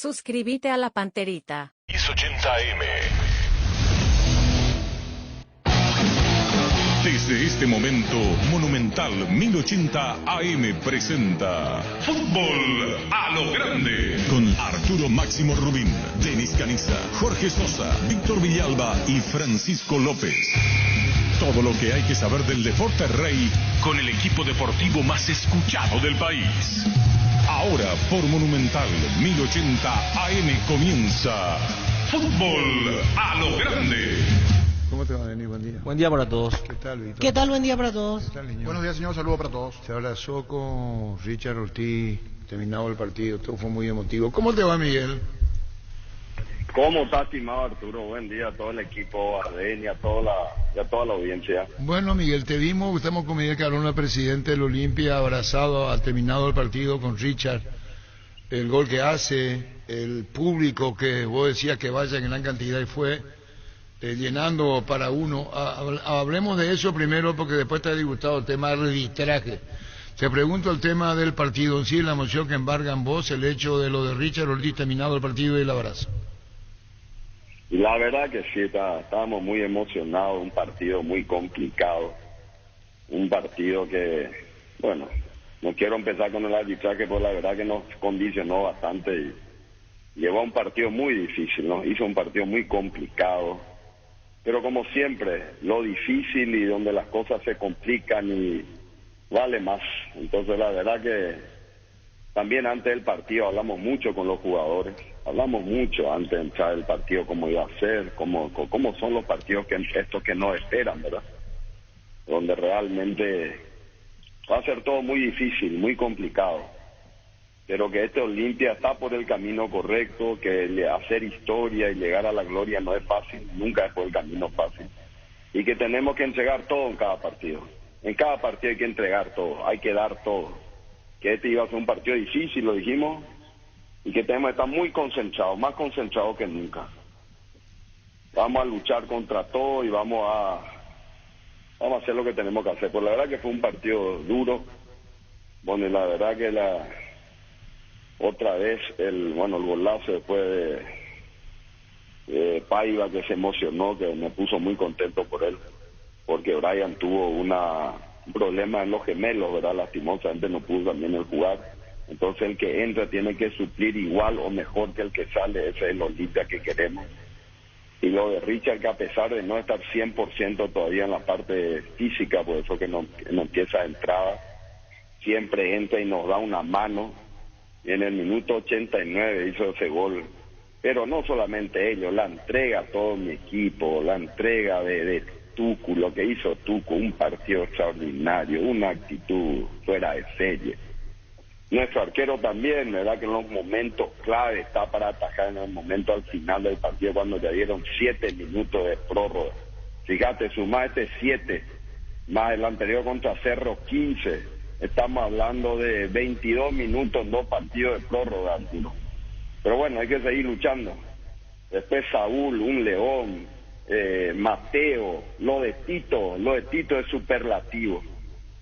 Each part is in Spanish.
Suscríbete a la Panterita. 1080M. Desde este momento, Monumental 1080 AM presenta Fútbol a lo Grande con Arturo Máximo Rubín, Denis Caniza, Jorge Sosa, Víctor Villalba y Francisco López. Todo lo que hay que saber del deporte rey con el equipo deportivo más escuchado del país. Ahora por Monumental 1080 AM comienza Fútbol a lo Grande. ¿Cómo te va, Denis? Buen día. Buen día para todos. ¿Qué tal, Víctor? ¿Qué tal? Buen día para todos. ¿Qué tal, niño? Buenos días, señor. Saludos para todos. Se abrazó con Richard Ortiz, terminado el partido, todo fue muy emotivo. ¿Cómo te va, Miguel? ¿Cómo está, estimado Arturo? Buen día a todo el equipo, a Denis, a toda la audiencia. Bueno, Miguel, te vimos, estamos con Miguel Carona, presidente del Olimpia, abrazado, ha terminado el partido con Richard. El gol que hace, el público que vos decías que vaya en gran cantidad y fue llenando para uno. Hablemos de eso primero porque después te ha disgustado el tema del arbitraje. Te pregunto el tema del partido en sí, la emoción que embarga en vos, el hecho de lo de Richard Ortiz terminado el partido y el abrazo. Y la verdad que sí, estábamos muy emocionados, un partido muy complicado, un partido que, bueno, no quiero empezar con el arbitraje, porque la verdad que nos condicionó bastante y llevó a un partido muy difícil, ¿no? Hizo un partido muy complicado, pero como siempre, lo difícil y donde las cosas se complican y vale más. Entonces la verdad que también antes del partido hablamos mucho con los jugadores, hablamos mucho antes de entrar el partido, cómo iba a ser, cómo son los partidos estos que no esperan, ¿verdad? Donde realmente va a ser todo muy difícil, muy complicado, pero que este Olimpia está por el camino correcto, que hacer historia y llegar a la gloria no es fácil, nunca es por el camino fácil, y que tenemos que entregar todo en cada partido. En cada partido hay que entregar todo, hay que dar todo. Que este iba a ser un partido difícil, lo dijimos, y que tenemos que estar muy concentrados, más concentrados que nunca. Vamos a luchar contra todo y vamos a hacer lo que tenemos que hacer. Pues la verdad que fue un partido duro. Bueno, y la verdad que otra vez el golazo después de Paiva, que se emocionó, que me puso muy contento por él, porque Brian tuvo un problema en los gemelos, ¿verdad? Lastimosamente no pudo también el jugar. Entonces el que entra tiene que suplir igual o mejor que el que sale, ese es el Olimpia que queremos. Y lo de Richard, que a pesar de no estar 100% todavía en la parte física, por eso que no empieza a entrar, siempre entra y nos da una mano. Y en el minuto 89 hizo ese gol. Pero no solamente ellos, la entrega a todo mi equipo, la entrega de Tucu, lo que hizo Tucu, un partido extraordinario, una actitud fuera de serie. Nuestro arquero también, ¿verdad? Que en los momentos clave está para atajar, en el momento al final del partido, cuando ya dieron 7 minutos de prórroga. Fíjate, sumá 7, más el anterior contra Cerro 15, estamos hablando de 22 minutos en 2 partidos de prórroga, Arturo. Pero bueno, hay que seguir luchando. Después Saúl, un león, Mateo, lo de Tito es superlativo.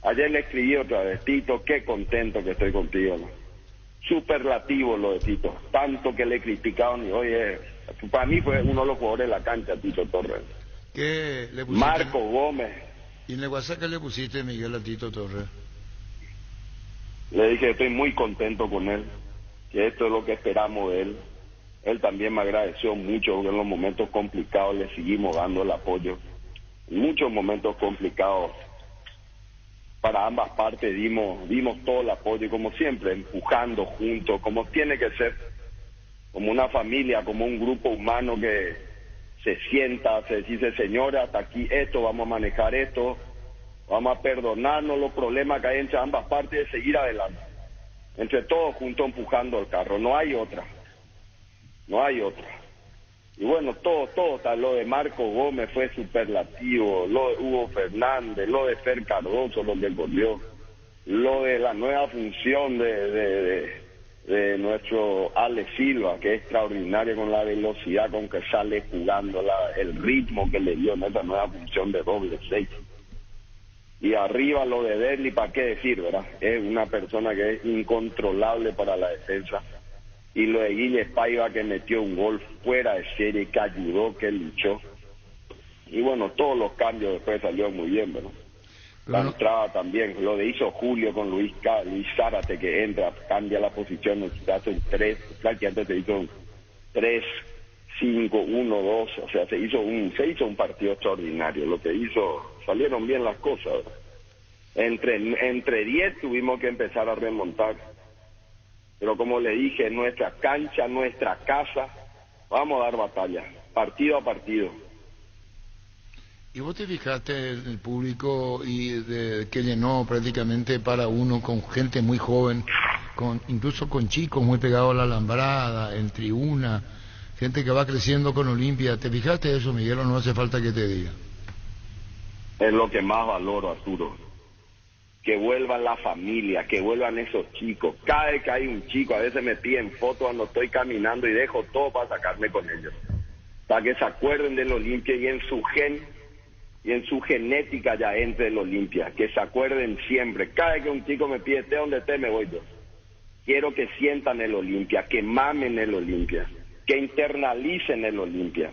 Ayer le escribí otra vez, Tito, qué contento que estoy contigo, ¿no? Superlativo lo de Tito, tanto que le criticaron y oye, para mí fue uno de los jugadores de la cancha, Tito Torres. ¿Qué le pusiste? Marco Gómez. ¿Y en el WhatsApp qué le pusiste, Miguel, a Tito Torres? Le dije que estoy muy contento con él, que esto es lo que esperamos de él. Él también me agradeció mucho, porque en los momentos complicados le seguimos dando el apoyo. En muchos momentos complicados para ambas partes dimos todo el apoyo, y como siempre, empujando juntos, como tiene que ser, como una familia, como un grupo humano que se sienta, se dice, señora, hasta aquí esto, vamos a manejar esto, vamos a perdonarnos los problemas que hay entre ambas partes y seguir adelante. Entre todos juntos empujando el carro, no hay otra. Y bueno, todo, lo de Marco Gómez fue superlativo, lo de Hugo Fernández, lo de Fer Cardoso, lo que volvió, lo de la nueva función de nuestro Ale Silva, que es extraordinario con la velocidad con que sale jugando, el ritmo que le dio en esa nueva función de doble 6. Y arriba lo de Derli, ¿para qué decir, verdad? Es una persona que es incontrolable para la defensa. y lo de Guille Paiva, que metió un gol fuera de serie, que ayudó, que luchó. Y bueno, todos los cambios después salieron muy bien, ¿verdad? La entrada también, lo de hizo Julio con Luis Zárate, que entra, cambia la posición, se hacen 3, prácticamente se hizo un 3, 5, 1, 2, o sea, se hizo un partido extraordinario. Lo que hizo, salieron bien las cosas, ¿verdad? Entre 10 tuvimos que empezar a remontar. Pero como le dije, nuestra cancha, nuestra casa, vamos a dar batalla, partido a partido. ¿Y vos te fijaste en el público que llenó prácticamente para uno, con gente muy joven, incluso con chicos muy pegados a la alambrada, en tribuna, gente que va creciendo con Olimpia? ¿Te fijaste eso, Miguel, o no hace falta que te diga? Es lo que más valoro, Arturo. Que vuelvan la familia, que vuelvan esos chicos. Cada vez que hay un chico, a veces me piden fotos cuando estoy caminando y dejo todo para sacarme con ellos. Para que se acuerden del Olimpia y en su genética ya entre el Olimpia. Que se acuerden siempre. Cada vez que un chico me pide, donde esté, me voy yo. Quiero que sientan el Olimpia, que mamen el Olimpia, que internalicen el Olimpia.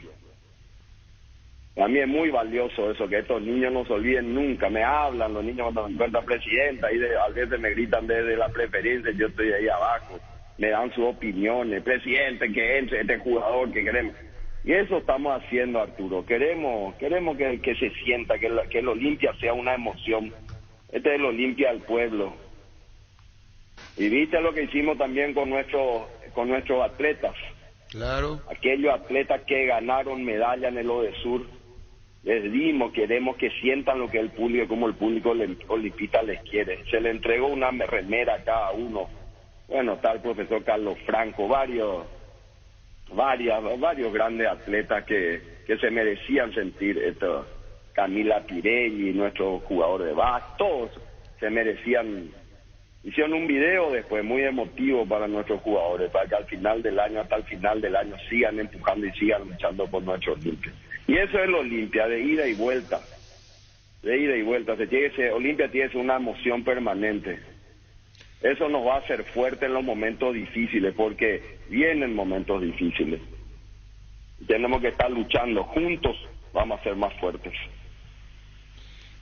A mí es muy valioso eso, que estos niños no se olviden nunca. Me hablan los niños cuando me encuentran presidenta, y a veces me gritan desde la preferencia, yo estoy ahí abajo, me dan sus opiniones, presidente, que entre este jugador que queremos. Y eso estamos haciendo, Arturo. Queremos que se sienta, que el Olimpia sea una emoción. Este es el Olimpia del pueblo. Y viste lo que hicimos también con nuestros atletas. Claro. Aquellos atletas que ganaron medalla en el Odesur, les dimos, queremos que sientan lo que el público, como el público olimpista les quiere. Se le entregó una remera a cada uno. Bueno, está el profesor Carlos Franco, varios grandes atletas que se merecían sentir esto. Camila Pirelli, nuestro jugador de básquet, todos se merecían. Hicieron un video después muy emotivo para nuestros jugadores, para que hasta el final del año sigan empujando y sigan luchando por nuestro Olimpia. Y eso es el Olimpia, de ida y vuelta. Olimpia tiene que ser una emoción permanente. Eso nos va a hacer fuerte en los momentos difíciles, porque vienen momentos difíciles. Tenemos que estar luchando juntos, vamos a ser más fuertes.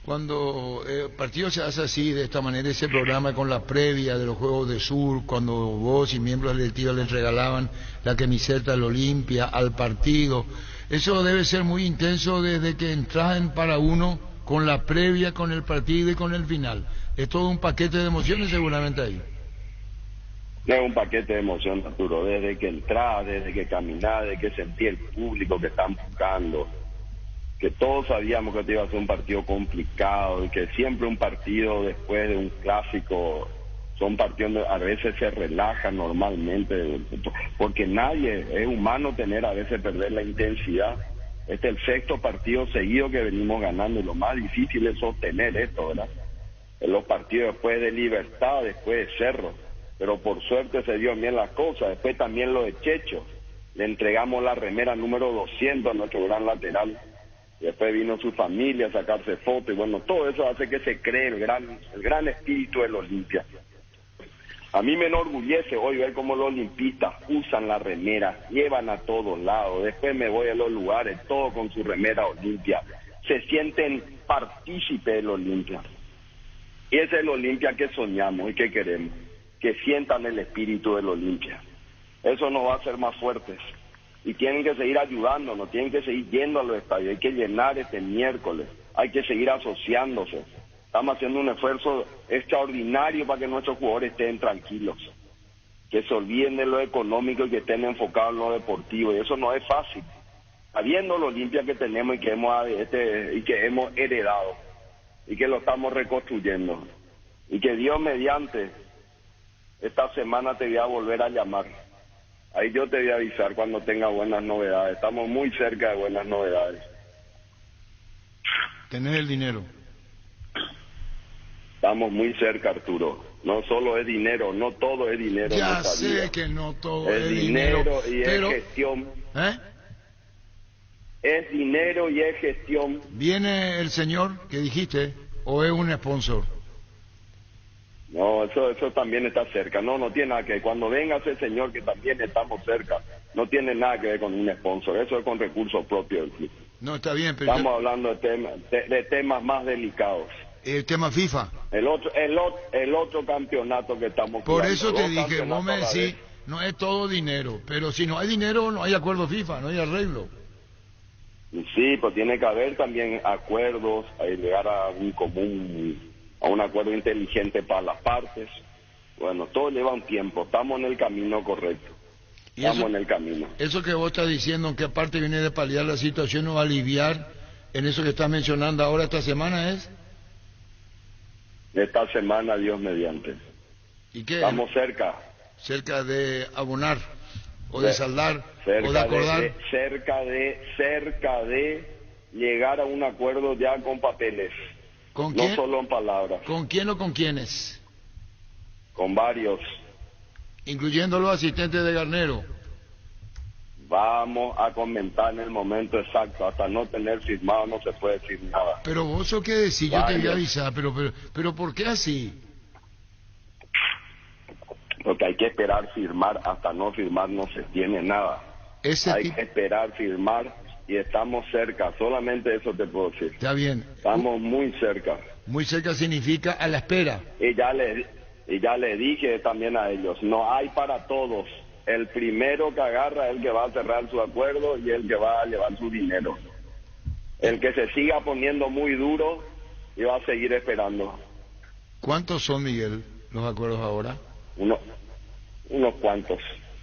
Cuando el partido se hace así, de esta manera, ese programa con la previa de los Juegos de Sur, cuando vos y miembros de la directiva les regalaban la camiseta del Olimpia al partido, eso debe ser muy intenso desde que entran para uno, con la previa, con el partido y con el final. Es todo un paquete de emociones seguramente ahí. Es un paquete de emociones, Arturo, desde que entras, desde que caminás, desde que sentí el público que están buscando, que todos sabíamos que este iba a ser un partido complicado y que siempre un partido después de un clásico son partidos donde a veces se relajan normalmente, porque nadie, es humano tener a veces perder la intensidad. Este es el sexto partido seguido que venimos ganando y lo más difícil es sostener esto, ¿verdad? En los partidos después de Libertad, después de Cerro, pero por suerte se dio bien las cosas. Después también lo de Checho, le entregamos la remera número 200 a nuestro gran lateral. Después vino su familia a sacarse fotos y bueno, todo eso hace que se cree el gran espíritu del Olimpia. A mí me enorgullece hoy ver cómo los olimpistas usan la remera, llevan a todos lados. Después me voy a los lugares, todos con su remera Olimpia. Se sienten partícipes del Olimpia. Y ese es el Olimpia que soñamos y que queremos, que sientan el espíritu del Olimpia. Eso nos va a hacer más fuertes. Y tienen que seguir ayudándonos, tienen que seguir yendo a los estadios, hay que llenar este miércoles, hay que seguir asociándose. Estamos haciendo un esfuerzo extraordinario para que nuestros jugadores estén tranquilos, que se olviden de lo económico y que estén enfocados en lo deportivo, y eso no es fácil. Habiendo lo Olimpia que tenemos y que hemos heredado, y que lo estamos reconstruyendo, y que Dios mediante, esta semana te voy a volver a llamar. Ahí yo te voy a avisar cuando tenga buenas novedades. Estamos muy cerca de buenas novedades. ¿Tenés el dinero? Estamos muy cerca, Arturo. No solo es dinero, no todo es dinero. Ya sé que no todo es dinero. Y pero... es gestión. ¿Eh? Es dinero y es gestión. ¿Viene el señor que dijiste o es un sponsor? No, eso también está cerca. No tiene nada que ver. Cuando venga ese señor, que también estamos cerca, no tiene nada que ver con un sponsor. Eso es con recursos propios del club. No, está bien, pero Estamos hablando de temas más delicados. el tema FIFA. El otro campeonato que estamos Por jugando, eso te dos dije, vos me campeonatos a la decís, vez. no es todo dinero, pero si no hay dinero no hay acuerdo FIFA, no hay arreglo. Sí, pues tiene que haber también acuerdos, llegar a un acuerdo inteligente para las partes. Bueno, todo lleva un tiempo, estamos en el camino correcto. Y Estamos en el camino. eso que vos estás diciendo, ¿en qué parte viene de paliar la situación o aliviar en eso que estás mencionando ahora esta semana es? Esta semana, Dios mediante. ¿Y qué? Estamos cerca. Cerca de abonar, o de saldar, o de acordar. Cerca de llegar a un acuerdo ya con papeles. ¿Con No quién? solo en palabras, ¿Con quién o con quiénes? con varios. Incluyendo los asistentes de Garnero. Vamos a comentar en el momento exacto. Hasta no tener firmado no se puede decir nada. Pero vos ¿o qué decís? Yo te voy a Varios. avisar, pero ¿por qué así? Porque hay que esperar firmar. Hasta no firmar no se tiene nada. Hay que esperar firmar y estamos cerca. Solamente eso te puedo decir. Está bien. Estamos muy cerca. Muy cerca significa a la espera. Y ya le dije también a ellos, no hay para todos. El primero que agarra es el que va a cerrar su acuerdo y el que va a llevar su dinero. El que se siga poniendo muy duro y va a seguir esperando. ¿Cuántos son, Miguel, los acuerdos ahora? Unos cuantos.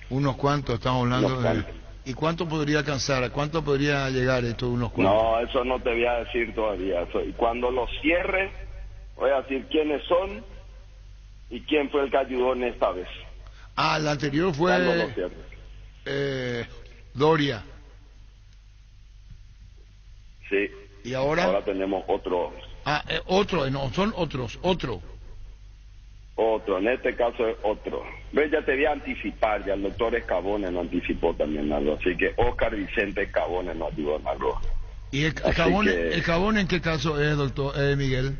Unos cuantos, estamos hablando Unos de... cuantos. ¿Y cuánto podría alcanzar? ¿A cuánto podría llegar esto de unos cuantos? No, eso no te voy a decir todavía. Y cuando lo cierre, voy a decir quiénes son y quién fue el que ayudó en esta vez. Ah, el anterior Cuando lo fue cierre. Doria. Sí. ¿Y ahora? Ahora tenemos otro. Ah, otro, no, son otros, otro. En este caso es otro. ¿Ves? Ya te voy a anticipar, ya el doctor Escabone nos anticipó también algo, así que Oscar Vicente Escabone nos ayudó en algo. ¿Y el Así Cabone, que- el Cabone en qué caso es, doctor Miguel?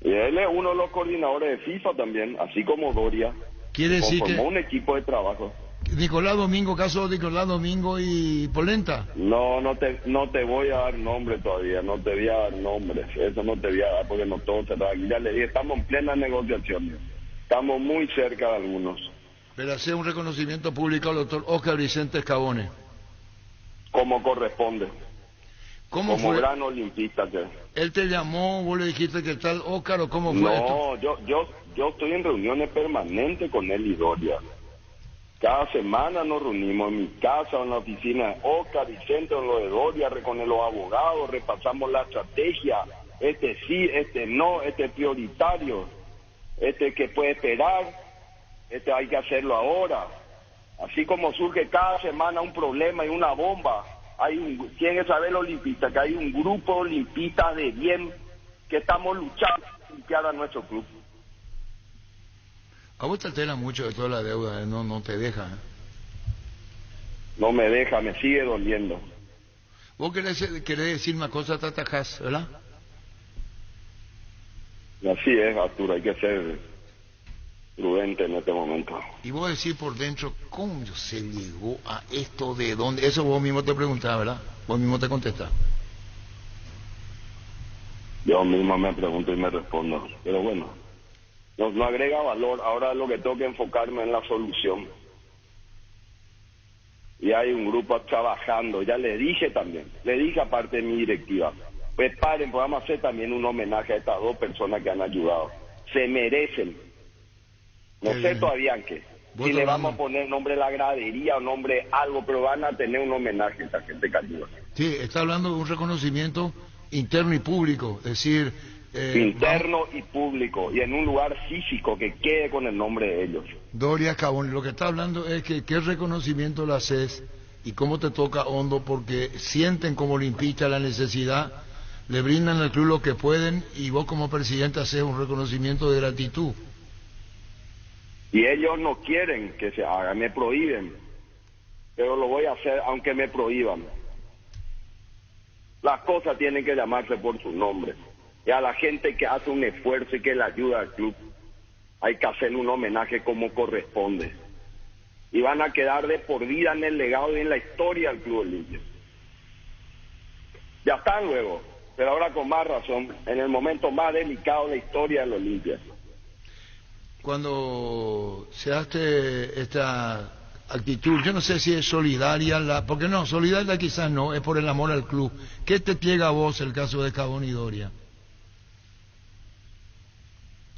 Y él es uno de los coordinadores de FIFA también, así como Doria. Quiere decir Conformó que un equipo de trabajo. Nicolás Domingo, caso de Nicolás Domingo y Polenta. No te voy a dar nombre todavía, no te voy a dar nombres, eso no te voy a dar porque no todo se da aquí. Ya le dije, estamos en plena negociación, estamos muy cerca de algunos, Pero hacer un reconocimiento público al doctor Oscar Vicente Escabone. como corresponde, ¿Cómo como fue? gran olimpista que... ¿Él te llamó, vos le dijiste que tal Oscar o cómo fue esto? No, yo estoy en reuniones permanentes con él y Doria. Cada semana nos reunimos en mi casa o en la oficina de Oscar Vicente o en lo de Doria, con los abogados, repasamos la estrategia, este sí, este no, este prioritario, este que puede esperar, este hay que hacerlo ahora. Así como surge cada semana un problema y una bomba, tienen que saber los olimpistas que hay un grupo de olimpistas de bien que estamos luchando para limpiar a nuestro club. A vos te altera mucho de toda la deuda, no te deja. No me deja, me sigue doliendo. Vos querés decir una cosa, te atajás, ¿verdad? Y así es, Arturo, hay que ser prudente en este momento. Y vos decís por dentro, ¿cómo se llegó a esto? ¿De dónde? Eso vos mismo te preguntás, ¿verdad? Vos mismo te contestás. Yo mismo me pregunto y me respondo. Pero bueno, no agrega valor. Ahora lo que tengo que enfocarme en la solución. Y hay un grupo trabajando. Ya le dije también. Le dije aparte de mi directiva. Preparen, podamos hacer también un homenaje a estas dos personas que han ayudado. Se merecen. No Qué sé bien. todavía en qué. Vos Si le hablando- vamos a poner nombre a la gradería o nombre algo, pero van a tener un homenaje a esta gente que ayuda. Sí, está hablando de un reconocimiento interno y público, es decir... Interno y público, y en un lugar físico que quede con el nombre de ellos. Doria Escabone, lo que está hablando es que qué reconocimiento le haces y cómo te toca hondo, porque sienten como olimpista la necesidad, le brindan al club lo que pueden y vos como presidente haces un reconocimiento de gratitud. Y ellos no quieren que se haga, me prohíben, pero lo voy a hacer aunque me prohíban. Las cosas tienen que llamarse por su nombre. Y a la gente que hace un esfuerzo y que le ayuda al club, hay que hacerle un homenaje como corresponde. Y van a quedar de por vida en el legado y en la historia del Club Olimpia. Ya están luego, pero ahora con más razón, en el momento más delicado de la historia del Olimpia. Cuando se hace esta actitud, yo no sé si es solidaria, porque no, solidaria quizás no, es por el amor al club. ¿Qué te llega a vos el caso de Cabón y Doria?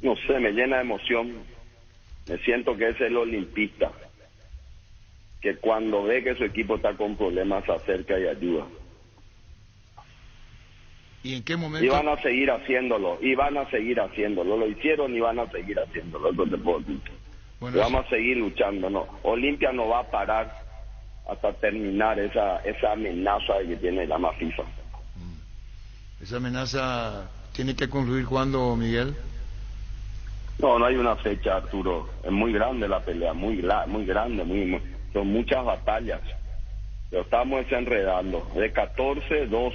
No sé, me llena de emoción. Me siento que es el olimpista, que cuando ve que su equipo está con problemas se acerca y ayuda. ¿Y en qué momento? Y van a seguir haciéndolo, lo hicieron y van a seguir haciéndolo, eso te puedo decir. Bueno, vamos a seguir luchando, no. Olimpia no va a parar hasta terminar esa amenaza que tiene la FIFA. ¿Esa amenaza tiene que concluir cuándo, Miguel? No hay una fecha, Arturo. Es muy grande la pelea, muy grande, son muchas batallas. Lo estamos desenredando. De 14, 2.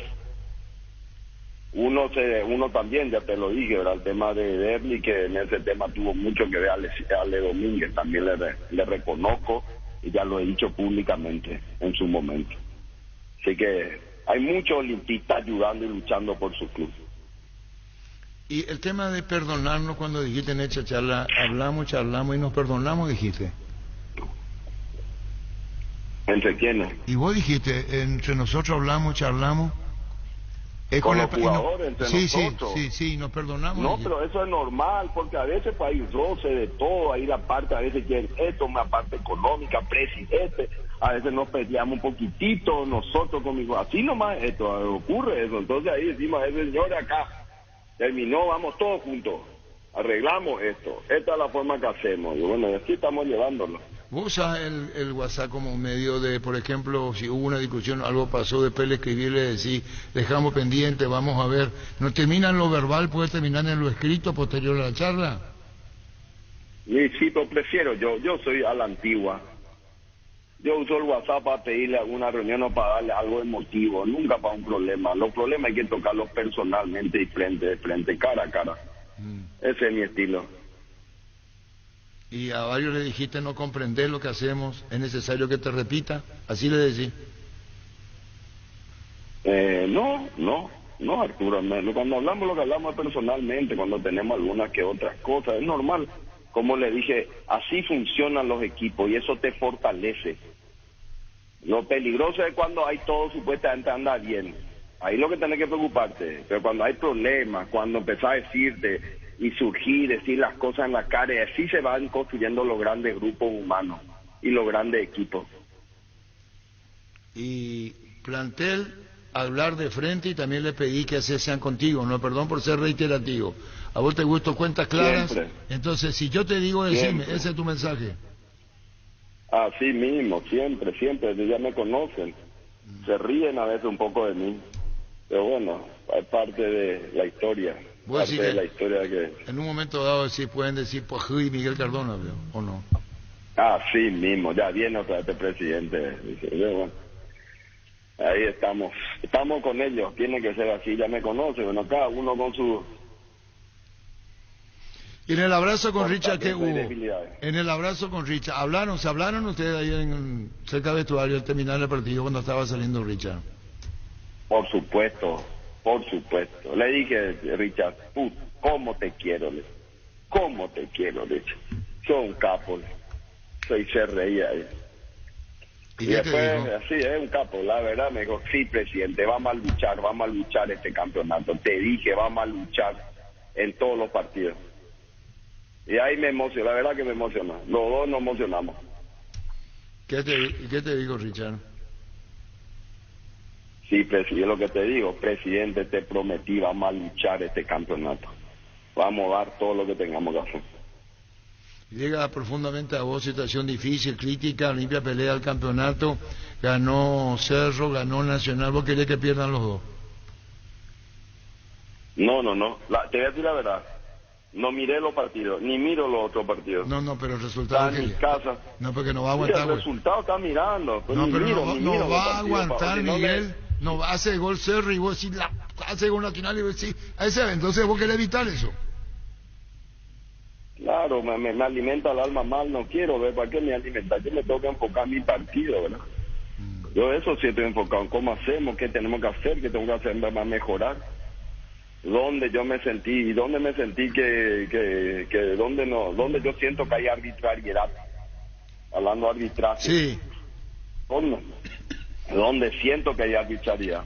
Uno también, ya te lo dije, ¿verdad? El tema de Derli, que en ese tema tuvo mucho que ver a Ale Domínguez, también le reconozco y ya lo he dicho públicamente en su momento. Así que hay muchos olimpistas ayudando y luchando por su club. Y el tema de perdonarnos, cuando dijiste en esa charla, charlamos y nos perdonamos, dijiste. ¿Entre quiénes? Y vos dijiste, entre nosotros hablamos, charlamos. Con los jugadores, entre nosotros. Sí, nos perdonamos. No, pero eso es normal, porque a veces pues, hay roce de todo, ahí la parte, a veces quieren esto, una parte económica, presidente, a veces nos peleamos un poquitito, nosotros conmigo, así nomás esto, ocurre eso, entonces ahí decimos, señor acá, terminó, vamos todos juntos, arreglamos esto, esta es la forma que hacemos, y bueno, así estamos llevándolo. ¿Vos usás el WhatsApp como un medio de, por ejemplo, si hubo una discusión, algo pasó, después le escribirle, decir, dejamos pendiente, vamos a ver, no termina en lo verbal, puede terminar en lo escrito posterior a la charla? Sí, pero prefiero, yo soy a la antigua. Yo uso el WhatsApp para pedirle alguna reunión o para darle algo emotivo, nunca para un problema. Los problemas hay que tocarlos personalmente y frente de frente, cara a cara. Ese es mi estilo. Y a varios le dijiste, no comprender lo que hacemos, es necesario que te repita, así le decís. No, Arturo, cuando hablamos lo que hablamos personalmente, cuando tenemos algunas que otras cosas, es normal. Como le dije, así funcionan los equipos y eso te fortalece. Lo peligroso es cuando hay todo supuestamente anda bien. Ahí lo que tenés que preocuparte, pero cuando hay problemas, cuando empezás a decirte y decir las cosas en la cara, y así se van construyendo los grandes grupos humanos y los grandes equipos. Y plantel, hablar de frente, y también le pedí que así sean contigo, no, perdón por ser reiterativo. A vos te gustó cuentas claras, siempre. Entonces si yo te digo, decime, ese es tu mensaje. Así mismo, siempre, ya me conocen, se ríen a veces un poco de mí, pero bueno, es parte de la historia. Parte de la historia que... En un momento dado pueden decir Pojú y Miguel Cardona, ¿o no? Sí mismo, ya viene otra vez el presidente. Bueno, ahí estamos con ellos, tiene que ser así, ya me conoce, bueno, cada uno con su... Y en el abrazo con Richard, ¿qué hubo? En el abrazo con Richard, ¿se hablaron ustedes ahí cerca del vestuario al terminar el partido cuando estaba saliendo Richard? Por supuesto. Le dije, Richard, ¿cómo te quiero, Richard? Soy un capo, soy ser rey ahí. ¿Y después, así, es un capo, la verdad, me dijo, sí, presidente, vamos a luchar este campeonato. Te dije, vamos a luchar en todos los partidos. Y ahí me emocionó, la verdad que me emocionó. Los dos nos emocionamos. ¿Qué te digo, Richard? Sí, es lo que te digo, presidente, te prometí, vamos a luchar este campeonato. Vamos a dar todo lo que tengamos que hacer. Llega profundamente a vos situación difícil, crítica, Olimpia pelea el campeonato, ganó Cerro, ganó Nacional, ¿vos querés que pierdan los dos? No, te voy a decir la verdad. No miré los partidos, ni miro los otros partidos. No, pero el resultado... Está en mi casa. No, porque no va a aguantar. Sí, el resultado está mirando. Pero no va a aguantar, Miguel. No hace gol Cerro y vos decís, hace gol Nacional y vos decís, entonces vos querés evitar eso. claro, me alimenta el alma mal, no quiero ver para qué me alimenta, yo me tengo que enfocar en mi partido, ¿verdad? Yo eso sí estoy enfocado en cómo hacemos, qué tenemos que hacer, qué tengo que hacer para mejorar. Donde yo me sentí, y donde me sentí que donde yo siento que hay arbitrariedad, hablando de arbitraje. Sí. Donde siento que hay arbitrariedad.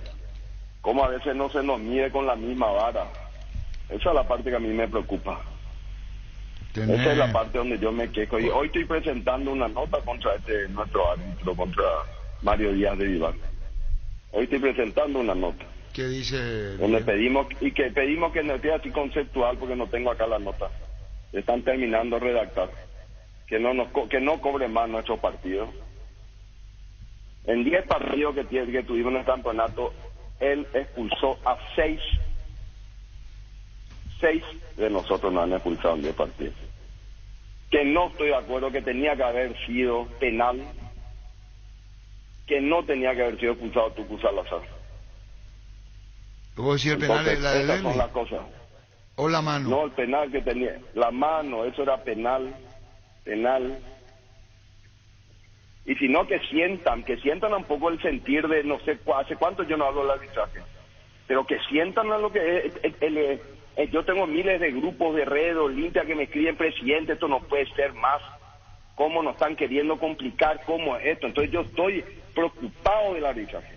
Como a veces no se nos mide con la misma vara. Esa es la parte que a mí me preocupa. Esa es la parte donde yo me quejo. Y hoy estoy presentando una nota contra nuestro árbitro, contra Mario Díaz de Vivar. Hoy estoy presentando una nota. ¿Qué dice? Donde pedimos que no esté así conceptual, porque no tengo acá la nota. Están terminando de redactar. Que no cobre más nuestro partido. En 10 partidos que tuvimos en el campeonato, él expulsó a 6. 6 de nosotros nos han expulsado en 10 partidos. Que no estoy de acuerdo, que tenía que haber sido penal, que no tenía que haber sido expulsado Tucu Salazar. ¿Vos decís el penal es la de esas Deli? son las cosas. ¿O la mano? No, el penal que tenía, la mano, eso era penal. Y si no, que sientan un poco el sentir de, no sé, hace cuánto yo no hablo del arbitraje, pero que sientan a lo que yo tengo miles de grupos de Red Olimpia que me escriben: presidente, esto no puede ser más, cómo nos están queriendo complicar, cómo es esto. Entonces yo estoy preocupado del arbitraje,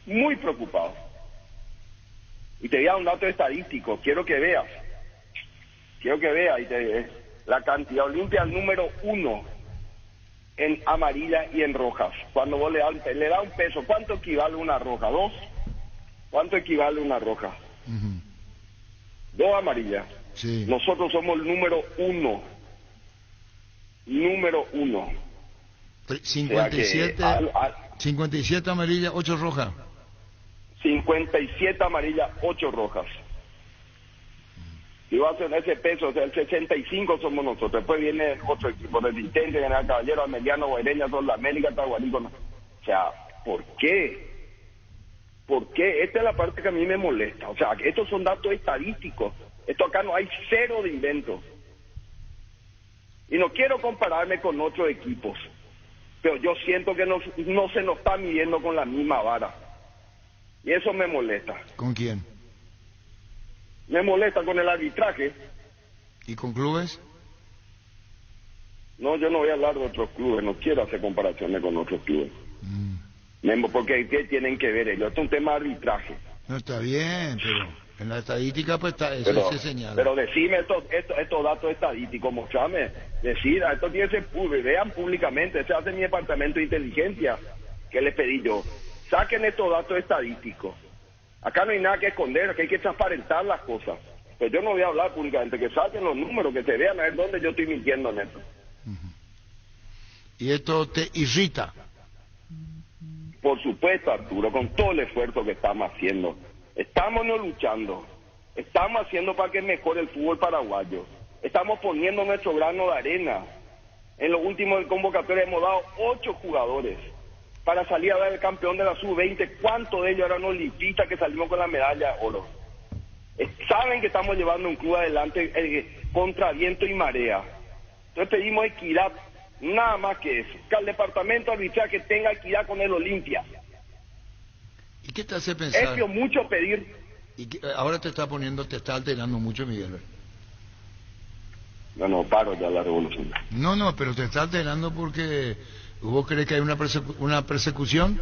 muy preocupado. Y te voy a dar un dato estadístico, quiero que veas, la cantidad. Olimpia el número 1 en amarilla y en rojas. Cuando vos le da un peso, ¿cuánto equivale una roja? 2. ¿Cuánto equivale una roja? 2 amarillas. Sí. Nosotros somos el número 1. Número 1. 57, 57 amarillas, 8 rojas. 57 amarillas, 8 rojas. Y va a ser ese peso, o sea, el 65 somos nosotros. Después viene otro equipo, Resistente, General Caballero, Ameliano, Guaireña, Sol de América, Tahuarico. O sea, ¿por qué? ¿Por qué? Esta es la parte que a mí me molesta. O sea, estos son datos estadísticos. Esto acá no hay cero de invento. Y no quiero compararme con otros equipos, pero yo siento que no se nos está midiendo con la misma vara. Y eso me molesta. ¿Con quién? Me molesta con el arbitraje. ¿Y con clubes? No, yo no voy a hablar de otros clubes, no quiero hacer comparaciones con otros clubes. Porque ¿qué tienen que ver ellos? Esto es un tema de arbitraje. No, está bien, pero en la estadística pues eso se señala. Pero decime estos datos estadísticos, mostrame, decida, esto tiene que ser, vean públicamente, se hace mi departamento de inteligencia, que les pedí yo. Saquen estos datos estadísticos. Acá no hay nada que esconder, que hay que transparentar las cosas. Pero yo no voy a hablar públicamente, que saquen los números, que se vean a ver dónde yo estoy mintiendo en esto. ¿Y esto te irrita? Por supuesto, Arturo, con todo el esfuerzo que estamos haciendo. Estamos no luchando. Estamos haciendo para que mejore el fútbol paraguayo. Estamos poniendo nuestro grano de arena. En los últimos convocatorios hemos dado 8 jugadores para salir a ver el campeón de la sub-20. ¿Cuántos de ellos eran olimpistas que salimos con la medalla de oro? Saben que estamos llevando un club adelante contra viento y marea. Entonces pedimos equidad, nada más que eso. Que al departamento arbitral que tenga equidad con el Olimpia. ¿Y qué te hace pensar? Es mucho pedir. Y ahora te está alterando mucho, Miguel. No, paro ya la revolución. No, pero te está alterando porque ¿vos crees que hay una persecución?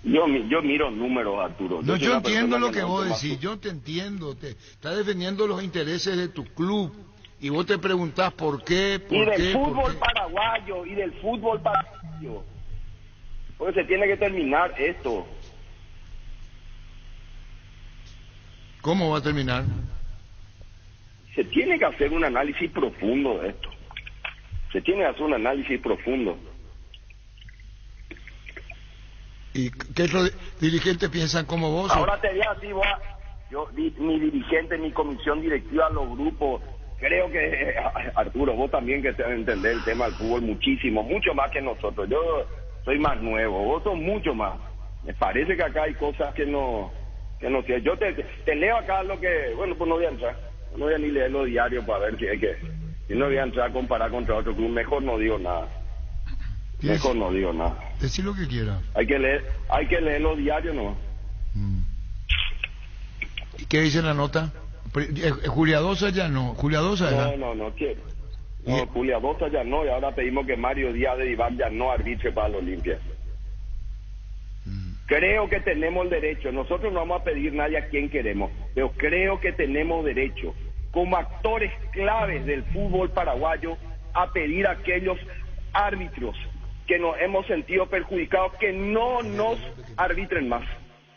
Yo miro números, Arturo. No, yo entiendo lo que vos decís, yo te entiendo. Te estás defendiendo los intereses de tu club y vos te preguntás por qué, y del fútbol paraguayo. Porque se tiene que terminar esto. ¿Cómo va a terminar? Se tiene que hacer un análisis profundo de esto. ¿Y qué otros dirigentes piensan como vos? Ahora te digo así, mi dirigente, mi comisión directiva, los grupos, creo que, Arturo, vos también que te vas a entender el tema del fútbol mucho más que nosotros. Yo soy más nuevo, vos sos mucho más. Me parece que acá hay cosas que no yo te leo acá lo que, bueno, pues no voy a entrar. No voy a ni leer los diarios para ver qué es que. Si no voy a entrar a comparar contra otro club, mejor no digo nada. Mejor no digo nada. Decí lo que quiera. Hay que leer los diarios, ¿no? ¿Y qué dice la nota? Julia Dosa ya no. Julia Dosa ya. No quiero. No, Julia Dosa ya no, y ahora pedimos que Mario Díaz de Vivar ya no arbitre para la Olimpia. Creo que tenemos el derecho. Nosotros no vamos a pedir nadie a quien queremos, pero creo que tenemos derecho, como actores claves del fútbol paraguayo, a pedir a aquellos árbitros que nos hemos sentido perjudicados que no nos arbitren más.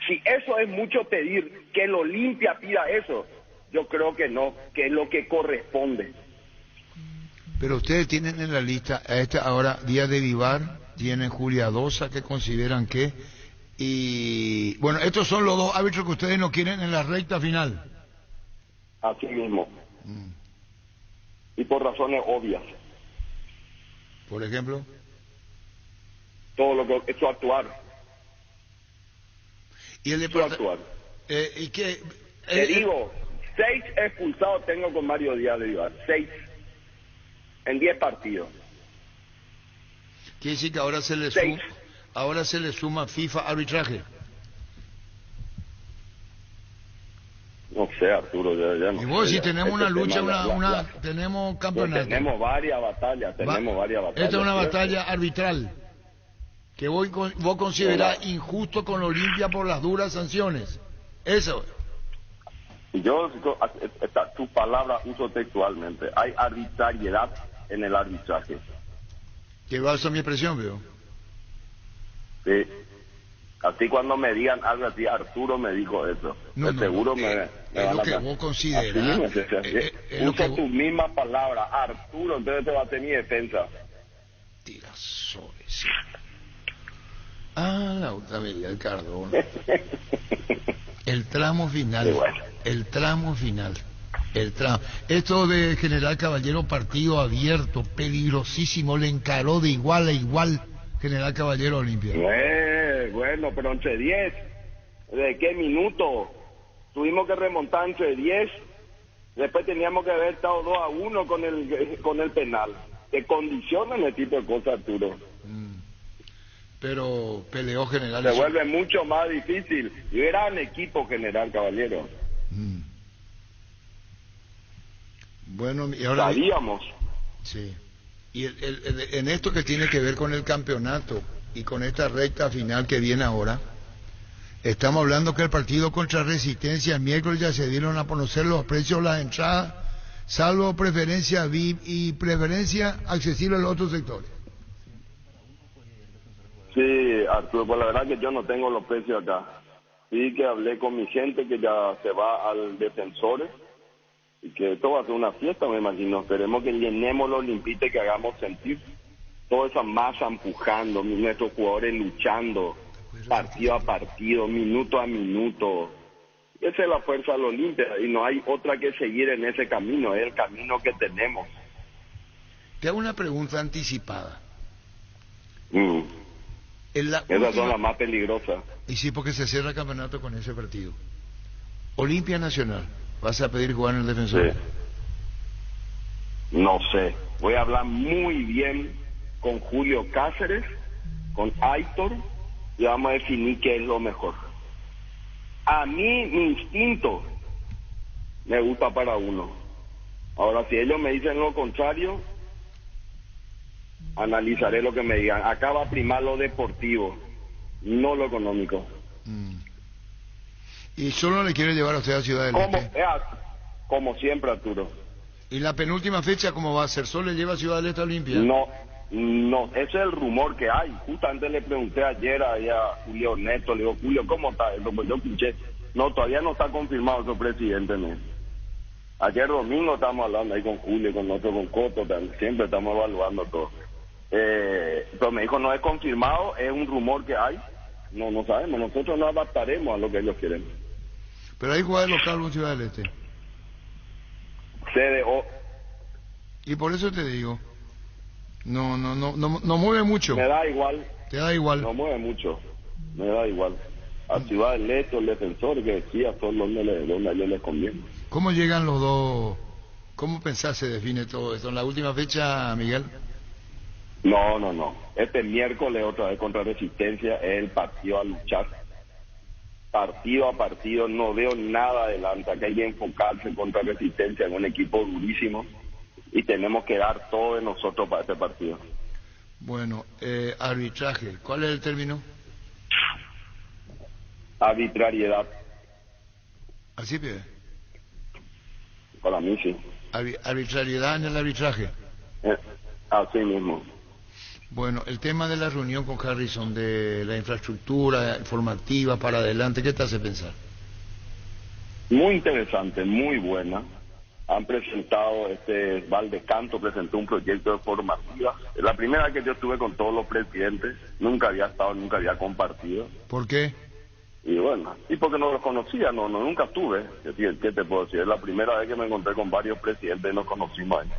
Si eso es mucho pedir, que el Olimpia pida eso, yo creo que no, que es lo que corresponde. Pero ustedes tienen en la lista a ahora Díaz de Vivar, tienen Julia Dosa, que consideran que... Y bueno, estos son los dos árbitros que ustedes no quieren en la recta final. Así mismo. Y por razones obvias. Por ejemplo, todo lo que es su actuar. Y el Su actuar. ¿Y qué? Te digo, 6 expulsados tengo con Mario Díaz de Vivar. 6 en 10 partidos. Quiere decir que ahora se le suma FIFA arbitraje. No sé, Arturo, ya no. Y vos sé, si tenemos una lucha, tenemos campeonato. Tenemos varias batallas, Esta es una batalla arbitral que vos considerás injusto con Olimpia por las duras sanciones. Eso. Yo, tu palabra uso textualmente. Hay arbitrariedad en el arbitraje. Que va a ser mi expresión, veo. Sí. Así cuando me digan algo así, Arturo me dijo eso. Seguro me es lo que vos considerás. Uso tu misma palabra, Arturo, entonces te va a hacer mi defensa. Tirazores. La otra vez, el Cardona. El tramo final. El tramo final. Esto de General Caballero, partido abierto, peligrosísimo, le encaró de igual a igual General Caballero Olimpia. Bueno, pero entre 10, ¿de qué minuto? Tuvimos que remontar entre 10, después teníamos que haber estado 2-1 con el penal. Te condicionan ese tipo de cosas, Arturo. Pero peleó General. Se vuelve mucho más difícil. Gran equipo, General Caballero. Bueno, y ahora... Sabíamos. Sí. Y en esto que tiene que ver con el campeonato y con esta recta final que viene ahora, estamos hablando que el partido contra Resistencia el miércoles ya se dieron a conocer los precios de las entradas, salvo preferencia VIP y preferencia accesible a los otros sectores. Sí, Arturo, pues la verdad que yo no tengo los precios acá. Sí que hablé con mi gente que ya se va al Defensores y que esto va a ser una fiesta, me imagino. Esperemos que llenemos los limpites, que hagamos sentir toda esa masa empujando, nuestros jugadores luchando, partido a partido, minuto a minuto. Esa es la fuerza de la Olimpia y no hay otra que seguir en ese camino, es el camino que tenemos. Te hago una pregunta anticipada. Esas son las más peligrosas. Y sí, porque se cierra el campeonato con ese partido. Olimpia Nacional, ¿vas a pedir jugar en el Defensor? Sí. No sé, voy a hablar muy bien con Julio Cáceres, con Aitor, y vamos a definir qué es lo mejor. A mí, mi instinto me gusta para uno. Ahora, si ellos me dicen lo contrario, analizaré lo que me digan. Acá va a primar lo deportivo, no lo económico. ¿Y solo le quiere llevar a usted a Ciudad del Este? Como siempre, Arturo. ¿Y la penúltima fecha cómo va a ser? ¿Solo le lleva a Ciudad del Este a Olimpia? No, ese es el rumor que hay. Justamente le pregunté ayer a Julio Neto, le digo, Julio, ¿cómo está esto? Pues yo escuché, no, todavía no está confirmado su presidente, ¿no? Ayer domingo estábamos hablando ahí con Julio, con nosotros, con Coto, siempre estamos evaluando todo. Pero me dijo, no es confirmado, es un rumor que hay. No sabemos, nosotros nos adaptaremos a lo que ellos quieren. Pero hay jugadores locales en Ciudad del Este. CDO. Y por eso te digo, no mueve mucho. Me da igual. Te da igual. No mueve mucho, me da igual. A Ciudad del Este, el Defensor, que decía, son donde a ellos les conviene. ¿Cómo llegan los dos? ¿Cómo pensás se define todo esto? ¿En la última fecha, Miguel? No. Este miércoles otra vez contra Resistencia es el partido a luchar. Partido a partido, no veo nada adelante. Acá hay que enfocarse contra Resistencia en un equipo durísimo y tenemos que dar todo de nosotros para este partido. Bueno, arbitraje, ¿cuál es el término? Arbitrariedad. Así pide. Para mí sí. Arbitrariedad en el arbitraje. Así mismo. Bueno, el tema de la reunión con Harrison, de la infraestructura informativa para adelante, ¿qué te hace pensar? Muy interesante, muy buena. Han presentado, Valdecanto presentó un proyecto de formativa. Es la primera vez que yo estuve con todos los presidentes, nunca había compartido. ¿Por qué? Y bueno, y porque no los conocía, nunca estuve. ¿Qué te puedo decir? Es la primera vez que me encontré con varios presidentes y nos conocimos ahí.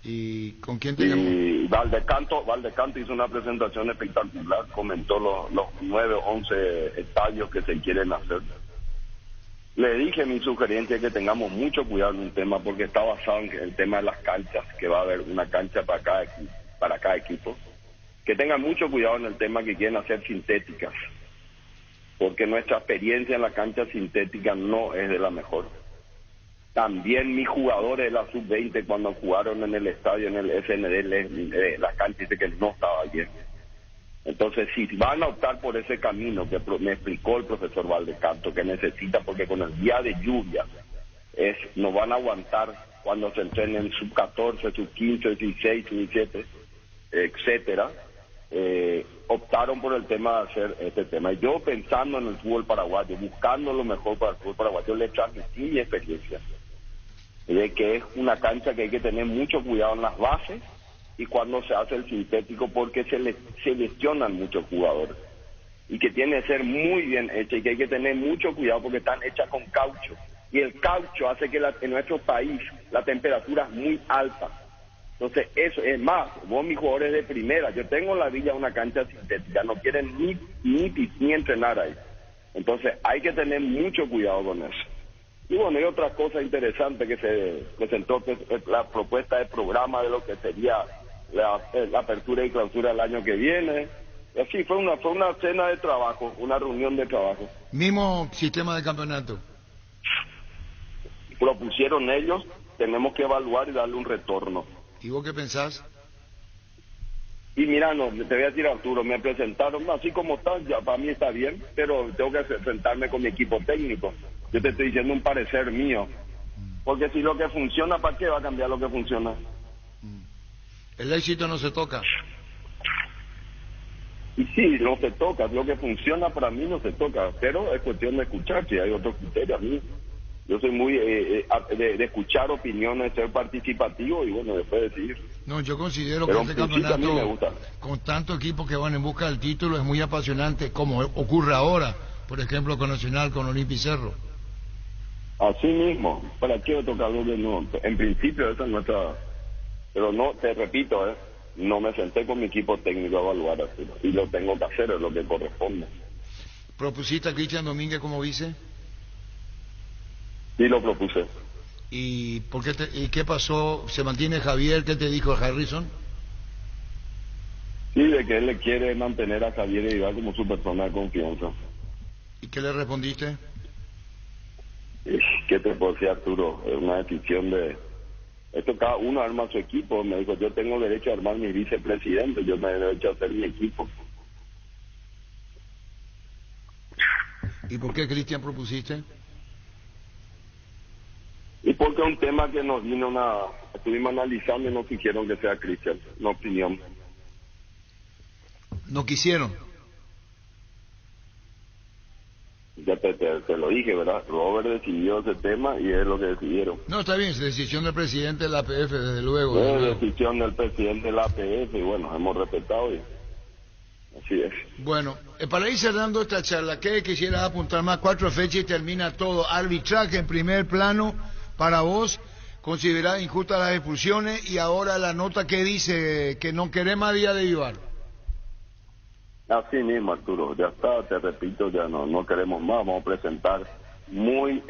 ¿Y con quién tenemos? Y Valdecanto hizo una presentación espectacular, comentó los 9 o 11 estadios que se quieren hacer. Le dije mi sugerencia es que tengamos mucho cuidado en un tema, porque está basado en el tema de las canchas, que va a haber una cancha para cada equipo. Que tengan mucho cuidado en el tema que quieren hacer sintéticas, porque nuestra experiencia en la cancha sintética no es de la mejor. También mis jugadores de la sub-20 cuando jugaron en el estadio, en el FND, la cancha dice que no estaba bien. Entonces, si van a optar por ese camino que me explicó el profesor Valdecanto, que necesita, porque con el día de lluvia no van a aguantar cuando se entrenen sub-14, sub-15, sub-16, sub-17, etcétera, optaron por el tema de hacer este tema. Y yo, pensando en el fútbol paraguayo, buscando lo mejor para el fútbol paraguayo, le transmití mi experiencia de que es una cancha que hay que tener mucho cuidado en las bases y cuando se hace el sintético, porque se lesionan muchos jugadores y que tiene que ser muy bien hecha y que hay que tener mucho cuidado porque están hechas con caucho y el caucho hace que en nuestro país la temperatura es muy alta. Entonces eso es más, vos mis jugadores de primera, yo tengo en la villa una cancha sintética, no quieren ni entrenar ahí. Entonces hay que tener mucho cuidado con eso. Y bueno, hay otra cosa interesante que se presentó, que es la propuesta de programa de lo que sería la apertura y clausura del año que viene. Y así fue una cena de trabajo, una reunión de trabajo. Mismo sistema de campeonato. Propusieron ellos, tenemos que evaluar y darle un retorno. ¿Y vos qué pensás? Y mira, te voy a decir, Arturo, me presentaron, así como está, ya para mí está bien, pero tengo que sentarme con mi equipo técnico. Yo te estoy diciendo un parecer mío. Porque si lo que funciona, ¿para qué va a cambiar lo que funciona? El éxito no se toca. Y sí, no se toca. Lo que funciona para mí no se toca. Pero es cuestión de escuchar, si hay otro criterio. A mí, yo soy muy de escuchar opiniones, ser participativo y bueno, después decidir. No, yo considero pero que este campeonato, con tantos equipos que van en busca del título, es muy apasionante, como ocurre ahora, por ejemplo, con Nacional, con Olimpia y Cerro. Así mismo, ¿para qué tocarlo de nuevo? En principio esa es nuestra... Pero no, te repito, no me senté con mi equipo técnico a evaluar así, y lo tengo que hacer, es lo que corresponde. ¿Propusiste a Cristian Domínguez como vice? Sí, lo propuse. ¿Y qué pasó? ¿Se mantiene Javier? ¿Qué te dijo Harrison? Sí, de que él le quiere mantener a Javier Eibar como su persona de confianza. ¿Y qué le respondiste? ¿Qué te puedo decir, Arturo? Es una decisión de... Esto cada uno arma su equipo. Me dijo, yo tengo derecho a armar mi vicepresidente, yo tengo derecho a hacer mi equipo. ¿Y por qué, Cristian, propusiste? Y porque es un tema que nos vino estuvimos analizando y nos quisieron que sea Cristian, una opinión. ¿No quisieron? Ya te lo dije, ¿verdad? Robert decidió ese tema y es lo que decidieron. No, está bien, es decisión del presidente de la APF, desde luego. Es decisión del presidente de la APF y bueno, hemos respetado y así es. Bueno, para ir cerrando esta charla, ¿qué quisieras apuntar más? 4 fechas y termina todo. Arbitraje en primer plano para vos, considerada injusta las expulsiones y ahora la nota que dice que no queremos a Díaz de Vivar. Así mismo, Arturo, ya está, te repito, ya no queremos más, vamos a presentar muy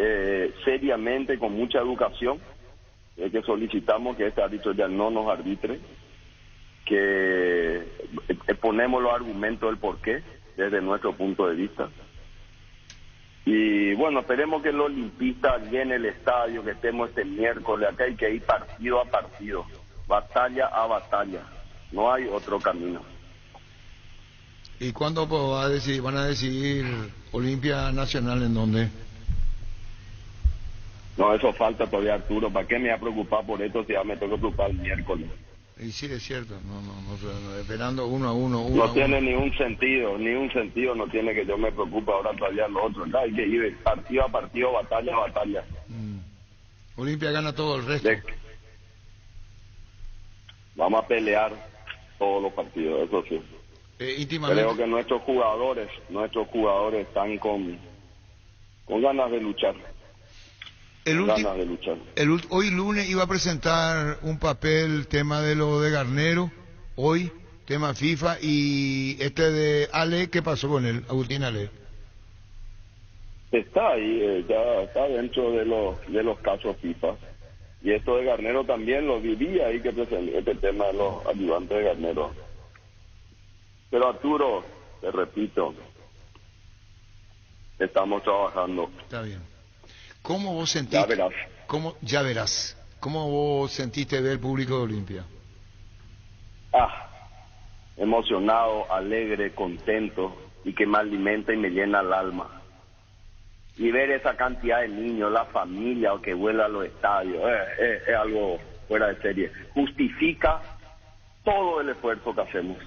seriamente, con mucha educación, que solicitamos que este árbitro ya no nos arbitre, que ponemos los argumentos del porqué desde nuestro punto de vista. Y bueno, esperemos que los olimpistas llenen el estadio, que estemos este miércoles acá, hay que ir partido a partido, batalla a batalla, no hay otro camino. ¿Y cuándo van a decidir Olimpia Nacional en dónde? No, eso falta todavía, Arturo. ¿Para qué me voy a preocupar por esto si ya me tengo que preocupar el miércoles? Y sí, es cierto, no, esperando uno a uno. No tiene ningún sentido no tiene que yo me preocupe ahora todavía lo otro. Hay que ir partido a partido, batalla a batalla. Olimpia gana todo el resto. Vamos a pelear todos los partidos, eso sí. Íntimamente. Creo que nuestros jugadores están con ganas de luchar. Hoy lunes iba a presentar un papel, tema de lo de Garnero, hoy, tema FIFA, y este de Ale, ¿qué pasó con él, Agustín Ale? Está ahí, ya está dentro de los casos FIFA. Y esto de Garnero también lo viví ahí, que presenté este tema de los ayudantes de Garnero. Pero Arturo, te repito, estamos trabajando. Está bien. ¿Cómo vos sentiste? Ya verás. ¿Cómo vos sentiste ver el público de Olimpia? Emocionado, alegre, contento, y que me alimenta y me llena el alma. Y ver esa cantidad de niños, la familia que vuela a los estadios, es algo fuera de serie. Justifica todo el esfuerzo que hacemos.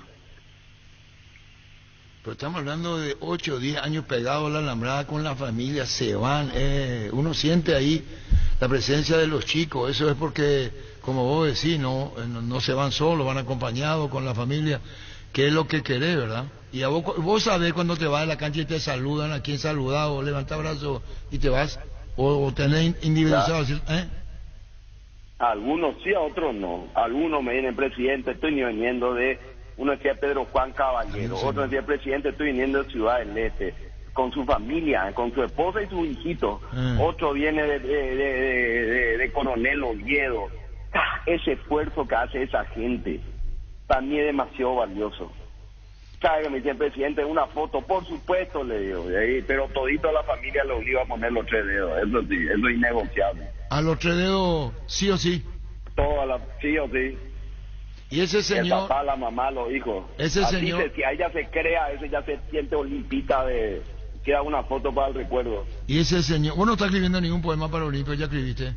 Pero estamos hablando de 8 o 10 años pegados a la alambrada con la familia, se van, uno siente ahí la presencia de los chicos, eso es porque, como vos decís, no se van solos, van acompañados con la familia, que es lo que querés, ¿verdad? Y a vos sabés cuando te vas a la cancha y te saludan, a quién saludar, o levanta brazos y te vas, o tenés individualizado, Algunos sí, a otros no. Algunos me vienen, presidente, estoy ni viniendo de... Uno decía Pedro Juan Caballero, otro decía presidente, estoy viniendo de Ciudad del Este, con su familia, con su esposa y su hijito. Otro viene de Coronel Oviedo. Ese esfuerzo que hace esa gente, para mí es demasiado valioso. ¿Sabe que me dice presidente, una foto? Por supuesto, le digo, pero todito a la familia le obliga a poner los 3 dedos, eso sí, eso es innegociable. ¿A los 3 dedos sí o sí? Sí o sí. Y ese señor... El papá, la mamá, los hijos. Ese así señor... si a ella se crea, ese ya se siente olimpista de... Queda una foto para el recuerdo. Y ese señor... Vos no estás escribiendo ningún poema para Olimpia, ¿ya escribiste?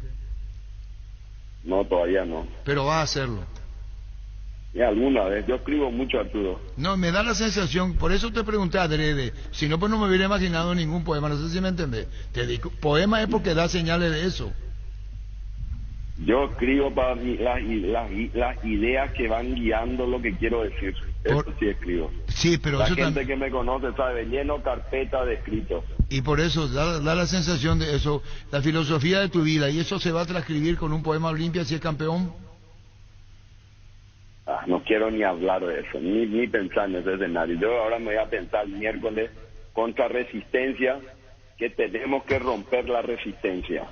No, todavía no. Pero vas a hacerlo. Y alguna vez, yo escribo mucho, Arturo. No, me da la sensación, por eso te pregunté adrede, si no pues no me hubiera imaginado ningún poema, no sé si me entendés. Te digo, poema es porque da señales de eso. Yo escribo para mí las ideas que van guiando lo que quiero decir. Eso sí escribo. Sí, pero la eso gente que me conoce sabe, lleno carpeta de escritos. Y por eso da la sensación de eso, la filosofía de tu vida, y eso se va a transcribir con un poema Olimpia si es campeón. No quiero ni hablar de eso, ni pensar en ese escenario. Yo ahora me voy a pensar miércoles contra Resistencia, que tenemos que romper la resistencia.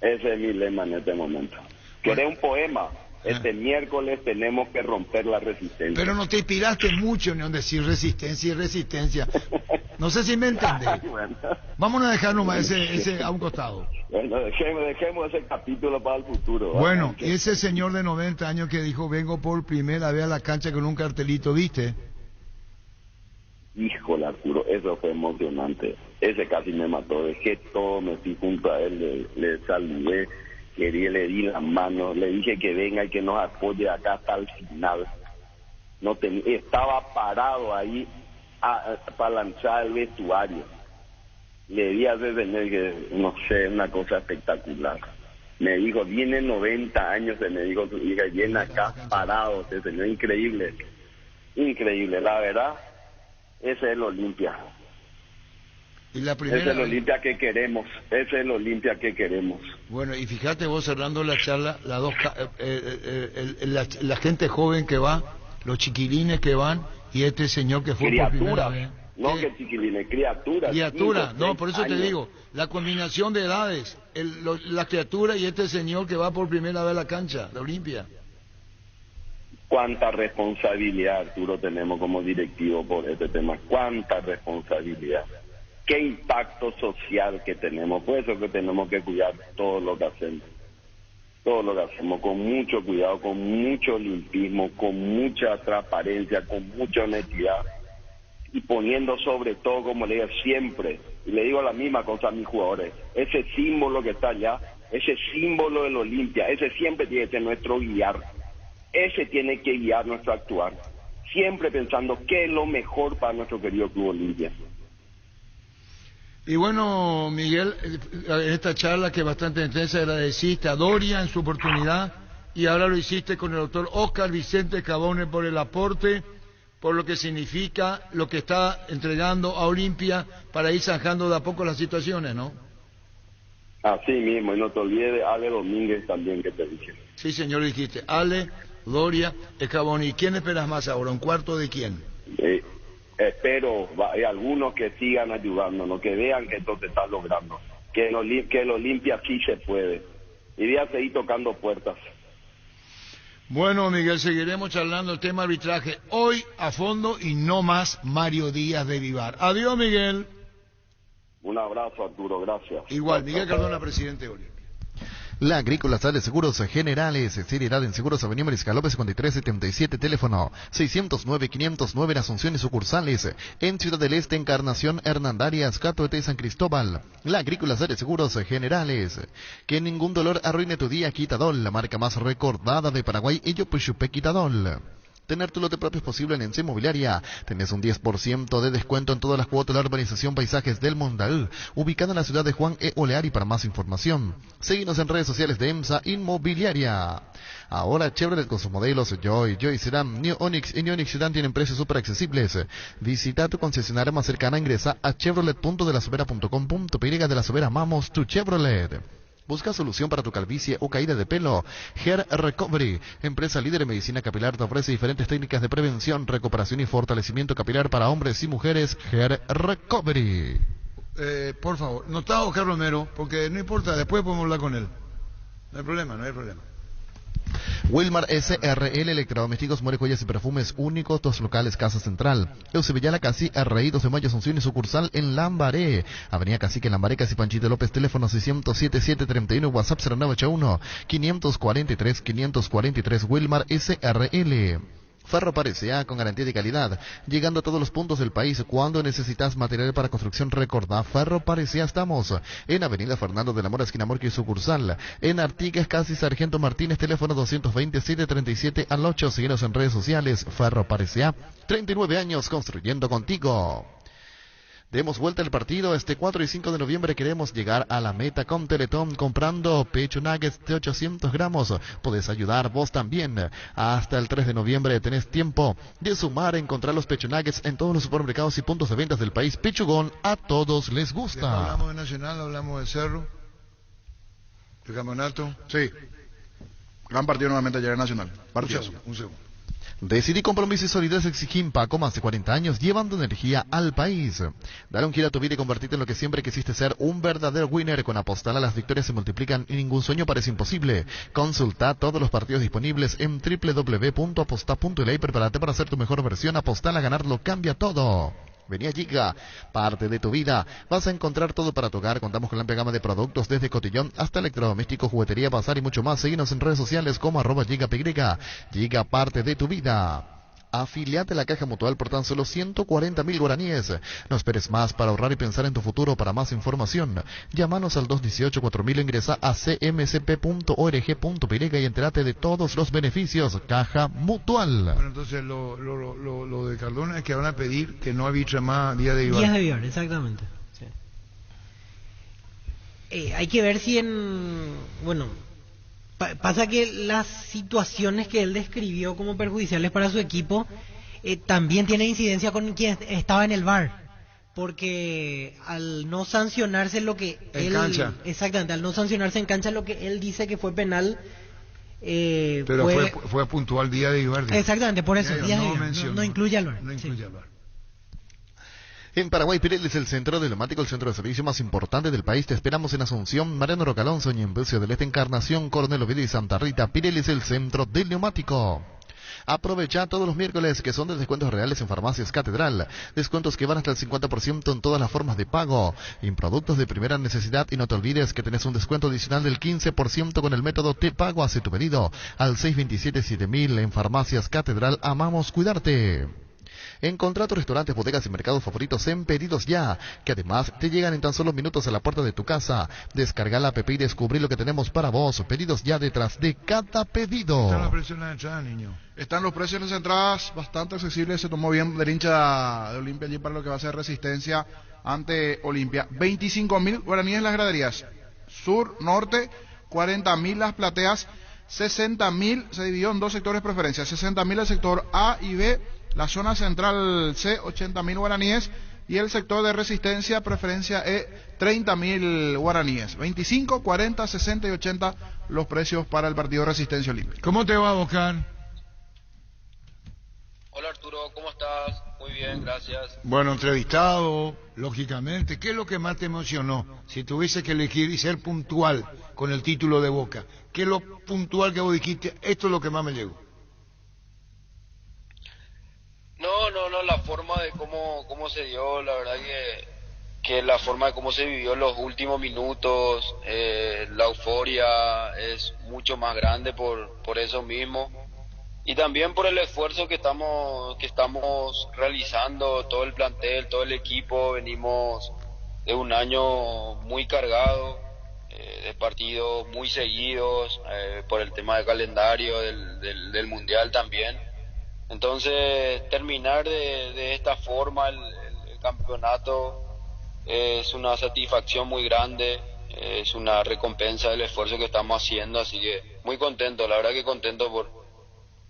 Ese es mi lema en este momento. ¿Querés un poema? Este miércoles tenemos que romper la resistencia. Pero no te inspiraste mucho en decir resistencia y resistencia. No sé si me entendés. Bueno. Vámonos a dejar nomás ese a un costado. Bueno, dejemos ese capítulo para el futuro. Bueno, y ese señor de 90 años que dijo, vengo por primera vez a la cancha con un cartelito, ¿viste? Híjole, Arturo, eso fue emocionante. Ese casi me mató. Dejé todo, me fui junto a él, le saludé, le di las manos, le dije que venga y que nos apoye acá hasta el final. Estaba parado ahí para lanzar el vestuario. Le di a ese señor que, no sé, una cosa espectacular. Me dijo, viene 90 años, se me dijo su hija, y viene acá parado, ese señor, increíble. Increíble, la verdad. Ese es el Olimpia. Y la primera... Ese es el Olimpia que queremos. Ese es el Olimpia que queremos. Bueno, y fíjate vos cerrando la charla, la gente joven que va, los chiquilines que van, y este señor que fue criaturas, por primera vez. No que chiquilines, criaturas. Criatura, 5, no, 6 por eso te años. digo, la combinación de edades, la criatura y este señor que va por primera vez a la cancha de Olimpia. Cuánta responsabilidad, Arturo, tenemos como directivo por este tema. Cuánta responsabilidad. Qué impacto social que tenemos. Por eso que tenemos que cuidar todo lo que hacemos. Todo lo que hacemos con mucho cuidado, con mucho limpismo, con mucha transparencia, con mucha honestidad. Y poniendo sobre todo, como le digo siempre, y le digo la misma cosa a mis jugadores, ese símbolo que está allá, ese símbolo del Olimpia, ese siempre tiene que ser nuestro guiar. Ese tiene que guiar nuestro actuar, siempre pensando qué es lo mejor para nuestro querido Club Olimpia. Y bueno, Miguel, en esta charla que es bastante intensa, agradeciste a Doria en su oportunidad y ahora lo hiciste con el doctor Oscar Vicente Cabone por el aporte, por lo que significa lo que está entregando a Olimpia para ir zanjando de a poco las situaciones, ¿no? Así mismo, y no te olvides de Ale Domínguez también que te dije. Sí, señor, dijiste Ale, Doria, Escaboni. ¿Y quién esperas más ahora? ¿Un cuarto de quién? Espero hay algunos que sigan ayudándonos, que vean que esto se está logrando, que el Olimpia sí se puede. Y voy a seguir tocando puertas. Bueno, Miguel, seguiremos charlando el tema arbitraje hoy a fondo y no más Mario Díaz de Vivar. Adiós, Miguel. Un abrazo, Arturo, gracias. Igual, Miguel Cardona, presidente de Olimpia. La Agrícola sale Seguros Generales, seriedad en Seguros Avenida Mariscal López 5377, teléfono 609-509 en Asunción y sucursales, en Ciudad del Este, Encarnación, Hernandarias, Catoete y San Cristóbal. La Agrícola sale Seguros Generales, que ningún dolor arruine tu día, Quitadol, la marca más recordada de Paraguay, y yo Puchupe Quitadol. Tener tu lote propio es posible en ENSE Inmobiliaria. Tenés un 10% de descuento en todas las cuotas de la urbanización Paisajes del Mondal, ubicada en la ciudad de Juan E. Oleari. Para más información, seguinos en redes sociales de EMSA Inmobiliaria. Ahora Chevrolet con sus modelos Joy Sedan, New Onix y New Onix Sedan tienen precios súper accesibles. Visita tu concesionaria más cercana, ingresa a chevrolet.delasovera.com.py. De La Sobera, amamos tu Chevrolet. Busca solución para tu calvicie o caída de pelo. Hair Recovery, empresa líder en medicina capilar, te ofrece diferentes técnicas de prevención, recuperación y fortalecimiento capilar para hombres y mujeres. Hair Recovery. Por favor, no está Oscar Romero, porque no importa, después podemos hablar con él. No hay problema. Wilmar SRL, electrodomésticos, muebles, joyas y perfumes únicos, dos locales, Casa Central. Eusebillala Casi, RI, 2 de Mayo, Asunción y sucursal en Lambaré. Avenida Cacique, Lambaré, Casi Panchito López, teléfono 607-731, WhatsApp 0981-543-543, Wilmar SRL. Ferro Parecea, con garantía de calidad, llegando a todos los puntos del país. Cuando necesitas material para construcción, recordá Ferro Parecea. Estamos en Avenida Fernando de la Mora, esquina Morqui, sucursal en Artigas, Casi Sargento Martínez, teléfono 220-737-8. Síguenos en redes sociales. Ferro Parecea, 39 años construyendo contigo. Demos vuelta al partido. 4 y 5 de noviembre queremos llegar a la meta con Teletón comprando pecho nuggets de 800 gramos. Podés ayudar vos también. Hasta el 3 de noviembre tenés tiempo de sumar, encontrar los pecho nuggets en todos los supermercados y puntos de ventas del país. Pechugón, a todos les gusta. Hablamos de Nacional, hablamos de Cerro, de campeonato. Sí. Gran partido nuevamente ayer en Nacional. Partidazo. Un segundo. Decidí compromiso y solidez exigí Paco, más de 40 años llevando energía al país. Dale un giro a tu vida y convertirte en lo que siempre quisiste ser, un verdadero winner. Con Apostala las victorias se multiplican y ningún sueño parece imposible. Consulta todos los partidos disponibles en www.aposta.la y prepárate para ser tu mejor versión. Apostala, ganarlo cambia todo. Vení a Giga, parte de tu vida. Vas a encontrar todo para tu hogar. Contamos con la amplia gama de productos, desde cotillón hasta electrodomésticos, juguetería, bazar y mucho más. Síguenos en redes sociales como @GigaPY. Giga, parte de tu vida. Afiliate a la Caja Mutual por tan solo 140.000 guaraníes. No esperes más para ahorrar y pensar en tu futuro. Para más información, llámanos al 218-4000, ingresa a cmcp.org.py y entérate de todos los beneficios. Caja Mutual. Bueno, entonces lo de Cardona es que van a pedir que no arbitre más Díaz de Vivar. Díaz de Vivar, exactamente. Sí. Hay que ver si pasa que las situaciones que él describió como perjudiciales para su equipo también tienen incidencia con quien estaba en el VAR, porque al no sancionarse lo que exactamente, al no sancionarse en cancha lo que él dice que fue penal, pero fue puntual Díaz de Vivar. Exactamente, por eso Díaz de Vivar, no incluye al VAR. No incluye al VAR. En Paraguay, Pirelli es el centro de neumático, el centro de servicio más importante del país. Te esperamos en Asunción, Mariano Rocalonso, y en Bucio del Este, Encarnación, Coronel Oviedo y Santa Rita. Pirelli es el centro del neumático. Aprovecha todos los miércoles que son de descuentos reales en Farmacias Catedral. Descuentos que van hasta el 50% en todas las formas de pago. En productos de primera necesidad, y no te olvides que tenés un descuento adicional del 15% con el método Te Pago. Hace tu pedido al 627-7000 en Farmacias Catedral. Amamos cuidarte. Encontrá tus restaurantes, bodegas y mercados favoritos en Pedidos Ya, que además te llegan en tan solo minutos a la puerta de tu casa. Descarga la app y descubrí lo que tenemos para vos. Pedidos Ya, detrás de cada pedido. ¿Están los precios de la entrada, niño? Están los precios de las entradas bastante accesibles. Se tomó bien del hincha de Olimpia allí para lo que va a ser Resistencia ante Olimpia. 25.000 guaraníes las graderías. Sur, norte, 40.000 las plateas. 60.000 se dividió en dos sectores preferencias. 60.000 el sector A y B. La zona central C, 80.000 guaraníes. Y el sector de Resistencia, preferencia E, 30.000 guaraníes. 25, 40, 60 y 80 los precios para el partido Resistencia Olimpia. ¿Cómo te va, Oscar? Hola Arturo, ¿cómo estás? Muy bien, gracias. Bueno, entrevistado, lógicamente. ¿Qué es lo que más te emocionó? Si tuviese que elegir y ser puntual con el título de Boca, ¿qué es lo puntual que vos dijiste? Esto es lo que más me llegó. No, la forma de cómo se dio, la verdad que la forma de cómo se vivió los últimos minutos, la euforia es mucho más grande por eso mismo. Y también por el esfuerzo que estamos realizando, todo el plantel, todo el equipo. Venimos de un año muy cargado, de partidos muy seguidos, por el tema del calendario, del Mundial también. Entonces, terminar de esta forma el campeonato es una satisfacción muy grande, es una recompensa del esfuerzo que estamos haciendo, así que muy contento, la verdad que contento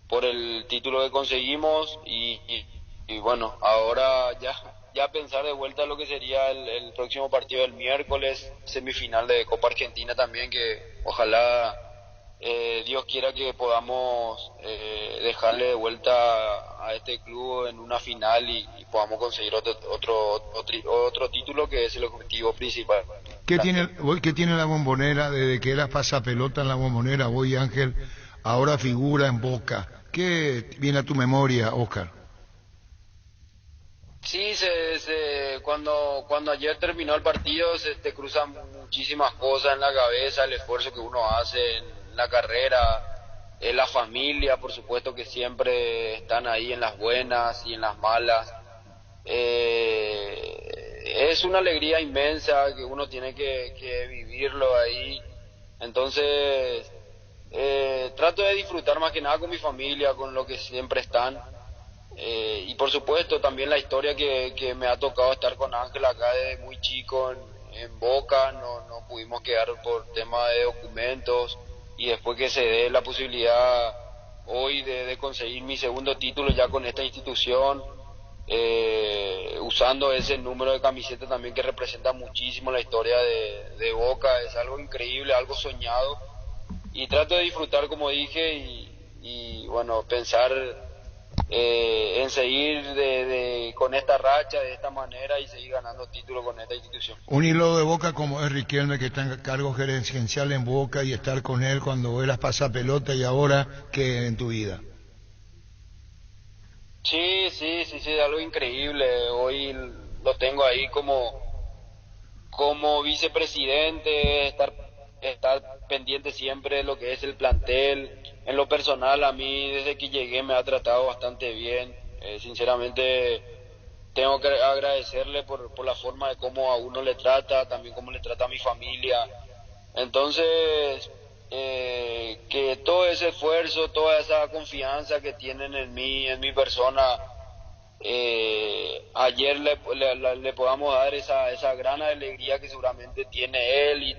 por el título que conseguimos y bueno, ahora ya pensar de vuelta lo que sería el próximo partido del miércoles, semifinal de Copa Argentina también, que ojalá Dios quiera que podamos dejarle de vuelta a este club en una final y podamos conseguir otro título, que es el objetivo principal. ¿Qué tiene la Bombonera desde que era pasapelota en la Bombonera? Voy, Ángel, ahora figura en Boca. ¿Qué viene a tu memoria, Oscar? Sí, cuando ayer terminó el partido se te cruzan muchísimas cosas en la cabeza, el esfuerzo que uno hace en la carrera, la familia, por supuesto, que siempre están ahí en las buenas y en las malas. Es una alegría inmensa que uno tiene que vivirlo ahí. Entonces, trato de disfrutar más que nada con mi familia, con lo que siempre están. Y por supuesto también la historia que me ha tocado estar con Ángel acá desde muy chico en Boca. No pudimos quedar por tema de documentos, y después que se dé la posibilidad hoy de conseguir mi segundo título ya con esta institución, usando ese número de camiseta también que representa muchísimo la historia de Boca, es algo increíble, algo soñado, y trato de disfrutar, como dije, y bueno, pensar en seguir con esta racha, de esta manera, y seguir ganando títulos con esta institución. Un hilo de Boca como es Riquelme, que está en cargo gerencial en Boca, y estar con él cuando eras pasapelota y ahora, ¿qué en tu vida? Sí, algo increíble. Hoy lo tengo ahí como vicepresidente, estar pendiente siempre de lo que es el plantel. En lo personal, a mí desde que llegué me ha tratado bastante bien. Sinceramente tengo que agradecerle por la forma de cómo a uno le trata, también cómo le trata a mi familia. Entonces, que todo ese esfuerzo, toda esa confianza que tienen en mi persona, ayer le podamos dar esa gran alegría que seguramente tiene él y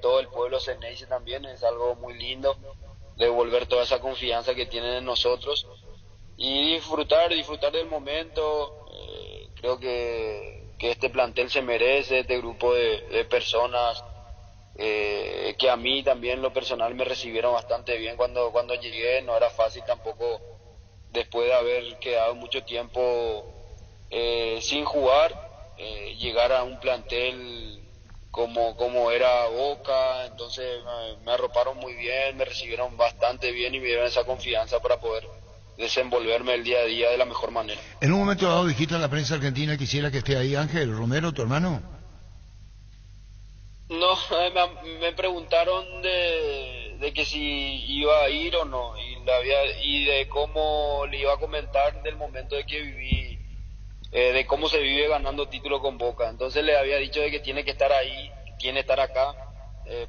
todo el pueblo ceneice también. Es algo muy lindo, devolver toda esa confianza que tienen en nosotros y disfrutar del momento. Creo que este plantel se merece, este grupo de personas que a mí también en lo personal me recibieron bastante bien cuando llegué. No era fácil tampoco, después de haber quedado mucho tiempo sin jugar, llegar a un plantel como era Boca. Entonces me arroparon muy bien, me recibieron bastante bien y me dieron esa confianza para poder desenvolverme el día a día de la mejor manera. En un momento dado dijiste a la prensa argentina quisiera que esté ahí Ángel Romero, tu hermano. No, me preguntaron de que si iba a ir o no, y de cómo le iba a comentar del momento de que viví, de cómo se vive ganando título con Boca. Entonces le había dicho de que tiene que estar ahí, tiene que estar acá,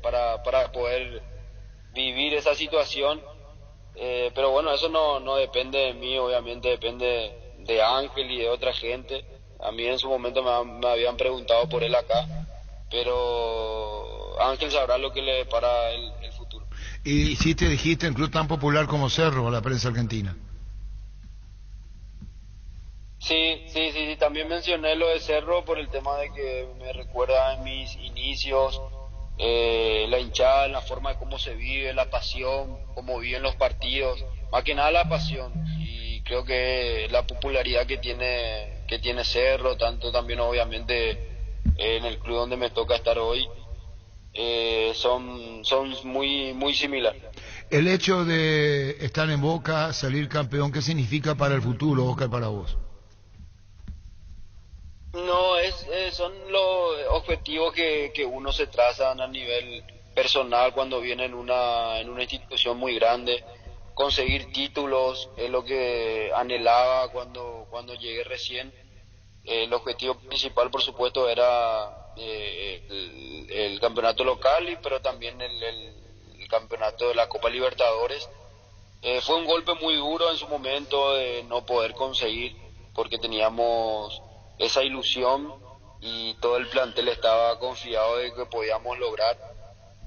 para poder vivir esa situación. Pero bueno, eso no depende de mí, obviamente depende de Ángel y de otra gente. A mí en su momento me habían preguntado por él acá, pero Ángel sabrá lo que le depara el futuro. Y si te dijiste en club tan popular como Cerro a la prensa argentina. Sí, también mencioné lo de Cerro por el tema de que me recuerda en mis inicios, la hinchada, en la forma de cómo se vive, la pasión, cómo viven los partidos, más que nada la pasión, y creo que la popularidad que tiene Cerro, tanto también obviamente en el club donde me toca estar hoy, son muy similares. El hecho de estar en Boca, salir campeón, ¿qué significa para el futuro, Oscar, para vos? No, son los objetivos que uno se traza a nivel personal cuando viene en una institución muy grande. Conseguir títulos es lo que anhelaba cuando llegué recién. El objetivo principal, por supuesto, era el campeonato local, pero también el campeonato de la Copa Libertadores. Fue un golpe muy duro en su momento de no poder conseguir, porque teníamos esa ilusión y todo el plantel estaba confiado de que podíamos lograr.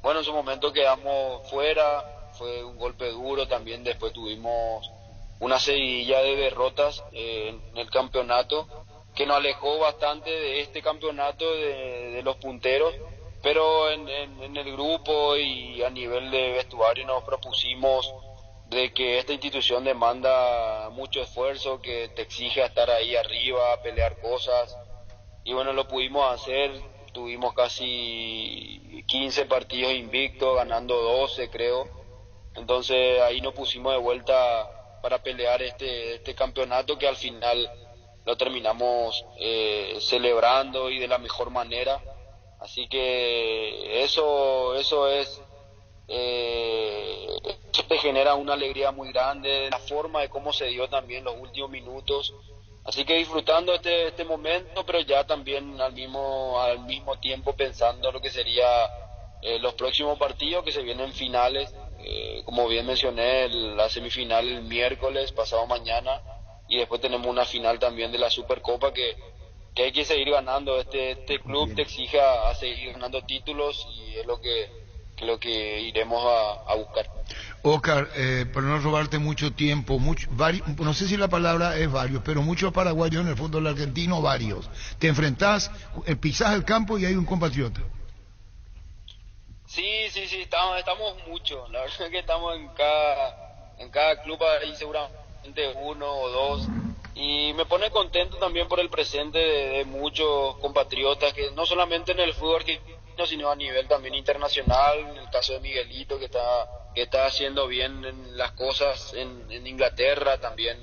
Bueno, en su momento quedamos fuera, fue un golpe duro. También después tuvimos una seguidilla de derrotas en el campeonato que nos alejó bastante de este campeonato, de los punteros, pero en el grupo y a nivel de vestuario nos propusimos de que esta institución demanda mucho esfuerzo, que te exige estar ahí arriba, a pelear cosas, y bueno, lo pudimos hacer. Tuvimos casi 15 partidos invictos, ganando 12 creo. Entonces ahí nos pusimos de vuelta para pelear este campeonato, que al final lo terminamos celebrando y de la mejor manera. Así que eso es, te genera una alegría muy grande, la forma de cómo se dio también los últimos minutos. Así que disfrutando este momento, pero ya también al mismo tiempo pensando lo que sería los próximos partidos que se vienen finales. Como bien mencioné, la semifinal el miércoles, pasado mañana, y después tenemos una final también de la Supercopa que hay que seguir ganando. Este club te exige a seguir ganando títulos, y es lo que iremos a buscar. Oscar, para no robarte mucho tiempo, no sé si la palabra es varios, pero muchos paraguayos en el fútbol argentino, varios. Te enfrentás, pisás el campo y hay un compatriota. Sí, estamos muchos. La verdad es que estamos en cada club, ahí seguramente uno o dos. Y me pone contento también por el presente de muchos compatriotas, que no solamente en el fútbol argentino, sino a nivel también internacional. En el caso de Miguelito, que está haciendo bien las cosas en Inglaterra también.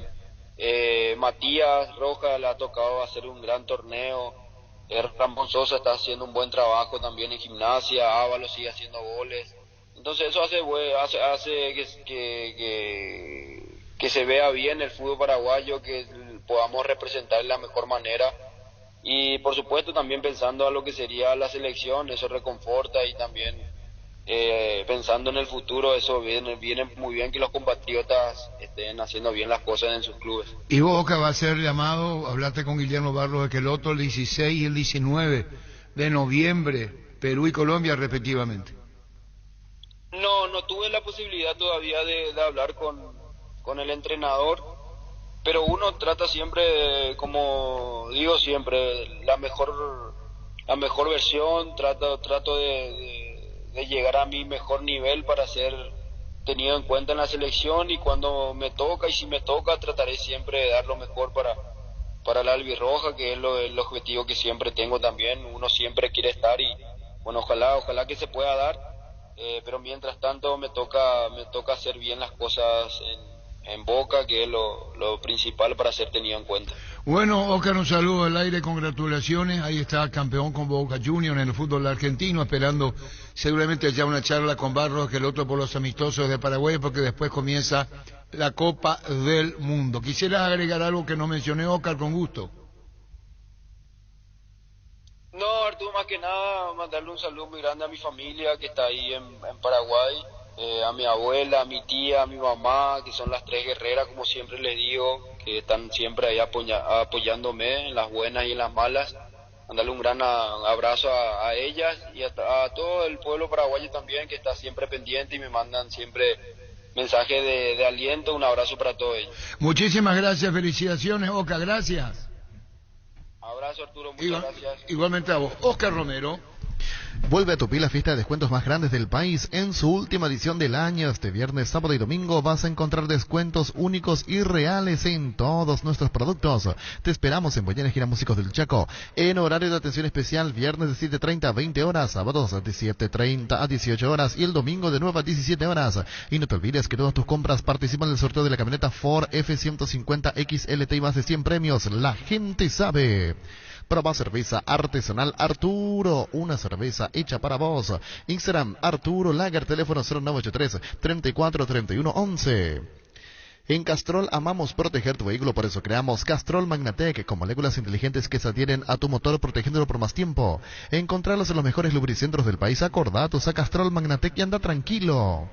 Matías Rojas le ha tocado hacer un gran torneo. Ramón Sosa está haciendo un buen trabajo también en Gimnasia. Ábalos sigue haciendo goles. Entonces eso hace que se vea bien el fútbol paraguayo, que podamos representar de la mejor manera. Y por supuesto también pensando a lo que sería la selección, eso reconforta, y también pensando en el futuro, eso viene muy bien que los compatriotas estén haciendo bien las cosas en sus clubes. Y Boca va a ser llamado, hablaste con Guillermo Barros de Queloto el 16 y el 19 de noviembre, Perú y Colombia respectivamente. No tuve la posibilidad todavía de hablar con el entrenador, pero uno trata siempre, como digo siempre, la mejor versión. Trato de llegar a mi mejor nivel para ser tenido en cuenta en la selección, y cuando me toca, y si me toca, trataré siempre de dar lo mejor la albirroja, que es el objetivo que siempre tengo también. Uno siempre quiere estar y bueno, ojalá que se pueda dar, pero mientras tanto me toca hacer bien las cosas en Boca, que es lo principal para ser tenido en cuenta. Bueno, Oscar, un saludo al aire, congratulaciones. Ahí está, campeón con Boca Juniors en el fútbol argentino, esperando seguramente ya una charla con Barros, que el otro por los amistosos de Paraguay, porque después comienza la Copa del Mundo. ¿Quisiera agregar algo que no mencioné, Oscar, con gusto? No, Arturo, más que nada mandarle un saludo muy grande a mi familia que está ahí en Paraguay, a mi abuela, a mi tía, a mi mamá, que son las tres guerreras, como siempre les digo, que están siempre ahí apoyándome en las buenas y en las malas. Mandarle un gran abrazo a ellas y a todo el pueblo paraguayo también, que está siempre pendiente y me mandan siempre mensajes de aliento. Un abrazo para todos ellos. Muchísimas gracias, felicitaciones, Oscar, gracias. Abrazo, Arturo, muchas gracias. Igualmente a vos. Oscar Romero. Vuelve a Tupi la fiesta de descuentos más grandes del país en su última edición del año. Este viernes, sábado y domingo vas a encontrar descuentos únicos y reales en todos nuestros productos. Te esperamos en Boyana Gira Músicos del Chaco, en horario de atención especial, viernes de 7:30 a 20 horas, sábados de 7:30 a 18 horas y el domingo de 9 a 17 horas. Y no te olvides que todas tus compras participan del sorteo de la camioneta Ford F-150 XLT y más de 100 premios. La gente sabe. Proba cerveza artesanal Arturo, una cerveza hecha para vos. Instagram Arturo Lager, teléfono 0983 34 31 11. En Castrol amamos proteger tu vehículo, por eso creamos Castrol Magnatec, con moléculas inteligentes que se adhieren a tu motor protegiéndolo por más tiempo. Encontrarlos en los mejores lubricentros del país. Acordatos a Castrol Magnatec y anda tranquilo.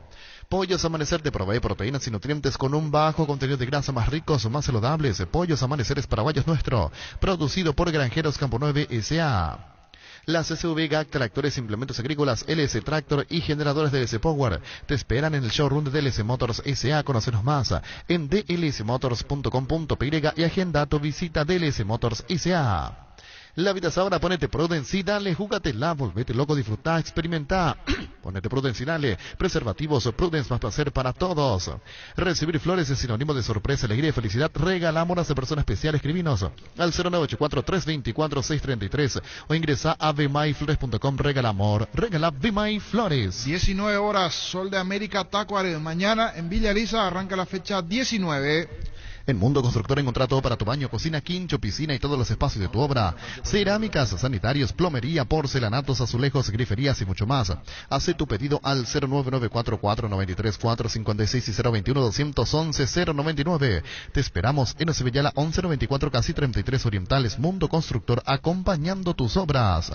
Pollos Amanecer te provee proteínas y nutrientes con un bajo contenido de grasa, más ricos o más saludables. Pollos Amaneceres Paraguayos Nuestro, producido por Granjeros Campo 9 S.A. Las SUV GAC, tractores, implementos agrícolas, LS Tractor y generadores de LS Power te esperan en el showroom de DLS Motors S.A. Conocenos más en dlsmotors.com.py y agenda tu visita DLS Motors S.A. La vida es ahora, ponete Prudence y dale, júgatela, volvete loco, disfrutá, experimenta. Ponete Prudence y dale, preservativos, Prudence, más placer para todos. Recibir flores es sinónimo de sorpresa, alegría y felicidad. Regalamos a persona especial, escribinos al 0984-324-633 o ingresa a vmayflores.com. Regala amor, regala Vmay Flores. 19 horas, Sol de América, Tacuare. Mañana en Villa Elisa arranca la fecha 19. En Mundo Constructor encontrá todo para tu baño, cocina, quincho, piscina y todos los espacios de tu obra. Cerámicas, sanitarios, plomería, porcelanatos, azulejos, griferías y mucho más. Haz tu pedido al 09944934556 y 021-211-099. Te esperamos en Ocevillala 1194, casi 33 Orientales. Mundo Constructor, acompañando tus obras.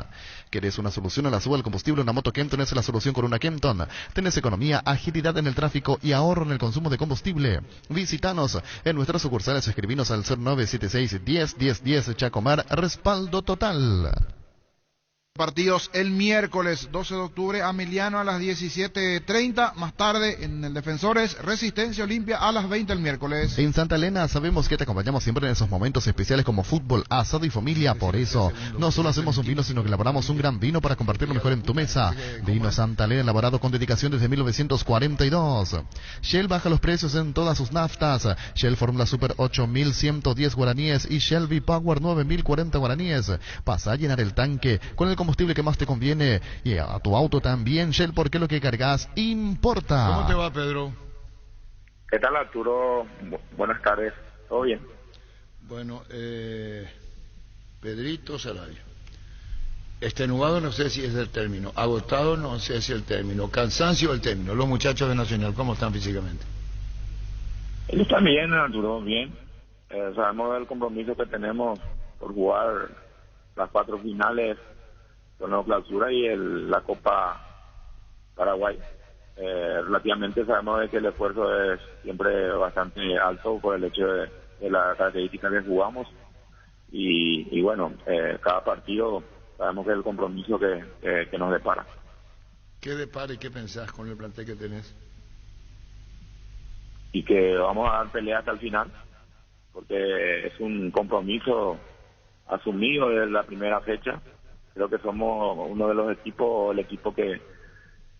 ¿Querés una solución a la suba del combustible? Una moto Kenton es la solución con una Kenton. Tenés economía, agilidad en el tráfico y ahorro en el consumo de combustible. Visítanos en nuestras sucursales, escribinos al 0976-10-10-10, Chacomar, respaldo total. Partidos el miércoles 12 de octubre, Ameliano a las 17:30, más tarde en el Defensores, Resistencia Olimpia a las 20 el miércoles. En Santa Elena sabemos que te acompañamos siempre en esos momentos especiales como fútbol, asado y familia, por eso no solo hacemos un vino, sino que elaboramos un gran vino para compartirlo mejor en tu mesa. Vino Santa Elena, elaborado con dedicación desde 1942. Shell baja los precios en todas sus naftas. Shell Fórmula Super 8.110 guaraníes y Shell V-Power 9.040 guaraníes. Pasa a llenar el tanque con el combustible que más te conviene y a tu auto también, Shell, porque lo que cargas importa. ¿Cómo te va, Pedro? ¿Qué tal, Arturo? Buenas tardes. ¿Todo bien? Bueno, Pedrito Salario. Extenuado no sé si es el término, agotado no sé si es el término, cansancio el término. Los muchachos de Nacional, ¿cómo están físicamente? Ellos están bien, Arturo, bien. Sabemos del compromiso que tenemos por jugar las 4 finales, torneo clausura y la Copa Paraguay. Relativamente sabemos de que el esfuerzo es siempre bastante alto por el hecho de la característica que jugamos y bueno, cada partido sabemos que es el compromiso que nos depara. ¿Qué depara y qué pensás con el plantel que tenés? Y que vamos a dar pelea hasta el final, porque es un compromiso asumido desde la primera fecha. Creo que somos uno de los equipos, el equipo que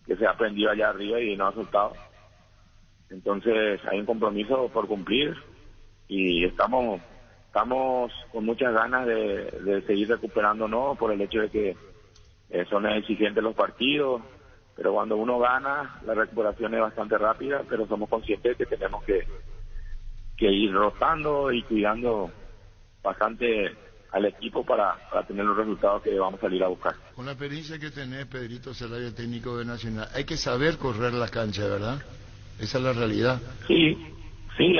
se ha aprendido allá arriba y no ha soltado. Entonces hay un compromiso por cumplir y estamos estamos con muchas ganas de seguir recuperándonos por el hecho de que son exigentes los partidos, pero cuando uno gana, la recuperación es bastante rápida, pero somos conscientes de que tenemos que ir rotando y cuidando bastante al equipo para tener los resultados que vamos a salir a buscar. Con la experiencia que tenés, Pedrito Zelaya, técnico de Nacional, hay que saber correr la cancha, ¿verdad? Esa es la realidad. Sí,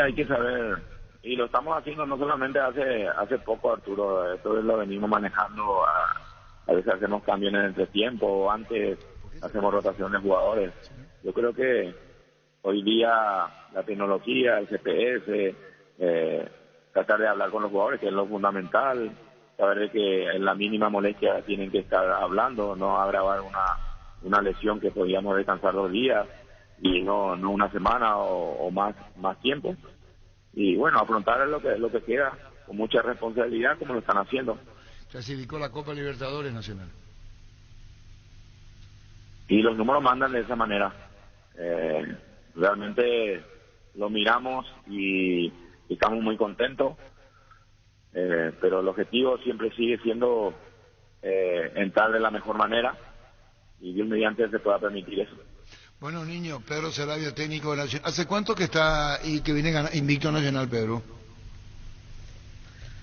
hay que saber, y lo estamos haciendo no solamente hace poco, Arturo, esto lo venimos manejando, a veces hacemos cambios en el entretiempo, o antes hacemos rotación de jugadores. Yo creo que hoy día la tecnología, el GPS, tratar de hablar con los jugadores, que es lo fundamental, saber de que en la mínima molestia tienen que estar hablando, no agravar una lesión que podíamos descansar 2 días y no una semana o más tiempo. Y bueno, afrontar lo que queda con mucha responsabilidad, como lo están haciendo. Clasificó la Copa Libertadores Nacional. Y los números mandan de esa manera. Realmente lo miramos y estamos muy contentos, pero el objetivo siempre sigue siendo entrar de la mejor manera, y Dios mediante se pueda permitir eso. Bueno, niño, Pedro Zelaya, técnico de Nacional. ¿Hace cuánto que está y que viene invicto Nacional, Pedro?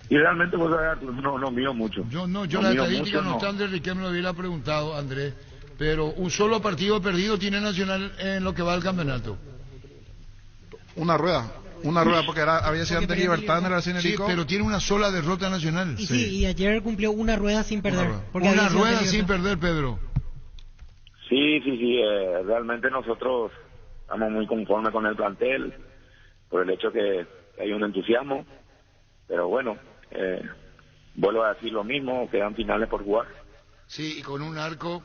Y realmente, vos sabés, no miro mucho. Yo la estadística no está, Andrés Riquelme lo hubiera preguntado, Andrés, pero un solo partido perdido tiene Nacional en lo que va al campeonato. Una rueda, porque había sido ante Libertad en el Arsenal. Sí, pero tiene una sola derrota Nacional. Y sí, y ayer cumplió una rueda sin perder. Una rueda sin perder, Pedro. Sí, realmente nosotros estamos muy conformes con el plantel, por el hecho que hay un entusiasmo, pero bueno, vuelvo a decir lo mismo, quedan finales por jugar. Sí, y con un arco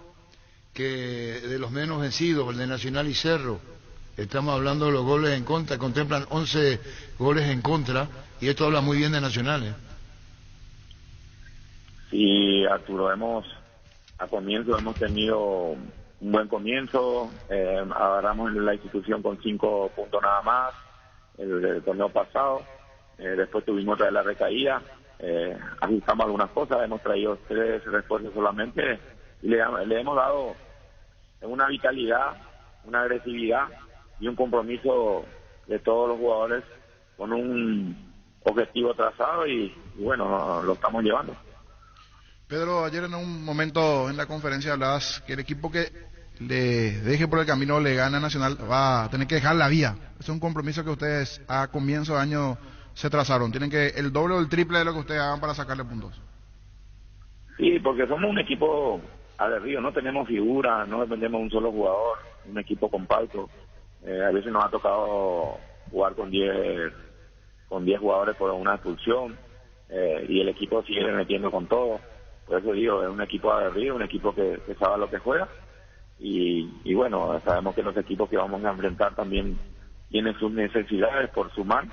que de los menos vencidos, el de Nacional y Cerro. Estamos hablando de los goles en contra, contemplan 11 goles en contra, y esto habla muy bien de Nacional, ¿eh? Sí, Arturo, a comienzo hemos tenido un buen comienzo, agarramos la institución con 5 puntos nada más, el torneo pasado, después tuvimos otra de la recaída, ajustamos algunas cosas, hemos traído 3 refuerzos solamente, y le hemos dado una vitalidad, una agresividad y un compromiso de todos los jugadores con un objetivo trazado, y bueno, lo estamos llevando. Pedro, ayer en un momento en la conferencia hablabas que el equipo que le deje por el camino le gana a Nacional va a tener que dejar la vía. Es un compromiso que ustedes a comienzo de año se trazaron. Tienen que el doble o el triple de lo que ustedes hagan para sacarle puntos. Sí, porque somos un equipo aguerrido, no tenemos figura, no dependemos de un solo jugador, un equipo compacto. A veces nos ha tocado jugar con 10 jugadores por una expulsión, y el equipo sigue metiendo con todo. Por eso digo, es un equipo aguerrido, un equipo que sabe lo que juega, y bueno, sabemos que los equipos que vamos a enfrentar también tienen sus necesidades por sumar,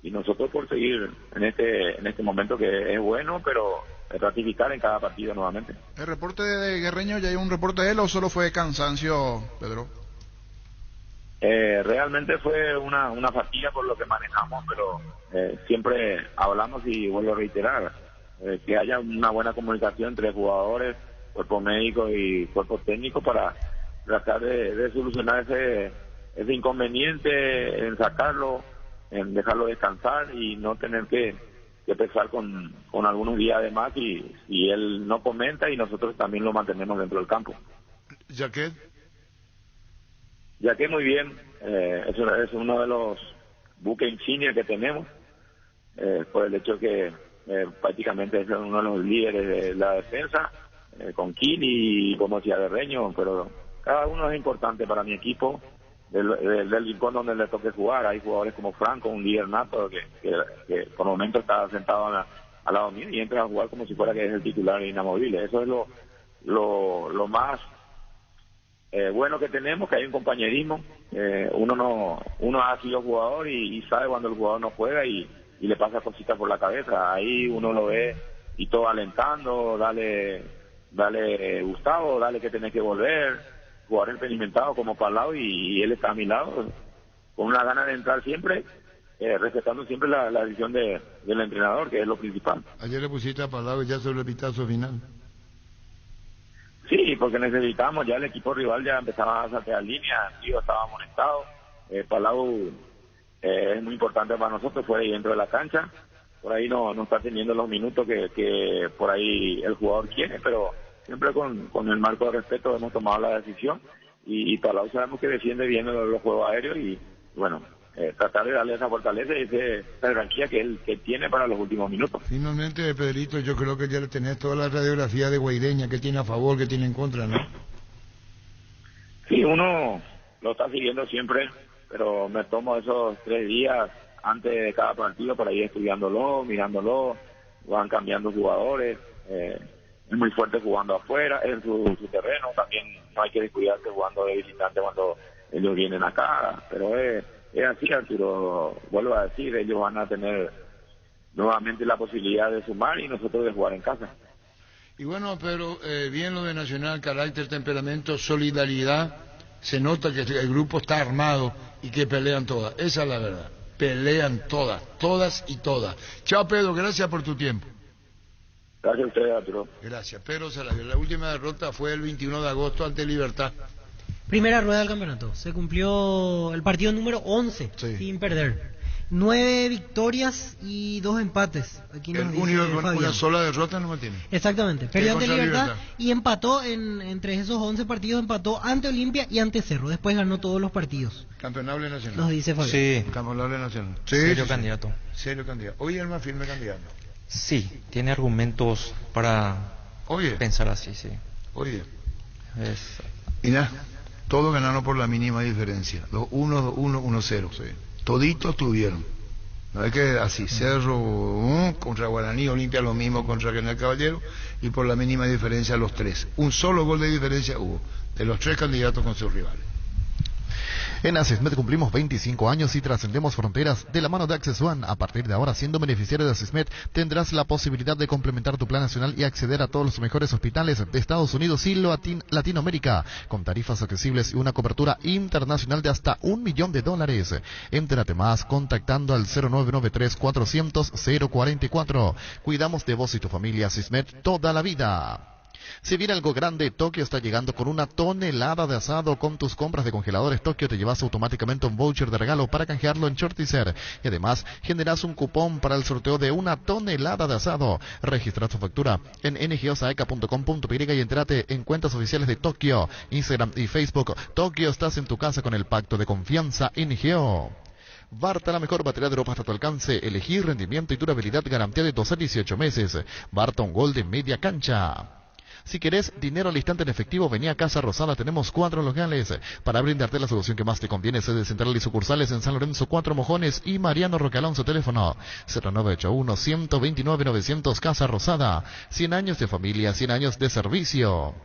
y nosotros por seguir en este momento que es bueno, pero ratificar en cada partido nuevamente. ¿El reporte de Guerreño ya hay un reporte de él o solo fue cansancio, Pedro? Realmente fue una fatiga por lo que manejamos, pero siempre hablamos, y vuelvo a reiterar, que haya una buena comunicación entre jugadores, cuerpo médico y cuerpo técnico para tratar de solucionar ese inconveniente, en sacarlo, en dejarlo descansar y no tener que empezar con algunos días de más, y él no comenta y nosotros también lo mantenemos dentro del campo. ¿Jaquet? Jaquet muy bien, es uno de los buques insignia que tenemos, por el hecho que prácticamente es uno de los líderes de la defensa, con Kili y como decía Guerreño, pero cada uno es importante para mi equipo, del rincón donde le toque jugar. Hay jugadores como Franco, un líder nato que por el momento está sentado al lado mío y entra a jugar como si fuera que es el titular inamovible. Eso es lo más bueno que tenemos, que hay un compañerismo. Uno ha sido jugador y sabe cuando el jugador no juega y le pasa cositas por la cabeza. Ahí uno lo ve y todo alentando, dale Gustavo, dale que tenés que volver, jugador experimentado como para el lado, y él está a mi lado con una gana de entrar siempre, respetando siempre la decisión del entrenador, que es lo principal. Ayer le pusiste a Palau ya sobre el pitazo final. Sí, porque necesitamos, ya el equipo rival ya empezaba a saltear líneas, Tío estaba amonestado, Palau es muy importante para nosotros, fue ahí dentro de la cancha, por ahí no está teniendo los minutos que por ahí el jugador quiere, pero siempre con el marco de respeto hemos tomado la decisión y Palau sabemos que defiende bien los juegos aéreos y bueno, tratar de darle esa fortaleza y esa jerarquía que él tiene para los últimos minutos. Finalmente, Pedrito, yo creo que ya le tenés toda la radiografía de Guaireña, que tiene a favor, que tiene en contra, ¿no? Sí, uno lo está siguiendo siempre, pero me tomo esos 3 días antes de cada partido por ahí estudiándolo, mirándolo, van cambiando jugadores, es muy fuerte jugando afuera, en su terreno, también no hay que descuidarse jugando de visitante cuando ellos vienen acá, pero es así, Arturo, vuelvo a decir, ellos van a tener nuevamente la posibilidad de sumar y nosotros de jugar en casa. Y bueno, pero bien lo de Nacional, carácter, temperamento, solidaridad, se nota que el grupo está armado y que pelean todas, esa es la verdad, pelean todas y todas. Chao Pedro, gracias por tu tiempo. Gracias a ustedes, Arturo. Gracias. Pedro Salavio, la última derrota fue el 21 de agosto ante Libertad. Primera rueda del campeonato. Se cumplió el partido número 11, sí, sin perder. 9 victorias y 2 empates. Aquí el nos único dice con Fabián. una sola derrota no mantiene. Exactamente. Perdió ante contra Libertad Libertad. y empató entre esos 11 partidos, empató ante Olimpia y ante Cerro. Después ganó todos los partidos. Campeonable nacional. Nos dice Fabián. Sí, Campeonable nacional. serio candidato. Serio candidato. Hoy es el más firme candidato. Sí, tiene argumentos para pensar así, sí. Oye. Es... Mira, todos ganaron por la mínima diferencia. Los 1-1, 1-0. Sí. Toditos tuvieron. No es que así, Cerro contra Guaraní, Olimpia lo mismo contra General Caballero, y por la mínima diferencia los 3. Un solo gol de diferencia hubo, de los 3 candidatos con sus rivales. En Asismed cumplimos 25 años y trascendemos fronteras de la mano de Access One. A partir de ahora, siendo beneficiario de Asismed, tendrás la posibilidad de complementar tu plan nacional y acceder a todos los mejores hospitales de Estados Unidos y Latinoamérica, con tarifas accesibles y una cobertura internacional de hasta $1 millón. Entérate más contactando al 0993-400-044. Cuidamos de vos y tu familia. Asismed toda la vida. Si viene algo grande, Tokio está llegando con 1 tonelada de asado. Con tus compras de congeladores Tokio te llevas automáticamente un voucher de regalo para canjearlo en Shortizer. Y además, generas un cupón para el sorteo de 1 tonelada de asado. Registra tu factura en ngiosaeca.com.py y entérate en cuentas oficiales de Tokio, Instagram y Facebook. Tokio, estás en tu casa con el pacto de confianza NGO. Barta, la mejor batería de ropa hasta tu alcance. Elegir rendimiento y durabilidad, garantía de 12 a 18 meses. Barta, un gol de media cancha. Si querés dinero al instante en efectivo, vení a Casa Rosada, tenemos 4 locales para brindarte la solución que más te conviene. Sede central y sucursales en San Lorenzo, 4 Mojones y Mariano Roque Alonso, teléfono 0981-129-900. Casa Rosada, 100 años de familia, 100 años de servicio.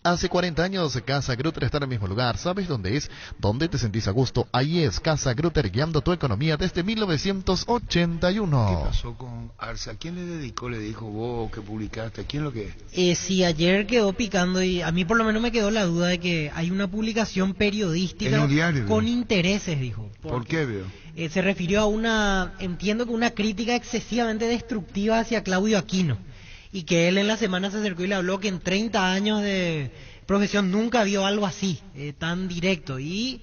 Hace 40 años, Casa Grutter está en el mismo lugar. ¿Sabes dónde es? ¿Dónde te sentís a gusto? Ahí es Casa Grutter, guiando tu economía desde 1981. ¿Qué pasó con Arce? ¿A quién le dedicó? ¿Le dijo vos que publicaste? ¿A quién lo que es? Sí, ayer quedó picando y a mí por lo menos me quedó la duda de que hay una publicación periodística en un diario, con ¿no? intereses, dijo. ¿Por qué, veo? Se refirió a entiendo que una crítica excesivamente destructiva hacia Claudio Aquino. Y que él en la semana se acercó y le habló que en 30 años de profesión nunca vio algo así, tan directo. Y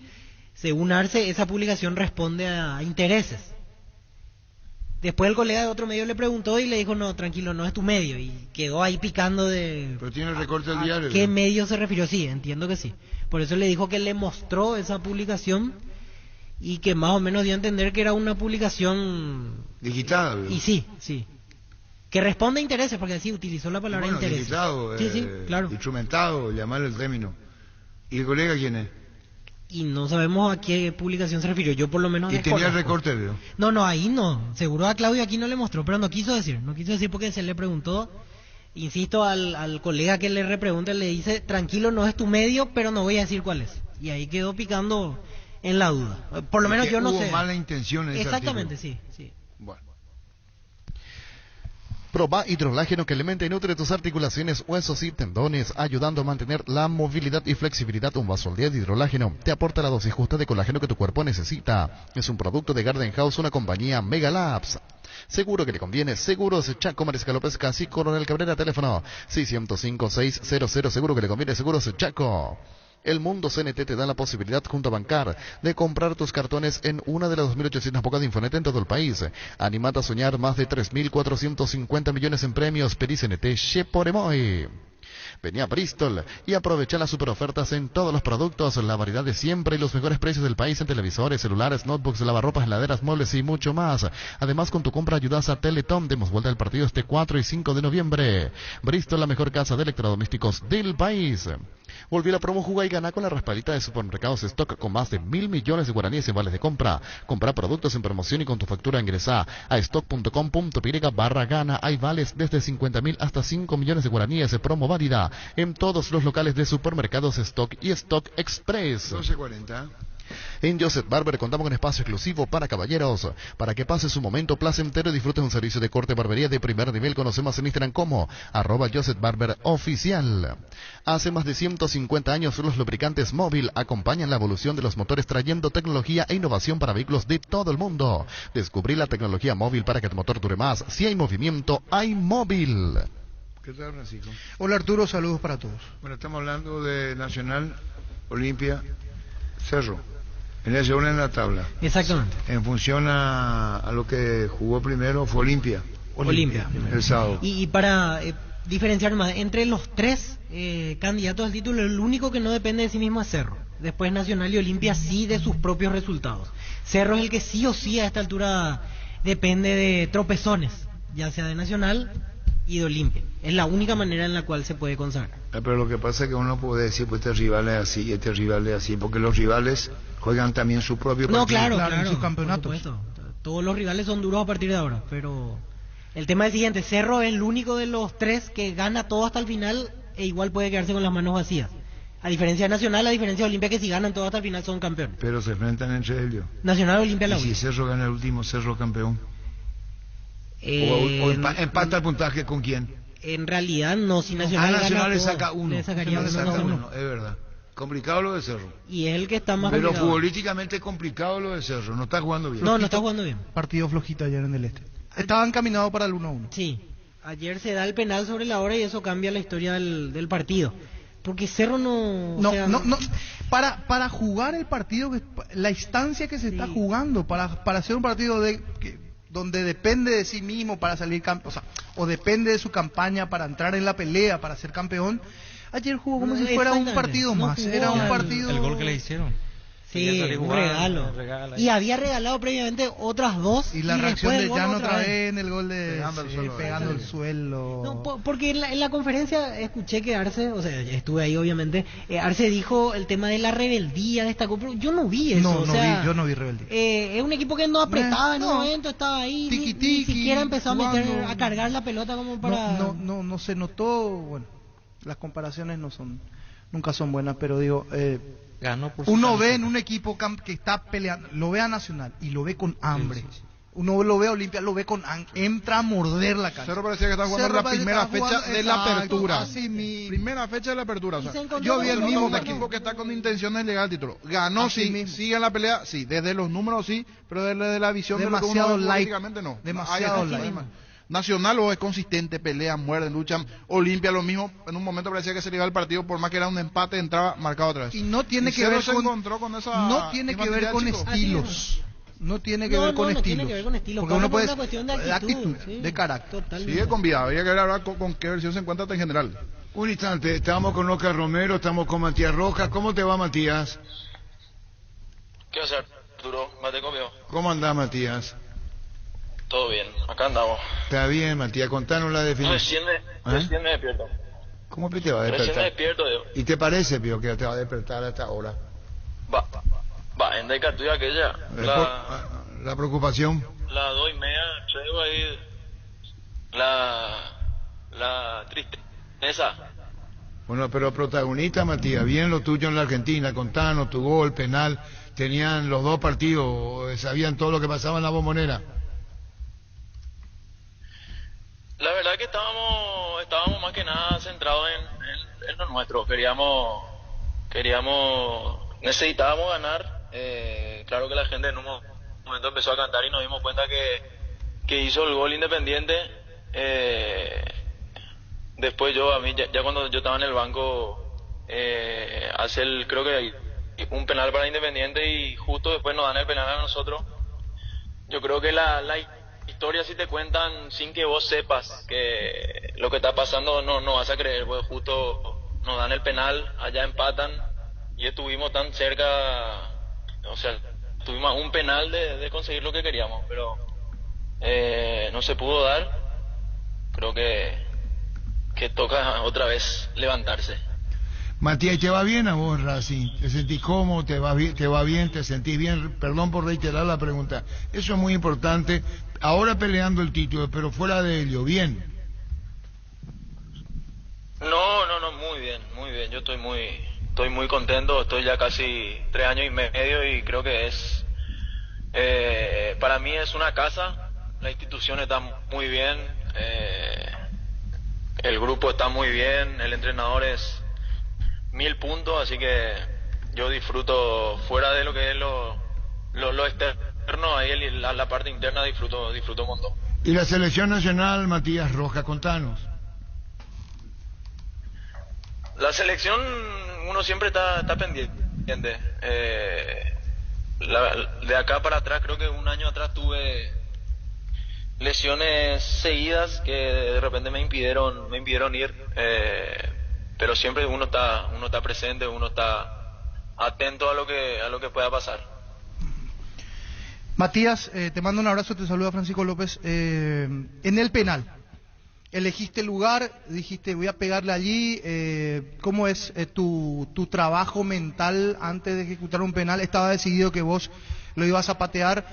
según Arce, esa publicación responde a intereses. Después el colega de otro medio le preguntó y le dijo, no, tranquilo, no es tu medio. Y quedó ahí picando de... Pero tiene el recorte del diario. ¿Qué ¿no? medio se refirió? Sí, entiendo que sí. Por eso le dijo que le mostró esa publicación y que más o menos dio a entender que era una publicación... digitada, ¿veo? Y sí. Que responde a intereses, porque así utilizó la palabra intereses. Digitado, sí, claro. Instrumentado, llamarle el término. ¿Y el colega quién es? Y no sabemos a qué publicación se refirió, yo por lo menos... ¿Y tenía el recorte, veo? No, ahí no. Seguro a Claudio aquí no le mostró, pero no quiso decir porque se le preguntó. Insisto, al colega que le repregunta, le dice, tranquilo, no es tu medio, pero no voy a decir cuál es. Y ahí quedó picando en la duda. Por lo menos yo no sé. Hubo mala intención en ese Exactamente, artículo. sí. Bueno. Proba hidrolágeno que alimenta y nutre tus articulaciones, huesos y tendones, ayudando a mantener la movilidad y flexibilidad. Un vaso al día de hidrolágeno te aporta la dosis justa de colágeno que tu cuerpo necesita. Es un producto de Garden House, una compañía Mega Labs. Seguro que le conviene. Seguros Chaco, Mariscal López, Casi, Coronel Cabrera, teléfono 605-600. Seguro que le conviene. Seguros Chaco. El Mundo CNT te da la posibilidad, junto a Bancar, de comprar tus cartones en una de las 2.800 bocas de Infonet en todo el país. Animate a soñar más de 3.450 millones en premios. Pedí CNT Sheporemoy. Vení a Bristol y aprovecha las super ofertas en todos los productos, la variedad de siempre y los mejores precios del país en televisores, celulares, notebooks, lavarropas, heladeras, muebles y mucho más. Además, con tu compra ayudas a Teletom. Demos vuelta al partido este 4 y 5 de noviembre. Bristol, la mejor casa de electrodomésticos del país. Volvió la promo Juga y Gana con la raspadita de Supermercados Stock con más de 1.000 millones de guaraníes en vales de compra. Compra productos en promoción y con tu factura ingresa a stock.com.py/gana. Hay vales desde 50.000 hasta 5 millones de guaraníes. Promo válida en todos los locales de Supermercados Stock y Stock Express. 12:40. En Joseph Barber contamos con espacio exclusivo para caballeros, para que pases un momento placentero y disfrutes un servicio de corte barbería de primer nivel. Conoce más en Instagram como @Joseph Barber Oficial. Hace más de 150 años los lubricantes Móvil acompañan la evolución de los motores, trayendo tecnología e innovación para vehículos de todo el mundo. Descubrí la tecnología Móvil para que tu motor dure más. Si hay movimiento, hay Móvil. ¿Qué tal, Francisco? Hola Arturo, saludos para todos. Bueno, estamos hablando de Nacional, Olimpia, Cerro. En el segundo en la tabla. Exactamente. En función a lo que jugó primero fue Olimpia. Olimpia. El sábado. Y para diferenciar más, entre los tres candidatos al título, el único que no depende de sí mismo es Cerro. Después Nacional y Olimpia sí de sus propios resultados. Cerro es el que sí o sí a esta altura depende de tropezones, ya sea de Nacional y de Olimpia. Es la única manera en la cual se puede consagrar. Pero lo que pasa es que uno puede decir, pues este rival es así y este rival es así, porque los rivales juegan también su propio partido. No, claro, en sus campeonatos. Por supuesto. Todos los rivales son duros a partir de ahora, pero el tema es el siguiente: Cerro es el único de los tres que gana todo hasta el final e igual puede quedarse con las manos vacías. A diferencia de Nacional, a diferencia de Olimpia, que si ganan todo hasta el final son campeones. Pero se enfrentan entre ellos. Nacional, Olimpia, la ¿Y si Cerro gana el último, Cerro campeón? ¿O empata el puntaje con quién? En realidad no, si Nacional Nacional gana le todo, saca uno. le sacaría Le saca uno. uno, es verdad. Complicado lo de Cerro. Y es el que está más Pero complicado. futbolísticamente complicado lo de Cerro. No está jugando bien. No está jugando bien. Partido flojito ayer en el este. Estaban encaminados para el 1-1. Sí. Ayer se da el penal sobre la hora y eso cambia la historia del partido. Porque Cerro no... Para jugar el partido, la instancia que se está jugando, para hacer un partido donde depende de sí mismo para salir campeón, o depende de su campaña para entrar en la pelea, para ser campeón. Ayer jugó como si fuera un partido más. Era un partido... El gol que le hicieron. Sí, un regalo. Y había regalado previamente otras dos. Y la reacción de Jan otra vez en el gol de pegando el suelo. No, porque en la conferencia escuché que Arce, o sea, estuve ahí obviamente, Arce dijo el tema de la rebeldía de esta Copa. Yo no vi eso. Yo no vi rebeldía. Es un equipo que no apretaba en un momento, estaba ahí, ni siquiera empezó a meter, a cargar la pelota como para... No se notó, bueno, las comparaciones nunca son buenas, pero digo... uno ve en un equipo que está peleando, lo ve a Nacional y lo ve con hambre. Sí. Uno lo ve a Olimpia, lo ve con entra a morder la cancha. Cerro parecía que estaba jugando la primera fecha de la apertura. Primera fecha de la apertura. O sea, yo vi el mismo equipo que está con intenciones de llegar al título. Ganó, sí, sigue en la pelea, sí, desde los números sí, pero desde la visión demasiado de políticamente no. Demasiado light. Nacional es consistente, pelea, muerde, luchan. Olimpia lo mismo, en un momento parecía que se le iba el partido, por más que era un empate, entraba marcado otra vez. Y no tiene que ver con estilos. No tiene que ver con estilos. No tiene que ver con estilos. Porque uno puede una cuestión de actitud, de carácter. Totalmente. Sigue con vida, habría que ver ahora con qué versión se encuentra en general. Un instante, estamos con Oscar Romero, estamos con Matías Rojas. ¿Cómo te va, Matías? ¿Qué va a hacer, Arturo? ¿Mate conmigo? ¿Cómo andás, Matías? Todo bien, acá andamos. Está bien, Matías, contanos la definición. Recién me despierto. ¿Cómo te va a despertar? Recién me despierto, Diego. ¿Y te parece, Pío, que te va a despertar a esta hora? Va, en deca tuya aquella. La preocupación. La 2:30, traigo ahí. La tristeza. Bueno, pero protagonista, Matías, bien lo tuyo en la Argentina, contanos tu gol, penal. Tenían los dos partidos, sabían todo lo que pasaba en la Bombonera. La verdad nuestro. Necesitábamos ganar. Claro que la gente en un momento empezó a cantar y nos dimos cuenta que hizo el gol Independiente. Después ya cuando yo estaba en el banco, creo que un penal para Independiente y justo después nos dan el penal a nosotros. Yo creo que la historia, si te cuentan sin que vos sepas que lo que está pasando, no vas a creer, pues justo nos dan el penal, allá empatan y estuvimos tan cerca, o sea, tuvimos a un penal de conseguir lo que queríamos, pero no se pudo dar. Creo que toca otra vez levantarse. Matías, ¿te va bien a vos, Racing? ¿Te sentís cómodo? ¿Te va bien? ¿Te sentís bien? Perdón por reiterar la pregunta. Eso es muy importante. Ahora peleando el título, pero fuera de ello, ¿bien? No, muy bien. Yo estoy muy contento. Estoy ya casi 3 años y medio y creo que para mí es una casa. La institución está muy bien. El grupo está muy bien. El entrenador es 1000 puntos, así que yo disfruto fuera de lo que es lo externo, ahí la parte interna disfruto un montón. ¿Y la selección nacional, Matías Rojas? Contanos. La selección, uno siempre está pendiente. De acá para atrás, creo que un año atrás tuve lesiones seguidas que de repente me impidieron ir. Pero siempre uno está presente, uno está atento a lo que pueda pasar. Matías, te mando un abrazo, te saluda Francisco López. En el penal, elegiste el lugar, dijiste voy a pegarle allí. ¿Cómo es tu trabajo mental antes de ejecutar un penal? ¿Estaba decidido que vos lo ibas a patear?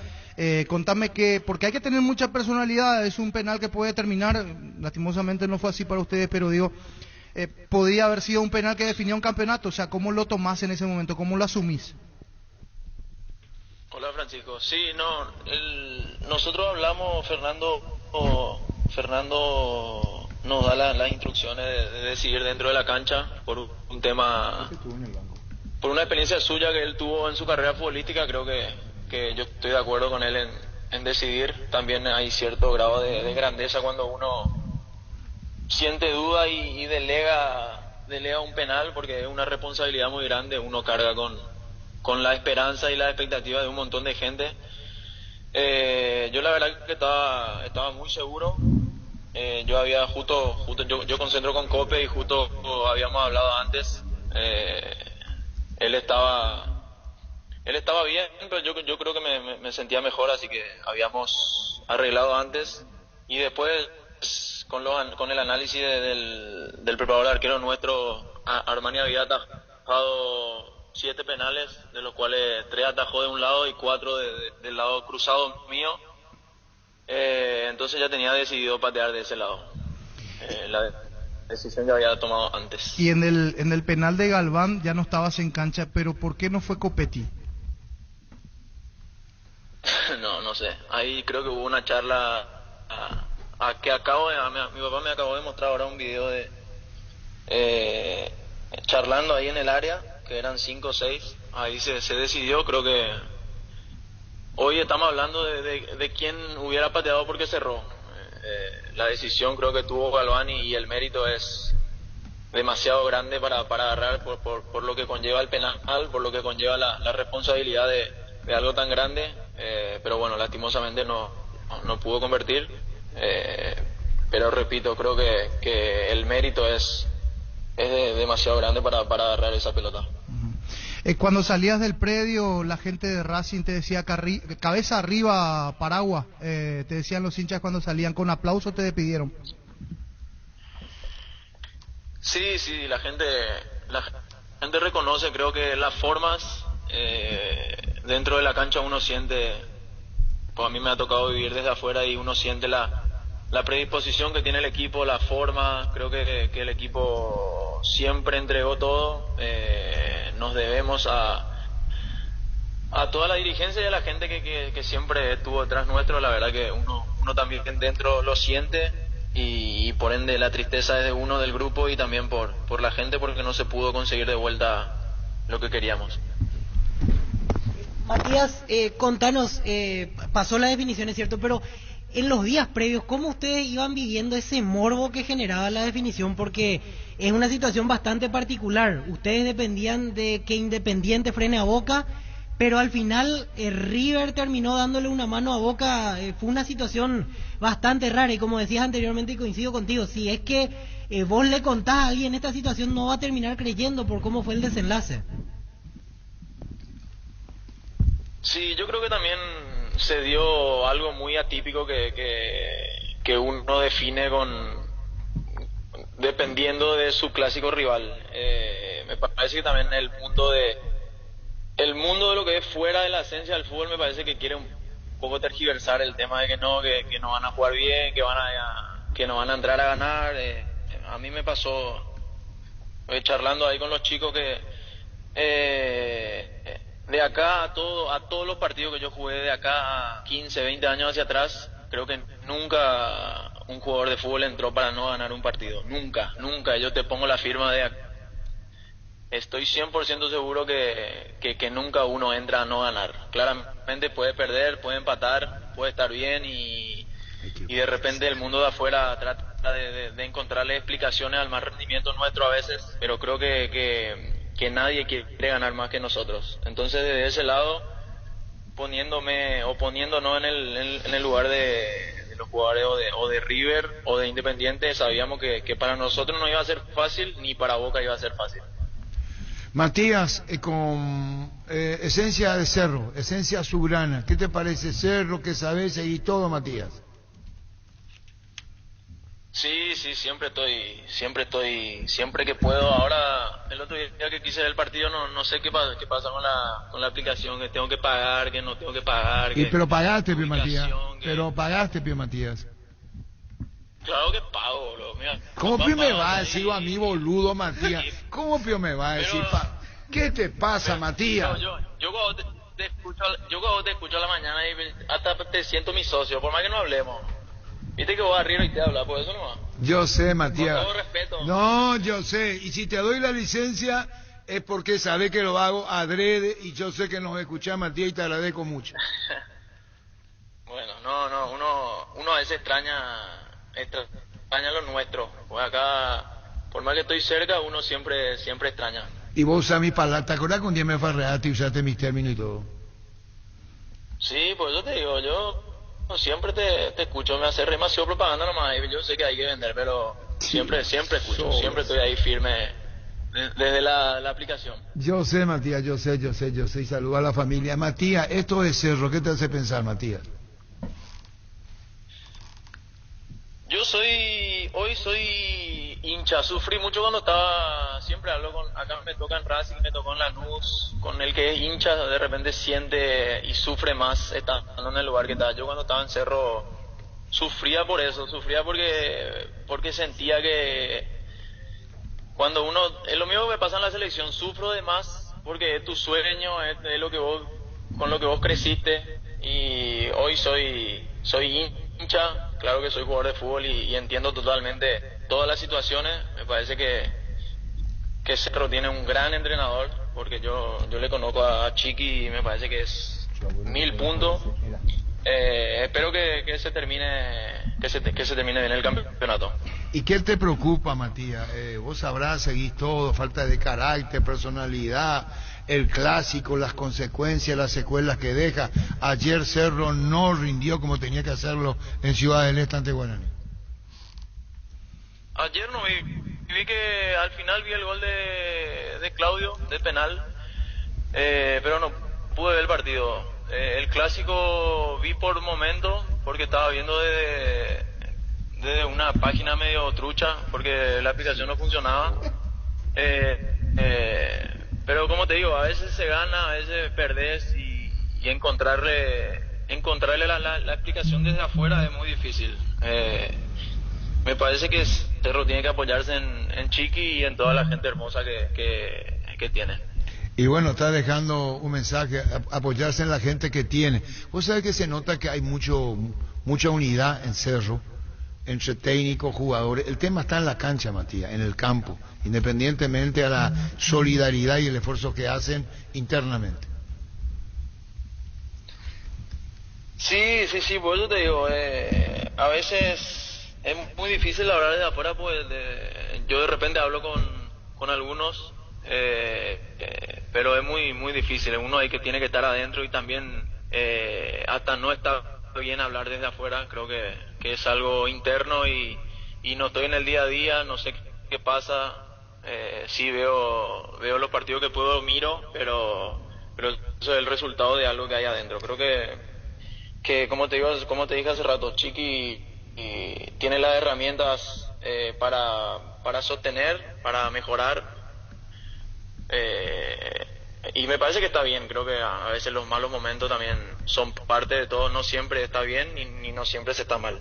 Contame porque hay que tener mucha personalidad. Es un penal que puede terminar, lastimosamente no fue así para ustedes, pero digo, podía haber sido un penal que definía un campeonato. O sea, ¿cómo lo tomás en ese momento? ¿Cómo lo asumís? Hola, Francisco. Sí, nosotros hablamos, Fernando nos da las instrucciones de decidir dentro de la cancha por un tema, por una experiencia suya que él tuvo en su carrera futbolística. Creo que yo estoy de acuerdo con él en decidir. También hay cierto grado de grandeza cuando uno siente duda y delega un penal, porque es una responsabilidad muy grande. Uno carga con la esperanza y la expectativa de un montón de gente. Yo la verdad que estaba muy seguro. Yo había yo concentro con Cope y justo habíamos hablado antes. Él estaba bien, pero yo creo que me sentía mejor, así que habíamos arreglado antes. Y después con el análisis del preparador de arquero nuestro, Armani había atajado 7 penales, de los cuales 3 atajó de un lado y 4 del lado cruzado mío. Entonces ya tenía decidido patear de ese lado. La decisión ya había tomado antes. Y en el penal de Galván ya no estabas en cancha, pero ¿por qué no fue Copetti? No sé. Ahí creo que hubo una charla mi papá me acabó de mostrar ahora un video de charlando ahí en el área, que eran 5 o 6. Ahí se decidió. Creo que hoy estamos hablando de quién hubiera pateado porque cerró. La decisión creo que tuvo Galván y el mérito es demasiado grande para agarrar por lo que conlleva el penal, por lo que conlleva la responsabilidad de algo tan grande. Pero bueno, lastimosamente no pudo convertir. Pero repito, creo que el mérito es demasiado grande para agarrar esa pelota. Cuando salías del predio, la gente de Racing te decía cabeza arriba, Paragua, te decían los hinchas cuando salían, ¿con aplauso te despidieron? Sí, la gente reconoce, creo que las formas dentro de la cancha uno siente, pues a mí me ha tocado vivir desde afuera y uno siente la predisposición que tiene el equipo, la forma. Creo que el equipo siempre entregó todo. Nos debemos a toda la dirigencia y a la gente que siempre estuvo detrás nuestro. La verdad que uno también dentro lo siente. y por ende la tristeza es de uno, del grupo, y también por la gente, porque no se pudo conseguir de vuelta lo que queríamos. Matías, contanos, pasó la definición, es cierto, pero en los días previos, ¿cómo ustedes iban viviendo ese morbo que generaba la definición? Porque es una situación bastante particular. Ustedes dependían de que Independiente frene a Boca, pero al final River terminó dándole una mano a Boca. Fue una situación bastante rara, y como decías anteriormente, y coincido contigo, si es que vos le contás a alguien esta situación, no va a terminar creyendo por cómo fue el desenlace. Sí, yo creo que también se dio algo muy atípico que uno define dependiendo de su clásico rival. Me parece que también el mundo de lo que es fuera de la esencia del fútbol, me parece que quiere un poco tergiversar el tema de que no van a jugar bien, que no van a entrar a ganar. A mí me pasó charlando ahí con los chicos que de acá a todos los partidos que yo jugué de acá a 15, 20 años hacia atrás, creo que nunca un jugador de fútbol entró para no ganar un partido. Nunca. Yo te pongo la firma de acá. Estoy 100% seguro que nunca uno entra a no ganar. Claramente puede perder, puede empatar, puede estar bien, y de repente el mundo de afuera trata de encontrarle explicaciones al mal rendimiento nuestro a veces, pero creo que nadie quiere ganar más que nosotros. Entonces, desde ese lado, poniéndonos en el lugar de los jugadores o de River o de Independiente, sabíamos que para nosotros no iba a ser fácil, ni para Boca iba a ser fácil. Matías, con esencia de Cerro, esencia azulgrana, ¿qué te parece Cerro? ¿Qué sabes? Y todo, Matías. Sí, siempre que puedo. Ahora, el otro día que quise ver el partido, no sé qué pasa con la aplicación, que tengo que pagar, que no tengo que pagar. Pero pagaste, Pío Matías. Claro que pago, boludo. Mira, ¿Cómo Pío me va a decir a mí, boludo, Matías? ¿Cómo Pío me va a decir? ¿Qué te pasa, Matías? Yo cuando te escucho a la mañana y hasta te siento mi socio, por más que no hablemos. Viste que vos arriba y te hablas, por eso no. Yo sé, Matías. Con todo respeto. No, yo sé. Y si te doy la licencia es porque sabés que lo hago adrede, y yo sé que nos escuchás, Matías, y te agradezco mucho. Bueno, uno a veces extraña lo nuestro. Pues acá, por más que estoy cerca, uno siempre extraña. Y vos usás mis palabras. ¿Te acordás que un día me farreaste y usaste mis términos y todo? Sí, pues yo te digo, yo siempre te escucho, me hace demasiado propaganda nomás, y yo sé que hay que vender, pero siempre escucho, siempre estoy ahí firme desde la aplicación. Yo sé, Matías, yo sé, y saluda a la familia. Matías, esto de Cerro, ¿qué te hace pensar, Matías? Hoy soy hincha, sufrí mucho cuando siempre hablo acá me toca en Racing, me tocó en Lanús, con el que es hincha de repente siente y sufre más estando en el lugar que está. Yo cuando estaba en Cerro sufría por eso, porque sentía que cuando uno, es lo mismo que me pasa en la selección, sufro de más porque es tu sueño, es con lo que vos creciste, y hoy soy hincha. Claro que soy jugador de fútbol y entiendo totalmente todas las situaciones. Me parece que Cerro tiene un gran entrenador, porque yo le conozco a Chiqui y me parece que es 1000 puntos. Espero que se termine bien el campeonato. ¿Y qué te preocupa, Matías? Vos sabrás, seguís todo, falta de carácter, personalidad, el clásico, las consecuencias, las secuelas que deja. Ayer Cerro no rindió como tenía que hacerlo en Ciudad del Este ante Guaraní. Ayer no vi que al final vi el gol de Claudio, de penal, pero no pude ver el partido. El clásico vi por momento, porque estaba viendo desde una página medio trucha, porque la aplicación no funcionaba. Pero como te digo, a veces se gana, a veces perdés, y encontrarle la explicación desde afuera es muy difícil. Me parece que Cerro tiene que apoyarse en Chiqui y en toda la gente hermosa que tiene. Y bueno, está dejando un mensaje, apoyarse en la gente que tiene. Vos sabés que se nota que hay mucha unidad en Cerro. entre técnicos, jugadores. El tema está en la cancha, Matías, en el campo, independientemente a la solidaridad y el esfuerzo que hacen internamente. Sí, por eso te digo, a veces es muy difícil hablar desde afuera, pues yo de repente hablo con algunos, pero es muy difícil. Uno hay que tiene que estar adentro y también hasta no está bien hablar desde afuera. Creo que es algo interno y no estoy en el día a día, no sé qué pasa. Sí veo los partidos que puedo, miro, pero eso es el resultado de algo que hay adentro. Creo que como te dije hace rato, Chiqui tiene las herramientas para sostener, para mejorar, y me parece que está bien. Creo que a veces los malos momentos también son parte de todo, no siempre está bien ni no siempre se está mal.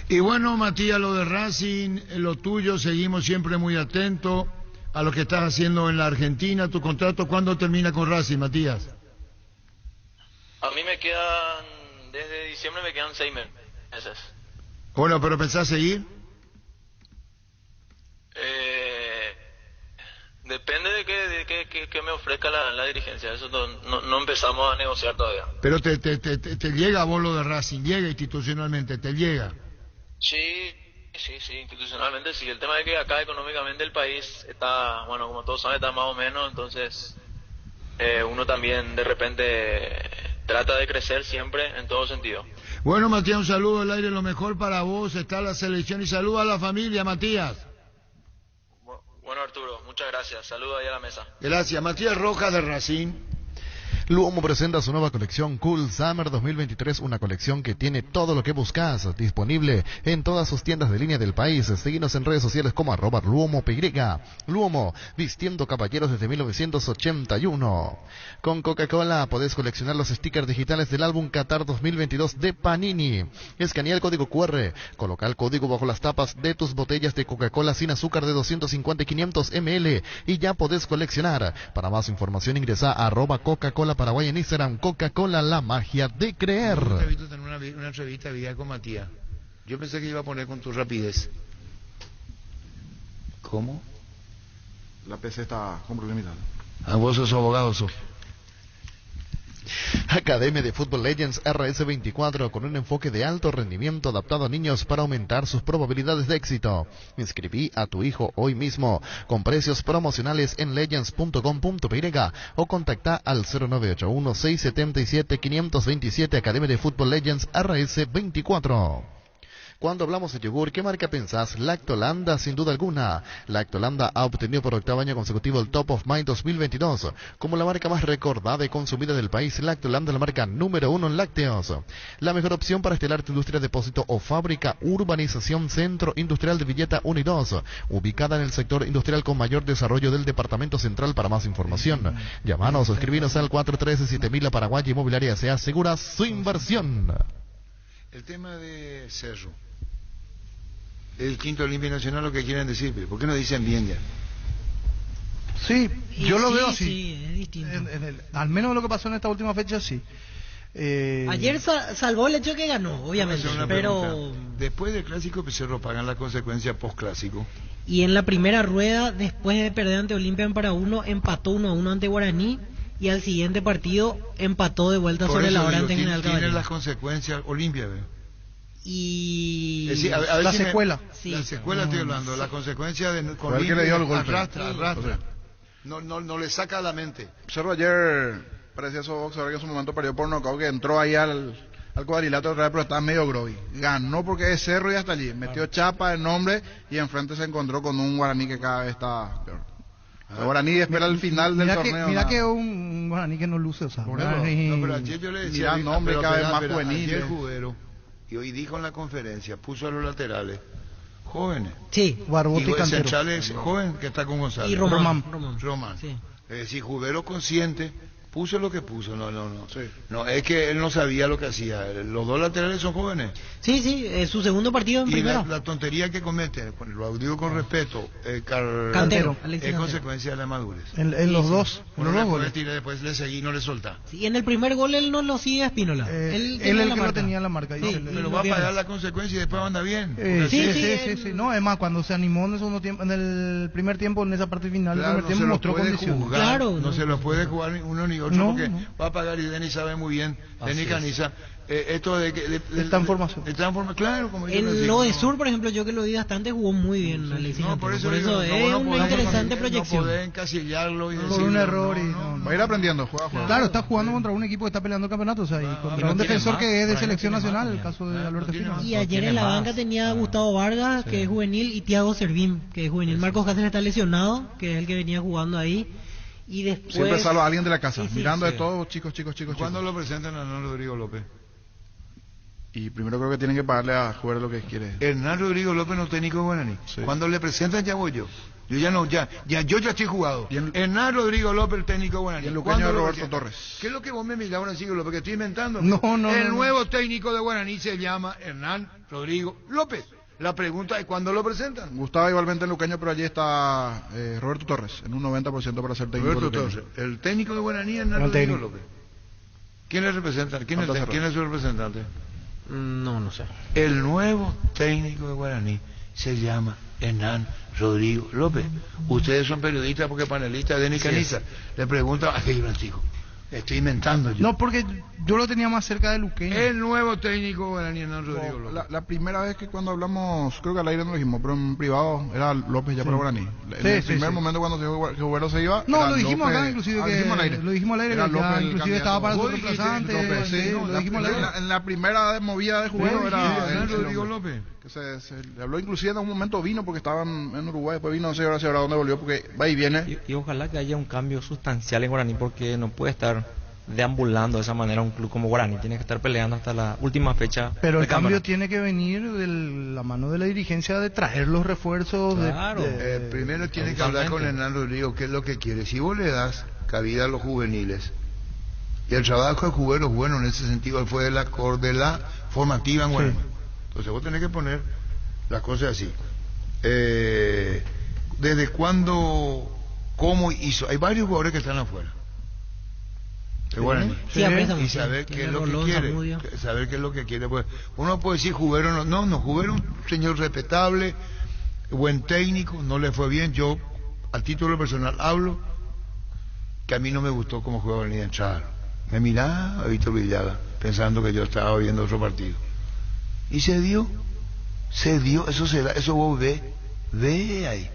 Y bueno, Matías, lo de Racing, lo tuyo, seguimos siempre muy atentos a lo que estás haciendo en la Argentina. ¿Tu contrato cuándo termina con Racing, Matías? A mí desde diciembre me quedan 6 meses. Bueno, ¿pero pensás seguir? Depende de qué me ofrezca la dirigencia. Eso no empezamos a negociar todavía. Pero te llega a vos lo de Racing, llega institucionalmente, te llega. Sí, institucionalmente sí. El tema es que acá económicamente el país está, bueno, como todos saben, está más o menos, entonces uno también de repente trata de crecer siempre en todo sentido. Bueno, Matías, un saludo al aire, lo mejor para vos, está la selección y saluda a la familia, Matías. Bueno, Arturo, muchas gracias, saludo ahí a la mesa. Gracias. Matías Rojas de Racing. Luomo presenta su nueva colección Cool Summer 2023, una colección que tiene todo lo que buscas, disponible en todas sus tiendas de línea del país. Síguenos en redes sociales como @LuomoPY. Luomo, vistiendo caballeros desde 1981. Con Coca-Cola podés coleccionar los stickers digitales del álbum Qatar 2022 de Panini. Escanea el código QR, coloca el código bajo las tapas de tus botellas de Coca-Cola sin azúcar de 250 y 500 ml y ya podés coleccionar. Para más información ingresa a @Coca-Cola Paraguay en Instagram. Coca-Cola, la magia de creer. He visto tener una entrevista de vida con Matías. Yo pensé que iba a poner con tu rapidez. ¿Cómo? La PC está con problemita. Ah, vos sos abogado, sos. Academia de Football Legends RS24, con un enfoque de alto rendimiento adaptado a niños para aumentar sus probabilidades de éxito. Inscribí a tu hijo hoy mismo con precios promocionales en legends.com.py o contacta al 0981-677-527. Academia de Football Legends RS24. Cuando hablamos de yogur, ¿qué marca pensás? Lactolanda, sin duda alguna. Lactolanda ha obtenido por 8º año consecutivo el Top of Mind 2022. Como la marca más recordada y consumida del país, Lactolanda, la marca número 1 en lácteos. La mejor opción para estelar tu industria, depósito o fábrica. Urbanización Centro Industrial de Villeta 1 y 2, ubicada en el sector industrial con mayor desarrollo del Departamento Central. Para más información, llámanos o escribinos al 413-7000 a Paraguay. Inmobiliaria S.A. asegura su inversión. El tema de Cerro, el quinto Olimpia Nacional, lo que quieren decir, ¿por qué no dicen bien ya? Sí, yo lo veo así. Sí, es distinto. Al menos lo que pasó en esta última fecha, sí. Ayer salvó el hecho que ganó, obviamente, pero... Después del clásico, Cerro pagan la consecuencia post-clásico. Y en la primera rueda, después de perder ante Olimpia en Para-1, empató 1-1 ante Guaraní. Y al siguiente partido empató de vuelta sobre la hora ante General Caballero. Tiene las consecuencias Olimpia, ¿ve? Y decir, la secuela. Sí. La secuela estoy hablando, la consecuencia de con el que le dio el golpe. Arrastra. No le saca a la mente. Cerro ayer parecía esos boxeadores que en su momento perdió por nocaut, que entró ahí al cuadrilátero otra vez, pero estaba medio groggy. Ganó porque es Cerro y hasta allí. Metió chapa el nombre y enfrente se encontró con un Guaraní que cada vez está peor. El Guaraní espera el final del torneo. Mira que un Guaraní que no luce, o sea, pero ayer yo le decía, nombre cada vez más juvenil. Ayer Jubero, y hoy dijo en la conferencia, puso a los laterales jóvenes. Sí, Barbote y Cantero. Joven que está con Gonzalo. Y Román. Sí. Es decir, Jubero consciente, puso lo que puso, no. Sí. No, es que él no sabía lo que hacía. Los dos laterales son jóvenes. Sí, es su segundo partido en Y primero. la tontería que comete, lo digo con respeto, Cantero, es Cantero. consecuencia de la madurez. En los dos. En Uno los le dos puede goles. tirar, después le seguí y no le soltá. Sí, en el primer gol él no lo sigue a Espínola. Él tenía el la que lo marca. tenía en la marca. Sí, dice y él. Pero lo va a pierde. pagar la consecuencia y después anda bien. Porque Sí. No, además cuando se animó en el segundo tiempo, en el primer tiempo, en esa parte final Claro, del primer tiempo, mostró condiciones. juzgar, Claro, no se lo puede jugar ni uno ni otro No, porque no. va a pagar y Denis sabe muy bien, Denis Caniza, esto de que... Está en formación. Está en formación, claro, como yo lo En digo, lo de no. Sur, por ejemplo, yo que lo vi bastante, jugó muy bien Alexis No, Cantero. por eso, es una interesante proyección. No poder encasillarlo y Por decirlo, un error Va a ir aprendiendo, juega. Claro, está jugando contra un equipo que está peleando el campeonato, o sea, y contra no un tiene defensor más, que es de por ahí selección no tiene nacional, más el caso de no Alberto tiene Espinosa. más. Y No ayer tiene en la más. banca tenía a Gustavo Vargas, que es juvenil, y Thiago Servín, que es juvenil. Marcos Cáceres está lesionado, que es el que venía jugando ahí. Y después... Siempre salva a alguien de la casa, Sí, sí, mirando sí. de todo, chicos. ¿Cuándo lo presentan a Hernán Rodrigo López? Y primero creo que tienen que pagarle a jugar lo que quiere. Hernán Rodrigo López no técnico de Guaraní. Sí. Cuando le presentan ya voy yo. Yo ya no, ya yo ya estoy jugado. Y el- Hernán Rodrigo López, el técnico de Guaraní. Y el luqueño ¿Cuándo de lo Roberto presentan? Torres. ¿Qué es lo que vos me mirás ahora, siglo? Porque estoy inventando. No, El no. nuevo técnico de Guaraní se llama Hernán Rodrigo López. La pregunta es ¿cuándo lo presentan? Gustaba igualmente el luqueño, pero allí está Roberto Torres, en un 90% para ser técnico. Roberto luqueño. Torres. El técnico de Guaraní, Hernán El Rodrigo técnico. López. ¿Quién le representa? ¿Quién Baltasar es su representante? No sé. El nuevo técnico de Guaraní se llama Hernán Rodrigo López. Ustedes son periodistas porque panelistas de Denis Caniza. Le preguntan a aquello chico. Estoy inventando yo. No, porque yo lo tenía más cerca de Luqueño. El nuevo técnico de Guaraní, Hernán Rodrigo López. La primera vez que cuando hablamos, creo que al aire no lo dijimos, pero en privado era López ya para Guaraní. En el primer momento cuando que Huguero se iba. No, era lo dijimos López. acá, inclusive, Ah, que lo dijimos al aire. Era Era que ya López el inclusive estaba para su Vos dijiste reemplazante. López, sí, sí, lo dijimos al aire. en la primera movida de Juguero Vos era dijiste Hernán el Rodrigo hombre. López. Que se le habló inclusive en un momento vino porque estaban en Uruguay, después vino, no sé ahora si ahora dónde volvió porque va y viene. Y ojalá que haya un cambio sustancial en Guaraní, porque no puede estar deambulando de esa manera un club como Guaraní. Tiene que estar peleando hasta la última fecha. Pero el del cambio campeonato. tiene que venir de la mano de la dirigencia de traer los refuerzos. Claro. Primero tiene que hablar con Hernán Rodrigo qué es lo que quiere. Si vos le das cabida a los juveniles, y el trabajo de Juguero es bueno en ese sentido, él fue de la formativa en Guaraní. Entonces vos tenés que poner las cosas así. ¿Desde cuándo, cómo hizo? Hay varios jugadores que están afuera de Guaraní. Sí, a préstamo, Y sí. saber qué Tiene es lo que Rolón, quiere. Zamudio. Saber qué es lo que quiere. Pues, uno puede decir Juguero, no, Juguero un señor respetable, buen técnico, no le fue bien. Yo, a título personal, hablo que a mí no me gustó cómo jugaba ni de entrada. Me miraba a Víctor Villaga pensando que yo estaba viendo otro partido. Y se dio, eso se da, eso vos ve ahí.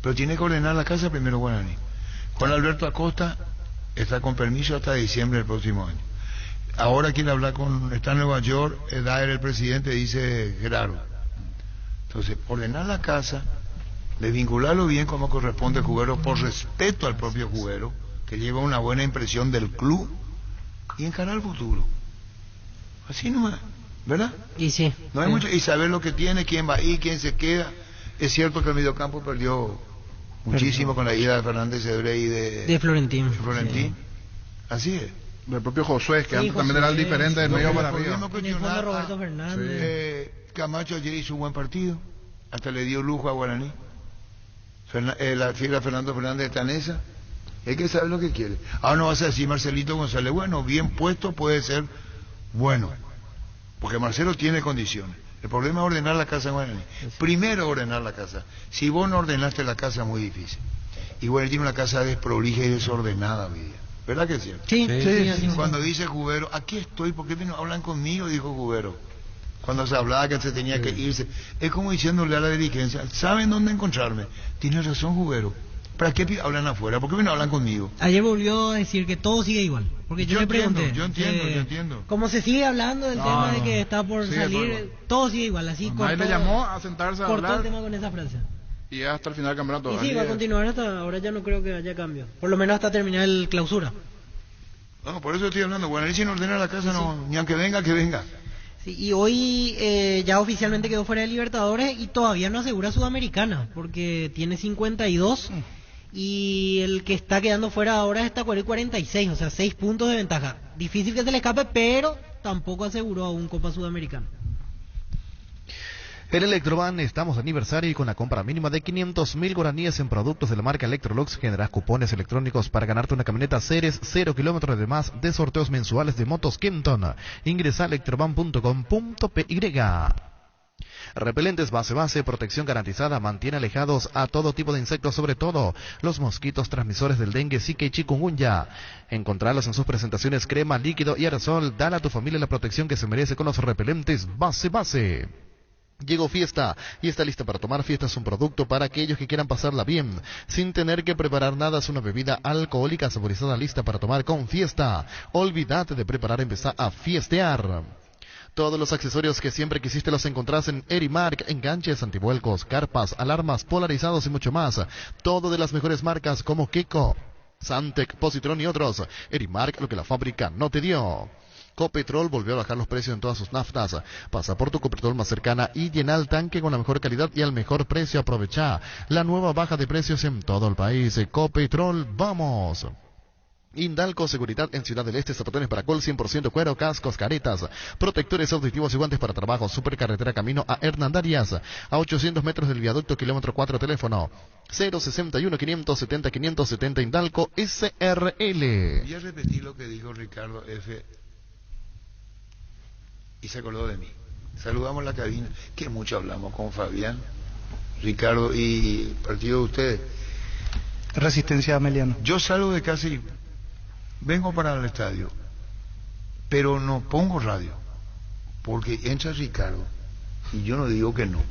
Pero tiene que ordenar la casa primero Guaraní. Juan Alberto Acosta está con permiso hasta diciembre del próximo año. Ahora quiere hablar está en Nueva York, Daer el presidente, dice Gerardo. Entonces, ordenar la casa, desvincularlo bien como corresponde al juguero, por respeto al propio juguero, que lleva una buena impresión del club, y encarar el futuro. Así nomás, ¿verdad? Y sí. No hay mucho, y saber lo que tiene, quién va ahí, quién se queda. Es cierto que el mediocampo perdió muchísimo con la ida de Fernández Cebré y De Florentín. Florentín. Así es. Del propio Josué, que Sí, antes también Josué, era el diferente del Lo medio que para le arriba. podemos En el fondo cuestionar Roberto a- Fernández. Camacho ayer hizo un buen partido, hasta le dio lujo a Guaraní. La fiera Fernando Fernández está en esa. Hay que saber lo que quiere. Ahora no vas a decir Marcelito González, bueno, bien puesto puede ser bueno, porque Marcelo tiene condiciones. El problema es ordenar la casa en Guaraní. Primero ordenar la casa. Si vos no ordenaste la casa, es muy difícil. Y Guaraní tiene una casa desprolija y desordenada hoy día. ¿Verdad que es cierto? Sí, sí, así es. Cuando dice Jubero, aquí estoy, ¿por qué no hablan conmigo? Dijo Jubero. Cuando se hablaba que se tenía que irse. Es como diciéndole a la dirigencia, ¿saben dónde encontrarme? Tiene razón Jubero. ¿Para qué hablan afuera? ¿Por qué no hablan conmigo? Ayer volvió a decir que todo sigue igual. Porque yo le pregunté. Yo entiendo. Como se sigue hablando del tema de que está por Sigue salir, todo sigue igual. Así Ahí le llamó a sentarse a cortó el hablar tema con esa frase. y hasta el final del campeonato. Y sí, Ahí va a es- continuar hasta ahora, ya no creo que haya cambio. Por lo menos hasta terminar el clausura. No, por eso estoy hablando. Guaraní sin ordenar la casa, no, ni aunque venga, que venga. Sí, y hoy ya oficialmente quedó fuera de Libertadores y todavía no asegura Sudamericana, porque tiene 52 Y el que está quedando fuera ahora es Tacuary 46, o sea, 6 puntos de ventaja. Difícil que se le escape, pero tampoco aseguró aún Copa Sudamericana. En Electroban estamos de aniversario y con la compra mínima de 500.000 guaraníes en productos de la marca Electrolux generas cupones electrónicos para ganarte una camioneta Ceres 0 kilómetros de más de sorteos mensuales de motos Kenton. Ingresa a electroban.com.py. Repelentes base, protección garantizada, mantiene alejados a todo tipo de insectos, sobre todo los mosquitos transmisores del dengue, zika y chikungunya. Encontrarlos en sus presentaciones crema, líquido y aerosol. Dale a tu familia la protección que se merece con los repelentes base. Llegó Fiesta y está lista para tomar. Fiesta es un producto para aquellos que quieran pasarla bien, sin tener que preparar nada. Es una bebida alcohólica saborizada lista para tomar con Fiesta. Olvídate de preparar, empezá a fiestear. Todos los accesorios que siempre quisiste los encontrás en Erimark, enganches, antivuelcos, carpas, alarmas, polarizados y mucho más. Todo de las mejores marcas como Kiko, Santec, Positron y otros. Erimark, lo que la fábrica no te dio. Copetrol volvió a bajar los precios en todas sus naftas. Pasa por tu Copetrol más cercana y llena el tanque con la mejor calidad y al mejor precio. Aprovecha la nueva baja de precios en todo el país. Copetrol, vamos. Indalco Seguridad en Ciudad del Este, zapatones para col 100% cuero, cascos, caretas, protectores auditivos y guantes para trabajo. Supercarretera camino a Hernandarias, a 800 metros del viaducto, kilómetro 4, teléfono 061 570 570 Indalco SRL. Voy a repetir lo que dijo Ricardo F. y se acordó de mí. Saludamos la cabina, que mucho hablamos con Fabián, Ricardo y partido de ustedes. Resistencia Meliano. Yo salgo de casa y vengo para el estadio, pero no pongo radio, porque entra Ricardo y yo no digo que no.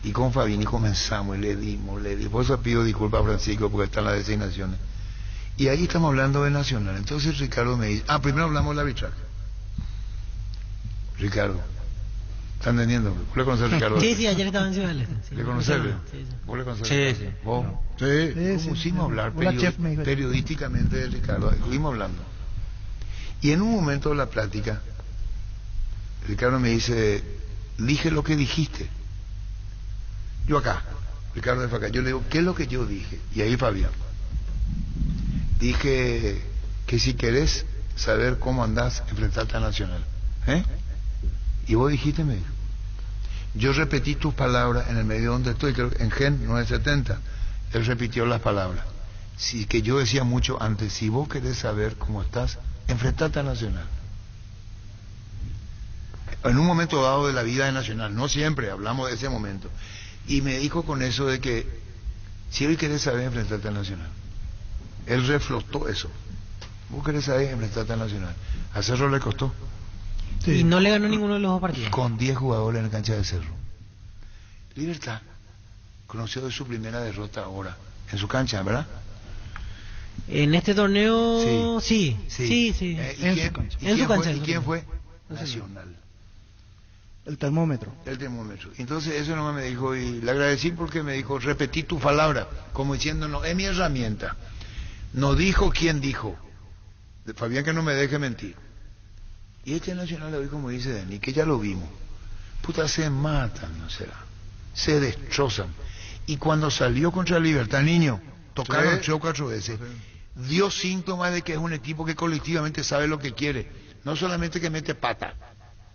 Y con Fabián y comenzamos y le dimos. Por eso pido disculpas a Francisco porque están las designaciones. Y ahí estamos hablando de Nacional. Entonces Ricardo me dice, primero hablamos del arbitraje. Ricardo, ¿está entendiendo? ¿Vos le conocés a Ricardo? Sí, ayer estaba en Ciudad del Este. Sí, ¿Le conocés? Sí. ¿Vos le conocés? Sí. ¿Vos? Sí. Pusimos a hablar periodísticamente de Ricardo. Estuvimos hablando. Y en un momento de la plática, Ricardo me dice, dije lo que dijiste. Yo acá, Ricardo de acá. Yo le digo, ¿qué es lo que yo dije? Y ahí Fabián. Dije que si querés saber cómo andás, enfrentarte a Nacional. Y vos dijiste, me dijo. Yo repetí tus palabras en el medio donde estoy, creo que en Gen 970. Él repitió las palabras. Sí, que yo decía mucho antes, si vos querés saber cómo estás, enfrentate a Nacional. En un momento dado de la vida de Nacional, no siempre, hablamos de ese momento. Y me dijo con eso de que, si hoy querés saber, enfrentate a Nacional. Él reflotó eso. Vos querés saber, enfrentate a Nacional. A Cerro le costó. Sí. Y no le ganó ninguno de los dos partidos. Con 10 jugadores en la cancha de Cerro. Libertad conoció de su primera derrota ahora, en su cancha, ¿verdad? En este torneo, sí. En su cancha. ¿Y quién fue? Nacional. El termómetro. Entonces eso nomás me dijo, y le agradecí porque me dijo, repetí tu palabra, como diciendo, no, es mi herramienta. No dijo quién dijo. Fabián, que no me deje mentir. Y este Nacional hoy, como dice Dani, que ya lo vimos, puta, se matan, no será, se destrozan. Y cuando salió contra Libertad, niño, tocaron 3 o 4 veces, dio síntomas de que es un equipo que colectivamente sabe lo que quiere, no solamente que mete pata,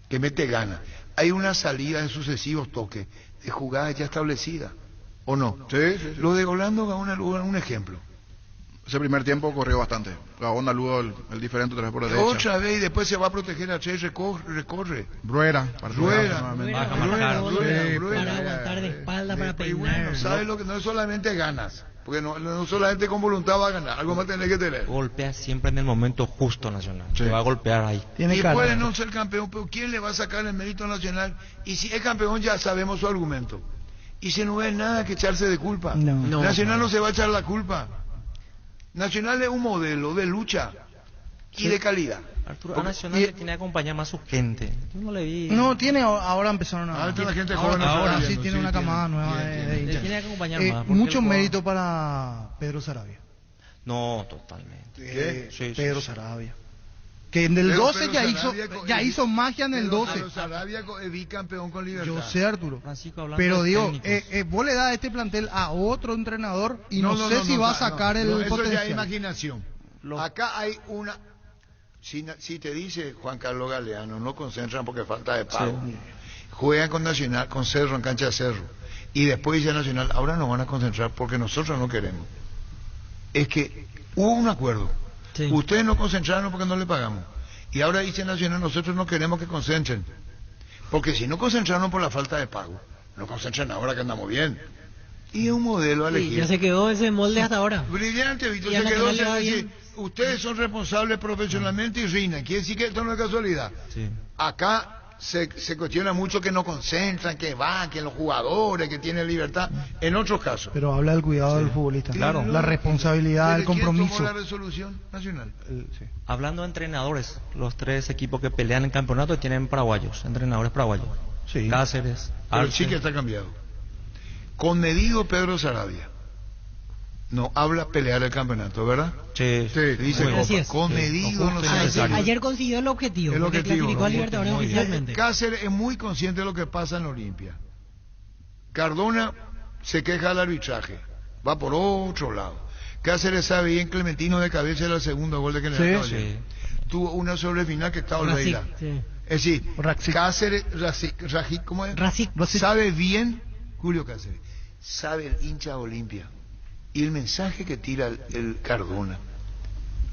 que mete gana. Hay una salida en sucesivos toques de jugadas ya establecidas, ¿o no? Sí. Lo de Orlando Gaona, un ejemplo. Ese primer tiempo corrió bastante. Gaona Lugo, el diferente otra vez por la derecha. Otra vez y después se va a proteger a Che, recorre. Bruera. Para aguantar de espalda, para peinar. Y bueno, ¿sabes lo que? No es solamente ganas, porque no solamente con voluntad va a ganar, algo más tenés que tener. Golpea siempre en el momento justo Nacional. Sí. Se va a golpear ahí. Y puede no ser campeón, pero ¿quién le va a sacar el mérito Nacional? Y si es campeón ya sabemos su argumento. Y si no es nada que echarse de culpa. No. Nacional no se va a echar la culpa. Nacional es un modelo de lucha y de calidad. Arturo, a Nacional le tiene que acompañar más su gente. Yo no le vi. No, tiene, ahora empezaron a... Ahora la gente joven ahora sí tiene una camada nueva de le hinchas. tiene que acompañar más. Mucho mérito para Pedro Sarabia. No, totalmente. ¿Qué? Sí, Pedro Sarabia. Que en el Pero 12 ya hizo magia en el 12. Pero Sarabia es bicampeón con Libertad. Yo sé, Arturo. Francisco, hablando Pero de digo, técnicos. vos le das a este plantel a otro entrenador y no sé si va a sacar el eso potencial. ya es imaginación. Acá hay una... Si te dice Juan Carlos Galeano, no concentran porque falta de pago. Sí. Juegan con Nacional, con Cerro, en cancha de Cerro. Y después dice Nacional, ahora nos van a concentrar porque nosotros no queremos. Es que hubo un acuerdo. Sí. Ustedes no concentraron porque no le pagamos. Y ahora dice Nacional, nosotros no queremos que concentren. Porque si no concentraron por la falta de pago, no concentran ahora que andamos bien. Y es un modelo a elegir. Sí, ya se quedó ese molde hasta ahora. Brillante, Víctor, se quedó. Ustedes son responsables profesionalmente y rinden. Quiere decir que esto no es casualidad. Sí. Acá se cuestiona mucho que no concentran, que van, que los jugadores, que tienen libertad. En otros casos. Pero habla del cuidado del futbolista. Claro. La responsabilidad, el compromiso. ¿Quién tomó la resolución nacional? Sí. Hablando de entrenadores, los 3 equipos que pelean en campeonato tienen paraguayos, entrenadores paraguayos. Sí. Cáceres, Pero el chique está cambiado. Con medido Pedro Sarabia. No habla pelear el campeonato, ¿verdad? Sí. Dice Copa. Con medido no sé. Ayer consiguió el objetivo. Porque clasificó a Libertadores oficialmente. Cáceres es muy consciente de lo que pasa en Olimpia. Cardona se queja del arbitraje. Va por otro lado. Cáceres sabe bien, Clementino de cabeza era el segundo gol de que le sí. Tuvo una sobrefinal que está Olveira. Sí. Es decir, Cáceres, Rajic, ¿cómo es? Rajic. Sabe bien, Julio Cáceres, sabe el hincha de Olimpia. Y el mensaje que tira el Cardona,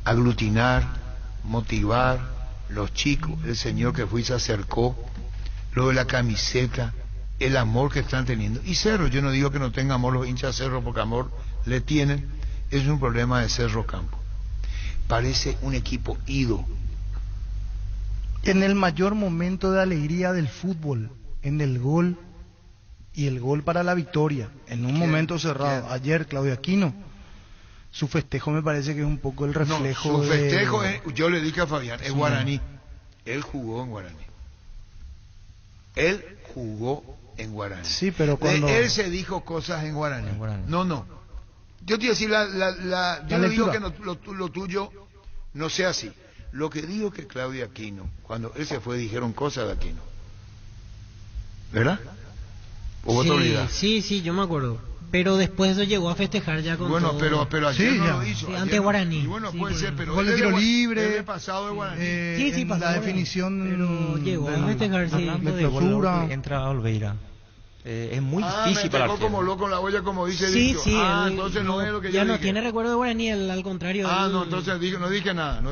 aglutinar, motivar, los chicos, el señor que fue y se acercó, lo de la camiseta, el amor que están teniendo. Y Cerro, yo no digo que no tenga amor los hinchas de Cerro, porque amor le tienen, es un problema de Cerro Campo. Parece un equipo ido. En el mayor momento de alegría del fútbol, en el gol, y el gol para la victoria, en un momento cerrado. Ayer, Claudio Aquino, su festejo me parece que es un poco el reflejo. No, su festejo, yo le dije a Fabián, es guaraní. Él jugó en guaraní. Él jugó en guaraní. Sí, pero cuando... Él se dijo cosas en guaraní. No. Yo te iba a decir, yo no digo que lo tuyo no sea así. Lo que digo que Claudio Aquino, cuando él se fue, dijeron cosas de Aquino. ¿Verdad? Sí, yo me acuerdo. Pero después eso llegó a festejar ya con bueno, todo. pero ayer no lo hizo. Ante Guaraní. Y bueno, puede ser, pero gol de tiro libre. Pasado de Guaraní. Sí, pasó la definición. Pero llegó a festejar, sí. De gol, entra Olveira. Es muy difícil para el como loco en la olla, como dice Víctor. Sí, entonces no es lo que ya yo no dije. Tiene recuerdo de Guaraní, al contrario. No, entonces no dije nada.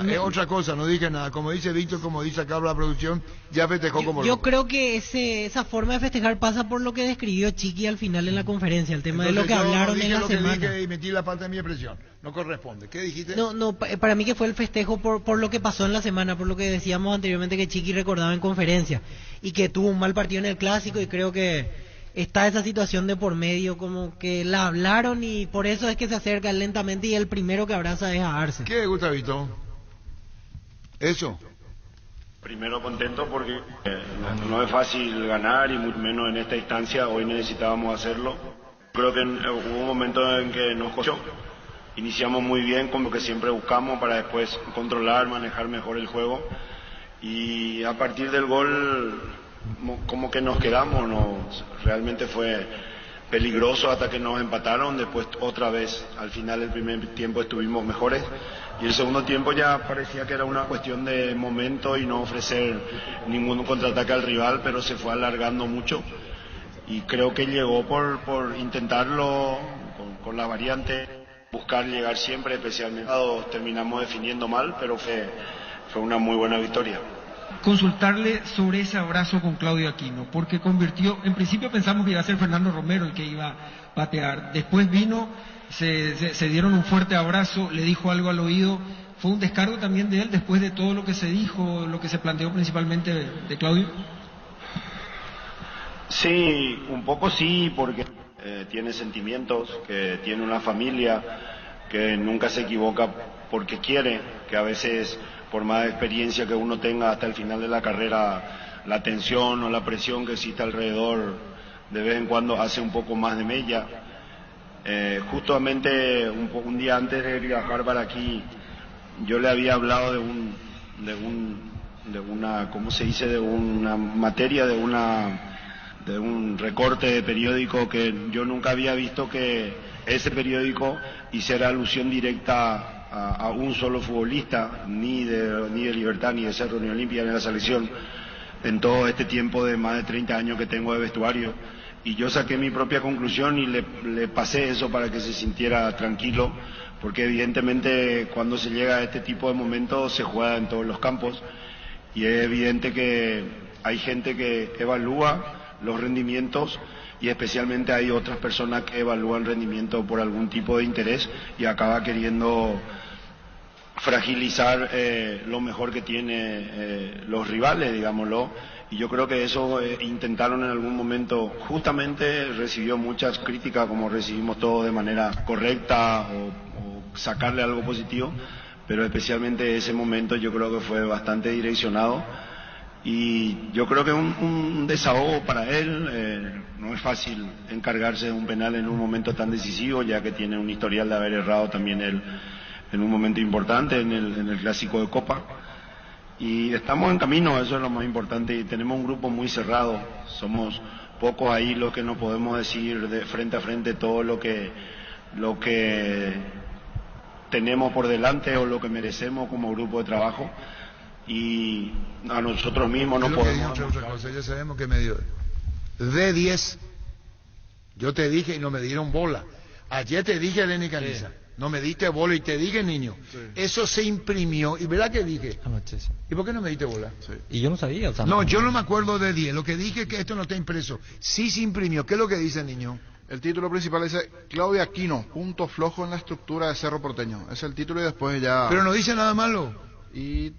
Es otra cosa, no dije nada. Como dice Víctor, como dice acá la producción, ya festejó como loco. Yo creo que esa forma de festejar pasa por lo que describió Chiqui al final en la conferencia, el tema entonces, de lo que hablaron en la semana. Dije y metí la falta de mi expresión. No corresponde. ¿Qué dijiste? No, para mí que fue el festejo por lo que pasó en la semana, por lo que decíamos anteriormente que Chiqui recordaba en conferencia y que tuvo un mal partido en el Clásico y creo que está esa situación de por medio, como que la hablaron y por eso es que se acercan lentamente y el primero que abraza es a Arce. ¿Qué, Gustavito? ¿Eso? Primero contento porque no es fácil ganar y mucho menos en esta instancia, hoy necesitábamos hacerlo. Creo que hubo un momento en que nos costó. Iniciamos muy bien con lo que siempre buscamos para después controlar, manejar mejor el juego y a partir del gol como que nos quedamos, realmente fue peligroso hasta que nos empataron, después otra vez, al final del primer tiempo estuvimos mejores y el segundo tiempo ya parecía que era una cuestión de momento y no ofrecer ningún contraataque al rival, pero se fue alargando mucho y creo que llegó por intentarlo con la variante, buscar llegar siempre, especialmente terminamos definiendo mal, pero fue una muy buena victoria. Consultarle sobre ese abrazo con Claudio Aquino, porque convirtió, en principio pensamos que iba a ser Fernando Romero el que iba a patear, después vino, se dieron un fuerte abrazo, le dijo algo al oído, fue un descargo también de él después de todo lo que se dijo, lo que se planteó principalmente de Claudio. Sí, un poco sí, porque tiene sentimientos, que tiene una familia, que nunca se equivoca porque quiere, que a veces por más experiencia que uno tenga hasta el final de la carrera, la tensión o la presión que existe alrededor de vez en cuando hace un poco más de mella. Justamente un día antes de viajar para aquí, yo le había hablado ¿cómo se dice? De una materia, de un recorte de periódico que yo nunca había visto que ese periódico hiciera alusión directa a un solo futbolista, ni de Libertad, ni de Cerro, ni Olimpia, ni de la selección, en todo este tiempo de más de 30 años que tengo de vestuario. Y yo saqué mi propia conclusión y le pasé eso para que se sintiera tranquilo, porque evidentemente cuando se llega a este tipo de momentos se juega en todos los campos, y es evidente que hay gente que evalúa los rendimientos, y especialmente hay otras personas que evalúan rendimiento por algún tipo de interés y acaba queriendo fragilizar lo mejor que tiene los rivales, digámoslo. Y yo creo que eso intentaron en algún momento. Justamente recibió muchas críticas, como recibimos todos, de manera correcta o sacarle algo positivo, pero especialmente ese momento yo creo que fue bastante direccionado. Y yo creo que un desahogo para él. No es fácil encargarse de un penal en un momento tan decisivo, ya que tiene un historial de haber errado también él en un momento importante en el clásico de Copa. Y estamos en camino, eso es lo más importante, y tenemos un grupo muy cerrado. Somos pocos ahí los que nos podemos decir de frente a frente todo lo que tenemos por delante o lo que merecemos como grupo de trabajo. Y a nosotros mismos no podemos. Otra cosa, ya sabemos que me dio de 10. Yo te dije y no me dieron bola. Ayer te dije, Denis Caniza, no me diste bola y te dije, niño. Sí. Eso se imprimió. ¿Y verdad que dije? Anoche, sí. ¿Y por qué no me diste bola? Sí. Y yo no sabía. O sea, no, yo no me acuerdo de 10. Lo que dije es que esto no está impreso. Sí se imprimió. ¿Qué es lo que dice, niño? El título principal dice Claudio Aquino, punto flojo en la estructura de Cerro Porteño. Es el título y después ya... Pero no dice nada malo. Y...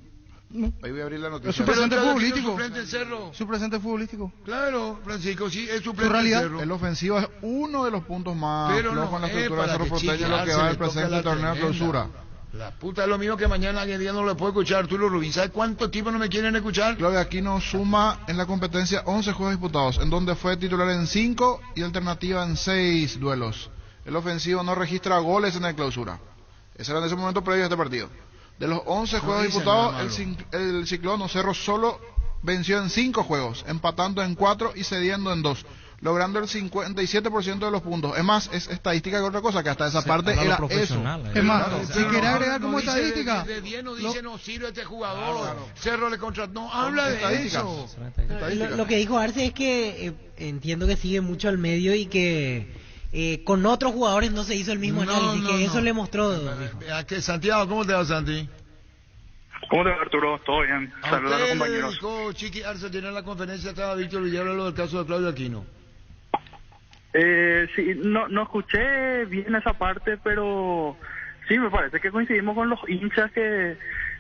No, ahí voy a abrir la noticia. Es su presente futbolístico. Suplente en Cerro. Su presente futbolístico. Claro, Francisco, sí, es suplente en realidad. Cerro. El ofensivo es uno de los puntos más flojos en la estructura de Cerro Porteño, lo que va del presente torneo de clausura. La puta es lo mismo que mañana alguien día no lo puede escuchar, Arturo Rubín. ¿Sabes cuántos tipos no me quieren escuchar? Claudio Aquino suma en la competencia 11 juegos disputados, en donde fue titular en 5 y alternativa en 6 duelos. El ofensivo no registra goles en el clausura. Ese era en ese momento previo a este partido. De los 11 juegos disputados, el Ciclón o Cerro solo venció en 5 juegos, empatando en 4 y cediendo en 2, logrando el 57% de los puntos. Es más, es estadística que otra cosa, que hasta esa parte era eso. Es más, si querés agregar como estadística... De 10 no dice no sirve este jugador, claro. Cerro le contrató, no habla de eso. Lo que dijo Arce es que entiendo que sigue mucho al medio y que... con otros jugadores no se hizo el mismo análisis, que eso le mostró. Santiago, ¿cómo te va, Santi? ¿Cómo te va, Arturo? ¿Todo bien? Saludos a los compañeros. Dijo Chiqui Arce, tiene la conferencia, estaba Víctor Villarreal, lo del caso de Claudio Aquino. Sí, no escuché bien esa parte, pero sí, me parece que coincidimos con los hinchas que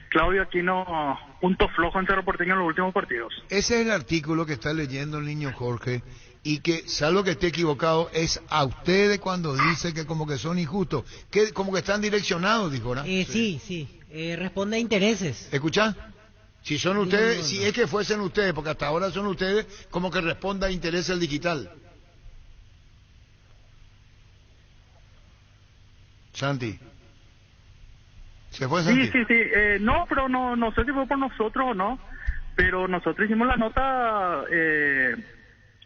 Claudio Aquino, punto flojo en Cerro Porteño en los últimos partidos. Ese es el artículo que está leyendo el niño Jorge, y que, salvo que esté equivocado, es a ustedes cuando dice que como que son injustos, que como que están direccionados, dijo, ¿no? Sí. Responde a intereses. ¿Escuchá? Si son ustedes, si es que fuesen ustedes, porque hasta ahora son ustedes, como que responda a intereses el digital. Santi. ¿Se fue Santi? Sí. No, pero no sé si fue por nosotros o no, pero nosotros hicimos la nota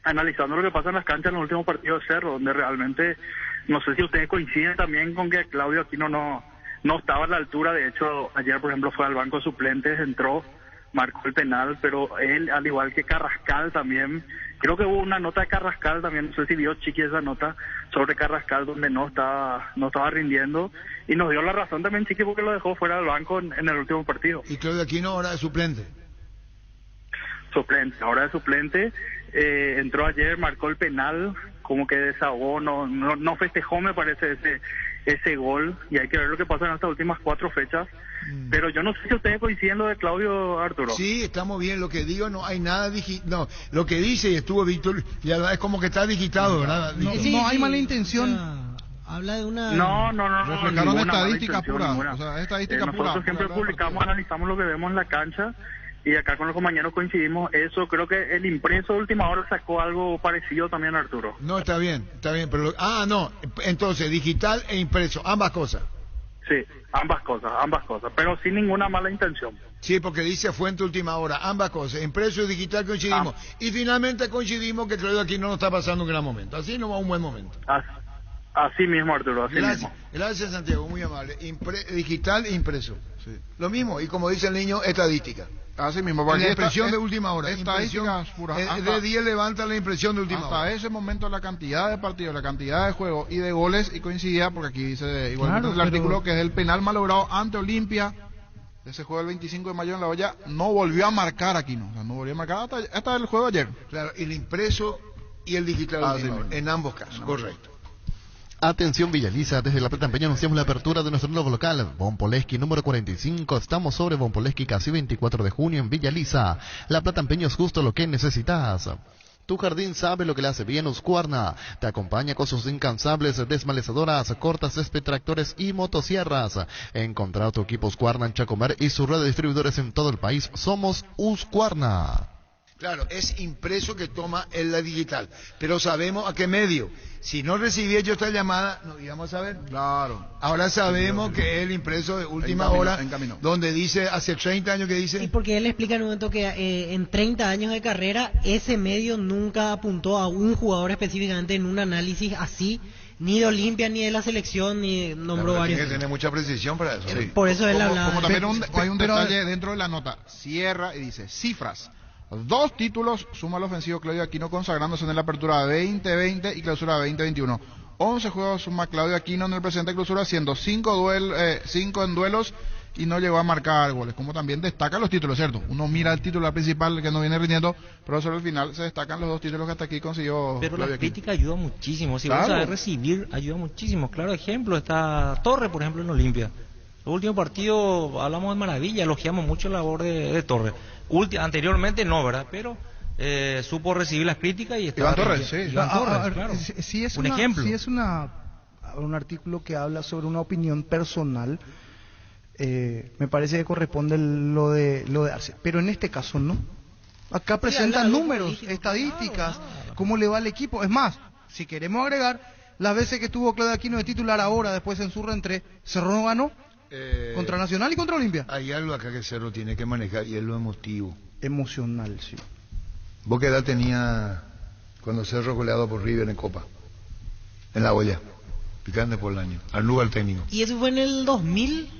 analizando lo que pasa en las canchas en los últimos partidos de Cerro, donde realmente, no sé si ustedes coinciden también con que Claudio Aquino no estaba a la altura. De hecho, ayer, por ejemplo, fue al banco de suplentes, entró, marcó el penal, pero él, al igual que Carrascal también, creo que hubo una nota de Carrascal también, no sé si vio Chiqui esa nota sobre Carrascal, donde no estaba rindiendo, y nos dio la razón también Chiqui porque lo dejó fuera del banco en el último partido. ¿Y Claudio Aquino ahora es suplente? Ahora es suplente. Entró ayer, marcó el penal, como que desahogó, no festejó, me parece, ese gol, y hay que ver lo que pasa en estas últimas 4 fechas. Pero yo no sé si ustedes coinciden lo de Claudio, Arturo. Sí, estamos bien. Lo que digo, no hay nada no, lo que dice, y estuvo Víctor, y es como que está digitado, ¿verdad? No hay mala intención. Habla de una... No. Reflejaron estadística pura. O sea, estadística nosotros pura. Siempre publicamos, analizamos lo que vemos en la cancha, y acá con los compañeros coincidimos eso. Creo que el impreso de última hora sacó algo parecido también, Arturo. No, está bien, pero... no, entonces, digital e impreso, ambas cosas. Sí, ambas cosas, pero sin ninguna mala intención. Sí, porque dice fuente última hora, ambas cosas, impreso y digital coincidimos. Y finalmente coincidimos que Claudio Aquino no está pasando un gran momento, así no va un buen momento. Así mismo, Arturo, así mismo. Gracias, Santiago, muy amable. Digital e impreso. Sí. Lo mismo, y como dice el niño, estadística. Así mismo, la impresión de última hora. Estadísticas puras. De 10 levanta la impresión de última hora. Hasta ese momento la cantidad de partidos, la cantidad de juegos y de goles, y coincidía, porque aquí dice igualmente el artículo, que es el penal malogrado ante Olimpia, ese juego del 25 de mayo en La Hoya, no volvió a marcar Aquino. O sea, no volvió a marcar hasta el juego de ayer. Claro, el impreso y el digital en ambos casos, correcto. Atención Villaliza, desde La Plata Empeño anunciamos la apertura de nuestro nuevo local, Bonpoleski número 45, estamos sobre Bonpoleski casi 24 de junio en Villaliza. La Plata Empeño es justo lo que necesitas. Tu jardín sabe lo que le hace bien Husqvarna. Te acompaña con sus incansables desmalezadoras, cortas, césped, tractores y motosierras. Encontrar tu equipo Husqvarna en Chacomer y su red de distribuidores en todo el país. Somos Husqvarna. Claro, es impreso que toma en la digital, pero sabemos a qué medio. Si no recibía yo esta llamada, no íbamos a ver. Claro. Ahora sabemos que es el impreso de última hora, donde dice, hace 30 años que dice... Y porque él explica en un momento que en 30 años de carrera, ese medio nunca apuntó a un jugador específicamente en un análisis así, ni de Olimpia, ni de la selección, ni nombró varios. Tiene que tener mucha precisión para eso. Sí. Por eso él hablaba... Como también hay un detalle dentro de la nota, cierra y dice, cifras. 2 títulos suma el ofensivo Claudio Aquino, consagrándose en la apertura 2020 y clausura 2021. 11 juegos suma Claudio Aquino en el presente clausura, siendo 5 en duelos y no llegó a marcar goles. Como también destacan los títulos, ¿cierto? Uno mira el titular principal que no viene rindiendo, pero sobre el final se destacan los 2 títulos que hasta aquí consiguió. Pero Claudio la crítica ayuda muchísimo. Si claro. vamos a recibir, ayuda muchísimo. Claro ejemplo está Torre, por ejemplo, en Olimpia. El último partido hablamos de maravilla, elogiamos mucho la labor de Torre. Anteriormente no, ¿verdad? Pero supo recibir las críticas y estaba... Iván Torres, sí. Iván Torres, claro. Sí es un ejemplo. Sí es un artículo que habla sobre una opinión personal. Me parece que corresponde lo de Arce. Pero en este caso no. Acá presentan números, estadísticas, cómo le va al equipo. Es más, si queremos agregar, las veces que estuvo Claudio Aquino de titular ahora, después en su reentré, Cerro no ganó. Contra Nacional y contra Olimpia. Hay algo acá que Cerro tiene que manejar y es lo emotivo. Emocional, sí. ¿Vos qué edad tenía cuando Cerro goleado por River en Copa? En La Hoya, picante por el año, al lugar técnico. ¿Y eso fue en el 2000?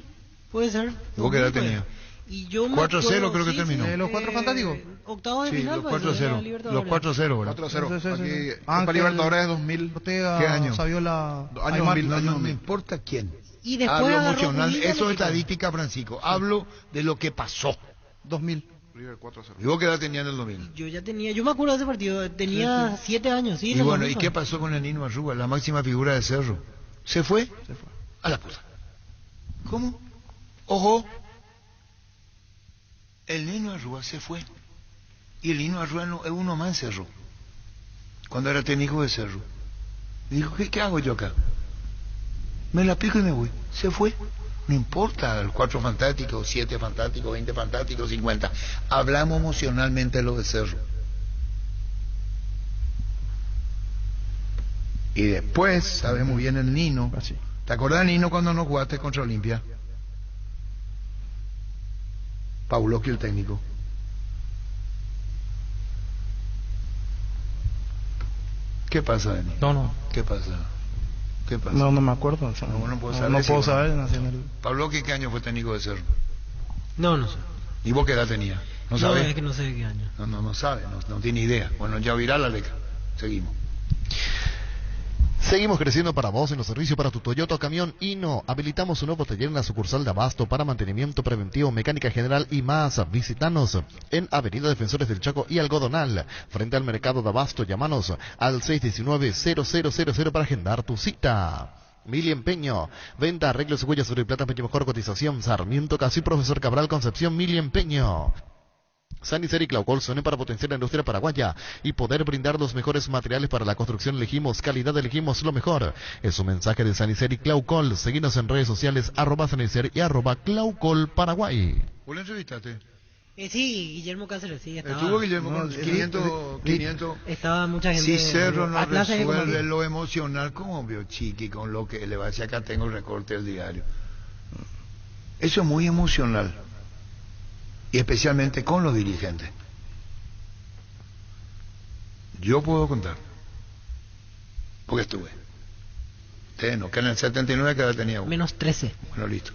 ¿Puede ser? ¿Vos qué edad tenía? Y yo 4-0 creo que terminó. ¿Los 4 fantásticos? Octavos de sí, final. Los 4-0. Los 4-0, ¿verdad? 4-0. Aquí, Copa Libertadores 2000. Ortega, ¿qué año? Saviola, año 2000. No me importa quién. Y después hablo emocional, eso es estadística, Francisco. Sí. Hablo de lo que pasó. 2000. River 4-0. ¿Y vos qué edad tenías en el 2000? Yo me acuerdo de ese partido, tenía 7 años, sí. Y bueno, ¿y qué pasó con el Nino Arrúa, la máxima figura de Cerro? ¿Se fue? Se fue. A la puta. ¿Cómo? Ojo. El Nino Arrúa se fue. Y el Nino Arrúa no, es uno más en Cerro. Cuando era técnico de Cerro. Dijo, ¿qué hago yo acá? Me la pico y me voy. Se fue. No importa, 4 fantásticos, 7 fantásticos, 20 fantásticos, 50. Hablamos emocionalmente de lo de Cerro. Y después, sabemos bien el Nino. ¿Te acuerdas, Nino, cuando no jugaste contra Olimpia? Pauloqui, el técnico. ¿Qué pasa, Denis? No. ¿Qué pasa? ¿Qué pasa? No me acuerdo. O sea, no puedo saber. No puedo saber. Nacional. Pablo, ¿qué año fue técnico de Cerro? No sé. ¿Y vos qué edad tenías? ¿No sabes? No, es que no sé de qué año. No sabe, no tiene idea. Bueno, ya virá la leca. Seguimos. Seguimos creciendo para vos en los servicios para tu Toyota Camión Hino. Habilitamos un nuevo taller en la sucursal de Abasto para mantenimiento preventivo, mecánica general y más. Visítanos en Avenida Defensores del Chaco y Algodonal, frente al mercado de Abasto. Llámanos al 619-0000 para agendar tu cita. Mili Empeño, venta, arreglos y huellas sobre plata, empeño, mejor cotización. Sarmiento Casi, Profesor Cabral, Concepción. Mili Empeño. Sanicer y Claucol suenan para potenciar la industria paraguaya y poder brindar los mejores materiales para la construcción. Elegimos calidad, elegimos lo mejor. Es un mensaje de Sanicer y Claucol. Seguinos en redes sociales @Sanicer y @Claucol Paraguay. ¿Vos lo entrevistaste? Sí, Guillermo Cáceres, sí, estaba. Estuvo Guillermo con 500. Estaba mucha gente. Si Cerro no resuelve lo emocional, ¿cómo vio Chiqui con lo que le va a decir? Acá tengo el recorte del diario. Eso es muy emocional. Y especialmente con los dirigentes. Yo puedo contar. Porque estuve. Ustedes no, que en el 79 cada tenía uno. Menos 13. Bueno, listo.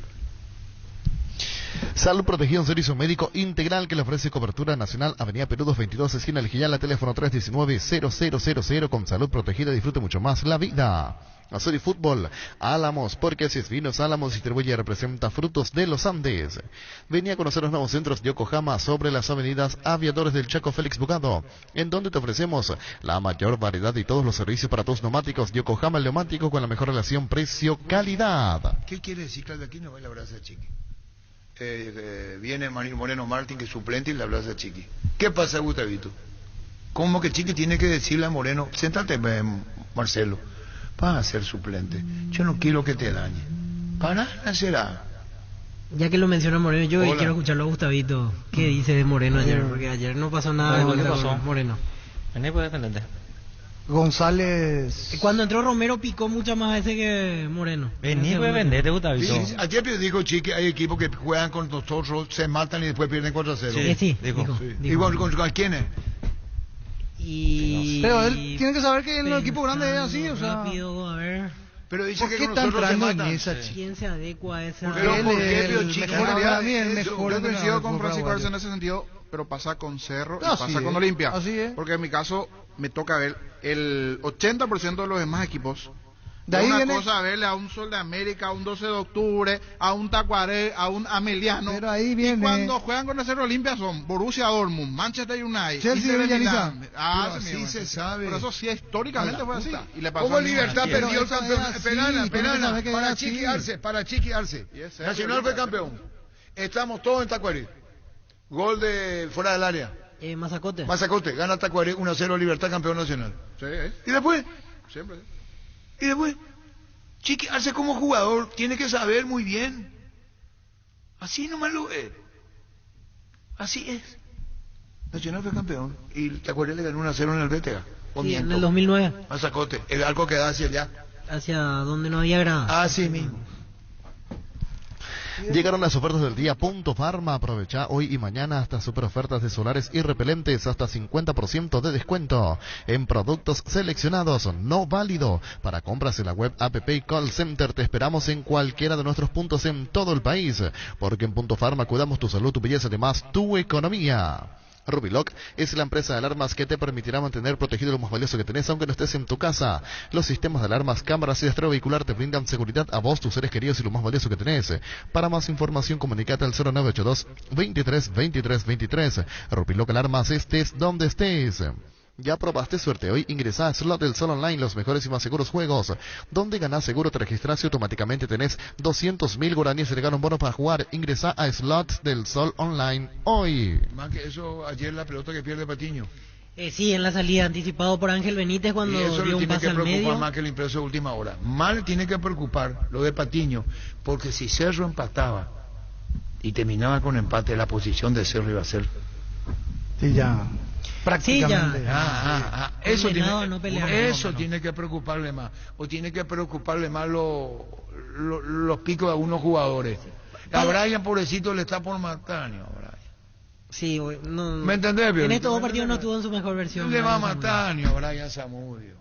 Salud Protegida, un servicio médico integral que le ofrece cobertura nacional. Avenida Perú 222, esquina El Gillala, teléfono 319-0000. Con Salud Protegida disfrute mucho más la vida. Azul y Fútbol, Álamos, porque si es Vinos Álamos distribuye y representa frutos de los Andes. Venía a conocer los nuevos centros de Yokohama sobre las avenidas Aviadores del Chaco Félix Bugado, en donde te ofrecemos la mayor variedad y todos los servicios para tus neumáticos. Yokohama el neumático con la mejor relación precio-calidad. ¿Qué quiere decir que de aquí no va a la abraza a Chiqui? Viene Manuel Moreno Martín, que es suplente, y le abraza a Chiqui. ¿Qué pasa, Gustavito? ¿Cómo que Chiqui tiene que decirle a Moreno, séntate, Marcelo, vas a ser suplente? Yo no quiero que te dañe. Para será. Ya que lo menciona Moreno, yo Hola. quiero escucharlo a Gustavito. ¿Qué dice de Moreno ayer? Porque ayer no pasó nada de vuelta con Moreno. Vení, pues, defendente. González. Cuando entró Romero picó muchas más veces que Moreno. Vení, pues, vendete, Gustavito. Sí, ayer dijo Chiqui, hay equipos que juegan con nosotros, se matan y después pierden 4-0. Sí, dijo. ¿Y con quiénes? Y... Pero él tiene que saber que en los equipos grandes es así, o sea. Rápido, a ver. Pero dice ¿Por que qué con está nosotros se entrando en matan. esa, chica? ¿Quién se adecua a esa? Pero ¿por qué, el Chiqui? mejor para mí, el Eso, mejor Yo entrenador coincido con del Francisco paraguayo. Arce en ese sentido, pero pasa con Cerro y Así pasa con es, Olimpia. así es. Porque en mi caso me toca ver el 80% de los demás equipos. De ahí una viene- cosa verle a un Sol de América, a un 12 de octubre, a un Tacuaré, a un Ameliano. Pero ahí viene- Y cuando juegan con el Cerro Olimpia son Borussia Dortmund, Manchester United, Chelsea Inter de y Villaniza. Milán. Pero sí así mismo. se sabe. Pero eso sí, históricamente fue así. Y le pasó ¿Cómo al mismo. Libertad Así es. perdió el Eso es campeonato? así, Penana, tiene que penana, saber que para era Chiqui así. Arce, para Chiqui Arce. Y ese Nacional fue campeón. Estamos todos en Tacuaré. Gol de fuera del área. Mazacote. Mazacote, gana Tacuaré 1-0 Libertad, campeón nacional. Sí, ¿Y después? siempre. ¿Y después? Chiqui Arce como jugador tiene que saber muy bien. Así nomás lo es. Así es. Nacional fue campeón. Y Tacuaré le ganó 1-0 en el Bétega. O Sí, en miento. el 2009. Mazacote, el arco que da hacia allá. Hacia donde no había grada. Así mismo. Llegaron las ofertas del día Punto Farma. Aprovecha hoy y mañana hasta super ofertas de solares y repelentes, hasta 50% de descuento en productos seleccionados. No válido para compras en la web, app y call center. Te esperamos en cualquiera de nuestros puntos en todo el país, porque en Punto Farma cuidamos tu salud, tu belleza, además tu economía. Rubilock es la empresa de alarmas que te permitirá mantener protegido lo más valioso que tenés, aunque no estés en tu casa. Los sistemas de alarmas, cámaras y rastreo vehicular te brindan seguridad a vos, tus seres queridos y lo más valioso que tenés. Para más información, comunicate al 0982 23 23 23. Rubilock Alarmas, estés donde estés. ¿Ya probaste suerte hoy? Ingresa a Slot del Sol Online, los mejores y más seguros juegos. Donde ganás seguro, te registras y automáticamente tenés 200.000 guaraníes y regalo un bono para jugar. Ingresa a Slot del Sol Online hoy. Más que eso, ayer la pelota que pierde Patiño. Sí, en la salida, anticipado por Ángel Benítez cuando Y eso dio le un tiene pase que al preocupar medio. más que el impreso de última hora. Más le tiene que preocupar lo de Patiño, porque si Cerro empataba y terminaba con empate, la posición de Cerro iba a ser... Sí, ya. Prácticamente. Eso Condenado tiene, a no pelear. eso tiene que preocuparle más. O tiene que preocuparle más los picos de algunos jugadores. A Brian, pobrecito, le está por matar, ¿no? Brian. Sí, no, ¿Me entendés, en Violeta? estos dos partidos no estuvo en su mejor versión. Le va a Brian matar, ¿no? Brian Zamudio.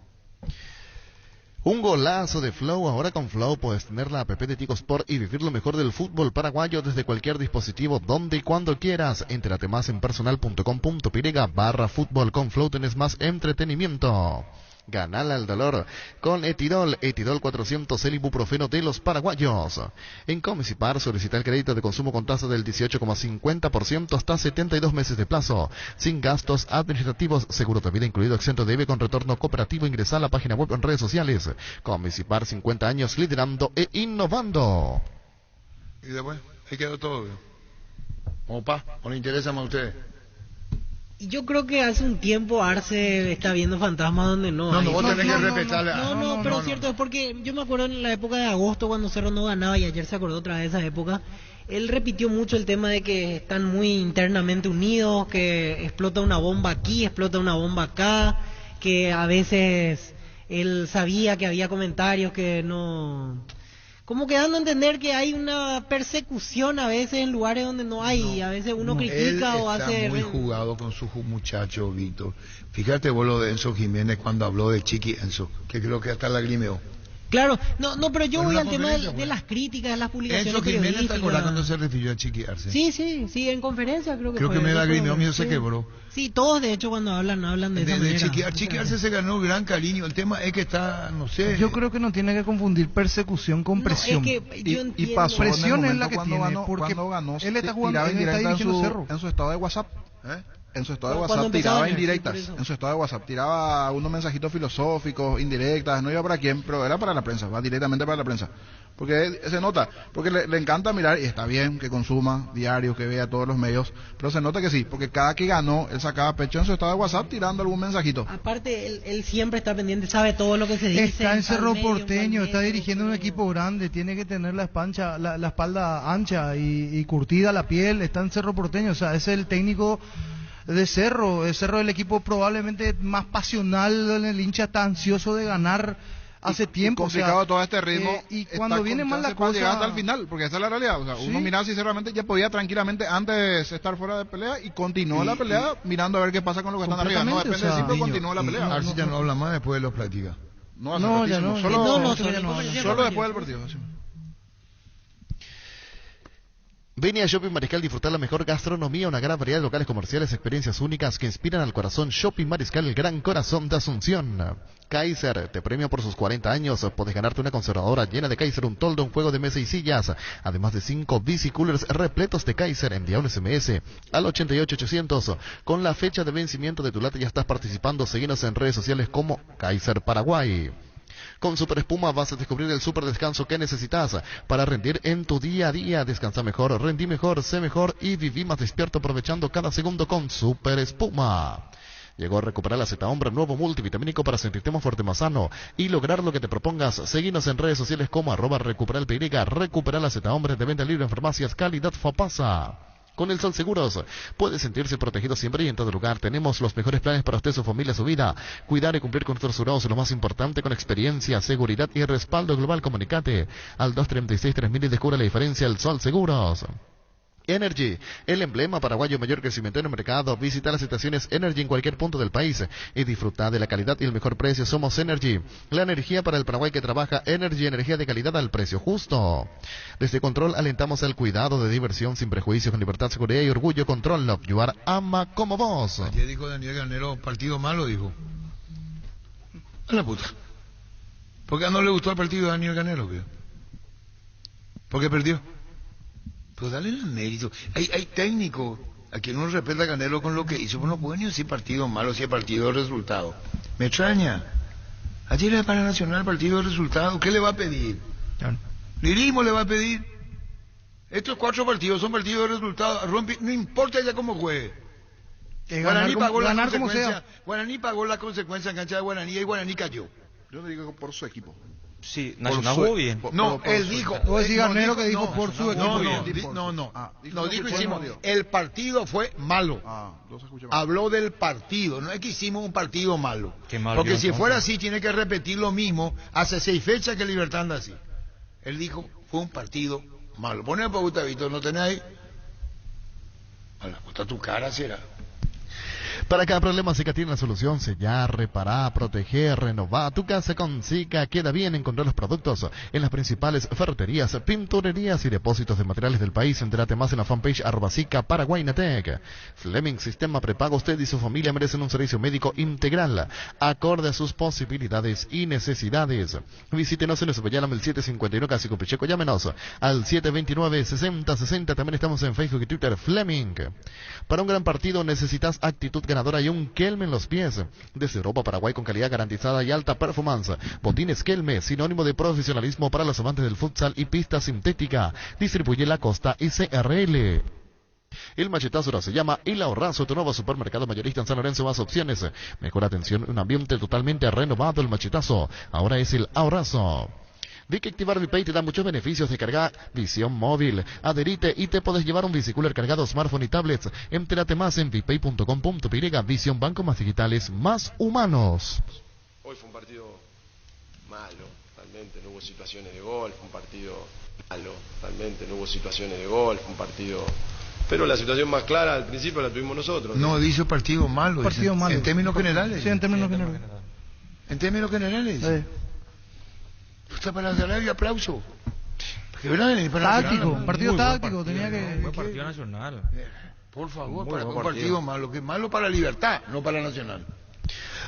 Un golazo de Flow. Ahora con Flow puedes tener la app de Tigo Sport y vivir lo mejor del fútbol paraguayo desde cualquier dispositivo, donde y cuando quieras. Entérate más en personal.com.py/fútbol. Con Flow tenés más entretenimiento. Ganala al dolor con Etidol. Etidol 400, el ibuprofeno de los paraguayos. En Comisipar solicita el crédito de consumo con tasa del 18,50% hasta 72 meses de plazo, sin gastos administrativos, seguro de vida incluido, exento de IVA con retorno cooperativo. Ingresa a la página web en redes sociales. Comisipar, 50 años liderando e innovando. Y después, ahí quedó todo. Opa, ¿o le interesa más a ustedes? Y yo creo que hace un tiempo Arce está viendo fantasmas donde no hay. No, vos tenés que respetarle. Pero cierto es porque yo me acuerdo en la época de agosto cuando Cerro no ganaba y ayer se acordó otra vez de esa época. Él repitió mucho el tema de que están muy internamente unidos, que explota una bomba aquí, explota una bomba acá, que a veces él sabía que había comentarios que no... como que dando a entender que hay una persecución a veces en lugares donde no hay, a veces uno critica o hace... Él está muy jugado con su muchacho, Víctor. Fíjate vos lo de Enzo Jiménez cuando habló de Chiqui Enzo, que creo que hasta lagrimeó. Claro, no, pero yo Con voy una al tema de conferencia, las críticas, de las publicaciones Enzo Jiménez, ¿te periodísticas. acordás cuando se refirió a Chiqui Arce? Sí, en conferencia creo que Creo fue. que me lagrimeó, mío se quebró. Sí, todos de hecho cuando hablan de esa manera. Chiqui Arce se ganó gran cariño, el tema es que está, no sé... Yo creo que no tiene que confundir persecución con presión. No, es que yo entiendo. Y pasó presión en el es la que cuando tiene, ganó, porque cuando ganó, él está jugando, tiraba él está indirecta dirigiendo Cerro. en su estado de WhatsApp. En su estado de Cuando WhatsApp empezó a tiraba ganar, indirectas. sí, por eso. En su estado de WhatsApp tiraba unos mensajitos filosóficos, indirectas, no iba para quién, pero era para la prensa, va directamente para la prensa. Porque se nota, porque le encanta mirar, y está bien que consuma diarios, que vea todos los medios, pero se nota que sí, porque cada que ganó, él sacaba pecho en su estado de WhatsApp tirando algún mensajito. Aparte, él siempre está pendiente, sabe todo lo que se dice. Está en Cerro medio, Porteño, está dirigiendo un equipo grande, tiene que tener la espalda ancha y curtida la piel, está en Cerro Porteño, o sea, es el técnico de Cerro, el equipo probablemente más pasional, el hincha está ansioso de ganar hace tiempo. Complicado, o sea, todo este ritmo. Y cuando viene mal la cosa... llegar hasta el final, porque esa es la realidad. O sea, ¿Sí? Uno miraba sinceramente, ya podía tranquilamente antes estar fuera de pelea y continuó la pelea mirando a ver qué pasa con los que están arriba. No depende de sí, pero continuó la pelea. Arce ya no habla más después de los prácticas. No, ya no. Solo después del partido. Sí. Ven a Shopping Mariscal disfrutar la mejor gastronomía, una gran variedad de locales comerciales, experiencias únicas que inspiran al corazón. Shopping Mariscal, el gran corazón de Asunción. Kaiser te premia por sus 40 años. Puedes ganarte una conservadora llena de Kaiser, un toldo, un juego de mesa y sillas. Además de 5 bicicoolers repletos de Kaiser. Envía un SMS al 88800. Con la fecha de vencimiento de tu lata ya estás participando. Síguenos en redes sociales como Kaiser Paraguay. Con Super Espuma vas a descubrir el super descanso que necesitas para rendir en tu día a día. Descansa mejor, rendí mejor, sé mejor y viví más despierto aprovechando cada segundo con Super Espuma. Llegó a recuperar la Z Hombre, nuevo multivitamínico para sentirte más fuerte, más sano y lograr lo que te propongas. Seguinos en redes sociales como @recuperalpy, Recuperar la Z Hombre de venta libre en farmacias, calidad Fapasa. Con el Sol Seguros puede sentirse protegido siempre y en todo lugar. Tenemos los mejores planes para usted, su familia, su vida. Cuidar y cumplir con nuestros jurados es lo más importante, con experiencia, seguridad y respaldo global. Comunicate al 236-3000 y descubra la diferencia. El Sol Seguros. Energy, el emblema paraguayo, mayor crecimiento en el mercado. Visita las estaciones Energy en cualquier punto del país y disfruta de la calidad y el mejor precio. Somos Energy, la energía para el Paraguay que trabaja. Energy, energía de calidad al precio justo. Desde Control alentamos el cuidado de diversión sin prejuicios, con libertad, seguridad y orgullo. Control, Love You Are, ama como vos. Ayer dijo Daniel Garnero, partido malo, dijo. A la puta. ¿Por qué no le gustó el partido de Daniel Garnero? ¿Por qué perdió? Pues dale el mérito. Hay técnicos a quien uno respeta a Canelo con lo que hizo, pero no puede ni decir partido malo, si es partido de resultado. Me extraña. Ayer era para Nacional partido de resultado. ¿Qué le va a pedir? Lirismo le va a pedir. Estos 4 partidos son partidos de resultado. No importa ya cómo juegue. Guaraní pagó la consecuencia. Guaraní pagó la consecuencia en cancha de Guaraní y Guaraní cayó. Yo le digo por su equipo. Sí, Nacional jugó bien. Él dijo. Vos decís Garnero que dijo por su equipo. No dijo hicimos. El partido fue malo. Habló del partido. No es que hicimos un partido malo. Porque si fuera así, tiene que repetir lo mismo. Hace 6 fechas que Libertad anda así. Él dijo, fue un partido malo. Pone para Gustavito, ¿no tenés ahí? Está tu cara, será. Para cada problema Sica tiene la solución. Sellar, reparar, proteger, renovar. Tu casa con Sica queda bien. Encontrar los productos en las principales ferreterías, pinturerías y depósitos de materiales del país. Entérate más en la fanpage @Sica Paraguaynatec. Fleming, sistema prepago. Usted y su familia merecen un servicio médico integral, acorde a sus posibilidades y necesidades. Visítenos en Esopeyálamo el 751 casi con Picheco. Llámenos al 729-6060. También estamos en Facebook y Twitter. Fleming. Para un gran partido necesitas actitud ganadora y un Kelme en los pies. Desde Europa, Paraguay, con calidad garantizada y alta performance. Botines Kelme, sinónimo de profesionalismo para los amantes del futsal y pista sintética. Distribuye La Costa SRL. El Machetazo ahora se llama El Ahorrazo, tu nuevo supermercado mayorista en San Lorenzo. Más opciones, mejor atención, un ambiente totalmente renovado. El Machetazo ahora es El Ahorrazo. Vi que activar ViPay te da muchos beneficios de carga, visión móvil, adherite y te puedes llevar un bicicooler cargado, smartphone y tablets. Entérate más en vipay.com.py. Visión, banco más digitales, más humanos. Hoy fue un partido malo Realmente no hubo situaciones de gol, fue un partido malo. Realmente no hubo situaciones de gol, fue un partido... Pero la situación más clara al principio la tuvimos nosotros. No, dice partido malo. Partido malo. En términos generales. Sí, en términos generales. En términos generales. Sí. Está para darle aplauso. Porque, ¿verdad? Táctico, partido táctico, tenía que... Buen partido Nacional. Por favor, Muy para buen un partido malo, que es malo para Libertad, no para Nacional.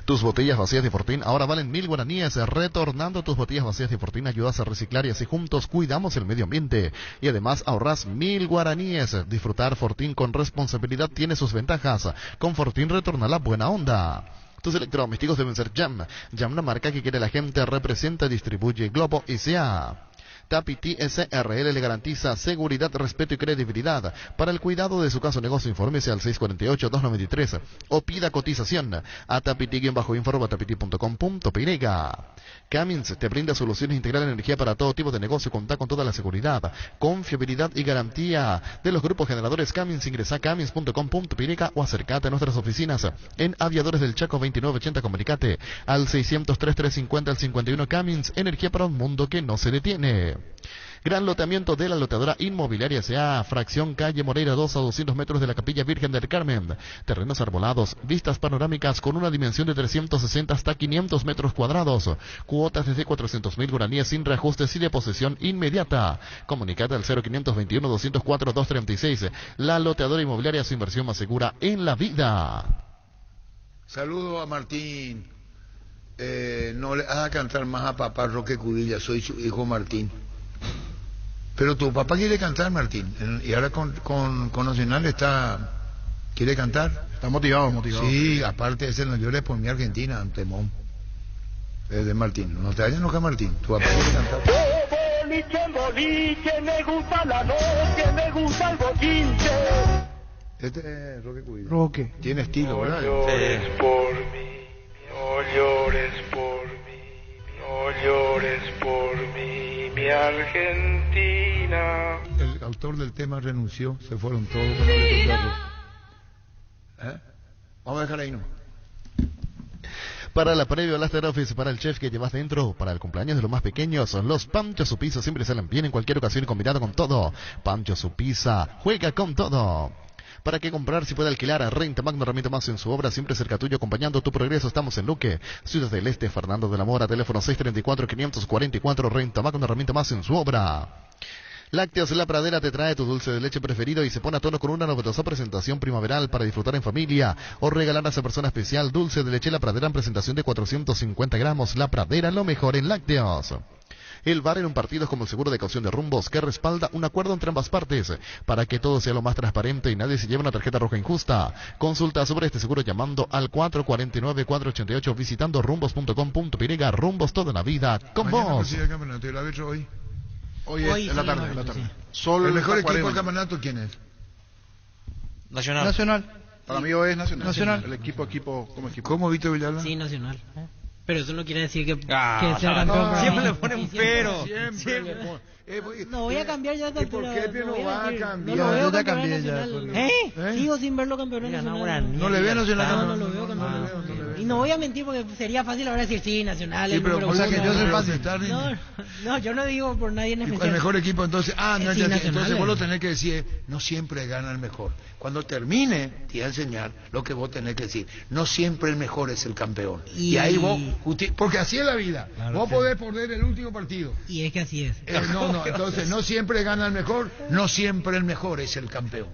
Tus botellas vacías de Fortín ahora valen 1.000 guaraníes. Retornando tus botellas vacías de Fortín ayudas a reciclar y así juntos cuidamos el medio ambiente. Y además ahorras 1.000 guaraníes. Disfrutar Fortín con responsabilidad tiene sus ventajas. Con Fortín retorna la buena onda. Tus electrodomésticos deben ser Jam. Jam, la marca que quiere la gente, representa y distribuye Globo S.A. Tapiti SRL le garantiza seguridad, respeto y credibilidad. Para el cuidado de su caso negocio, infórmese al 648-293 o pida cotización a tapiti-info@tapiti.com.py. Cummins te brinda soluciones integrales de energía para todo tipo de negocio. Contá con toda la seguridad, confiabilidad y garantía de los grupos generadores Cummins. Ingresa a cummins.com.py o acércate a nuestras oficinas en Aviadores del Chaco 2980. Comunicate al 603-350 al 51. Cummins, energía para un mundo que no se detiene. Gran loteamiento de la loteadora inmobiliaria S.A. Fracción Calle Moreira 2 a 200 metros de la Capilla Virgen del Carmen. Terrenos arbolados, vistas panorámicas con una dimensión de 360 hasta 500 metros cuadrados. Cuotas desde 400.000 guaraníes sin reajustes y de posesión inmediata. Comunicate al 0521-204-236. La loteadora inmobiliaria, su inversión más segura en la vida. Saludo a Martín. No le haga cantar más a papá Roque Cudilla, soy su hijo Martín. Pero tu papá quiere cantar, Martín, y ahora con Nacional quiere cantar. Está motivado. Sí, aparte ese no llores por mi Argentina, temón. Es de Martín, no te vayas nunca, Martín, tu papá quiere cantar. Boliche, me gusta la noche, me gusta el bochinche. Este es Roque Cudilla. Roque. Tiene estilo, ¿verdad? No llores por mí, no llores por mí, no llores por mí, mi Argentina. El autor del tema renunció, se fueron todos con el Vamos a dejar ahí, ¿no? Para la previa Laster Office, para el chef que llevas dentro, para el cumpleaños de los más pequeños, los Pancho Su Pizza siempre salen bien en cualquier ocasión y combinado con todo. Pancho Su Pizza, juega con todo. ¿Para qué comprar si puede alquilar? Renta Magno Herramienta Más en su obra, siempre cerca tuyo, acompañando tu progreso. Estamos en Luque, Ciudad del Este, Fernando de la Mora, teléfono 634-544, Renta Magno Herramienta Más en su obra. Lácteos La Pradera te trae tu dulce de leche preferido y se pone a tono con una novedosa presentación primaveral para disfrutar en familia o regalar a esa persona especial. Dulce de leche La Pradera en presentación de 450 gramos. La Pradera, lo mejor en lácteos. El VAR en un partido es como el seguro de caución de rumbos que respalda un acuerdo entre ambas partes para que todo sea lo más transparente y nadie se lleve una tarjeta roja injusta. Consulta sobre este seguro llamando al 449-488 visitando rumbos.com.py. Rumbos toda la vida con vos. El campeonato, el árbitro hoy. Hoy es en la tarde. Sí. ¿El mejor equipo del campeonato quién es? Nacional. Para mí hoy es Nacional. El equipo como equipo. ¿Cómo viste Villalba? Sí, Nacional. Pero eso no quiere decir que sea campeón. Siempre le ponen un pero. Siempre le ponen. No voy a cambiar ya. ¿Y por qué no va a cambiar? No lo veo Yo ya campeón cambié ya. nacional. Sigo sin verlo campeón nacional. No le veo Nacional. No lo veo campeón. Y no voy a mentir porque sería fácil ahora decir sí, Nacional. Sí, pero o sea que yo soy fácil. No, yo no digo por nadie en especial. El mejor equipo entonces, entonces vos lo tenés que decir, no siempre gana el mejor. Cuando termine, te voy a enseñar lo que vos tenés que decir. No siempre el mejor es el campeón. Y ahí vos, porque así es la vida. Claro, vos podés perder el último partido. Y es que así es. Entonces no siempre gana el mejor, no siempre el mejor es el campeón.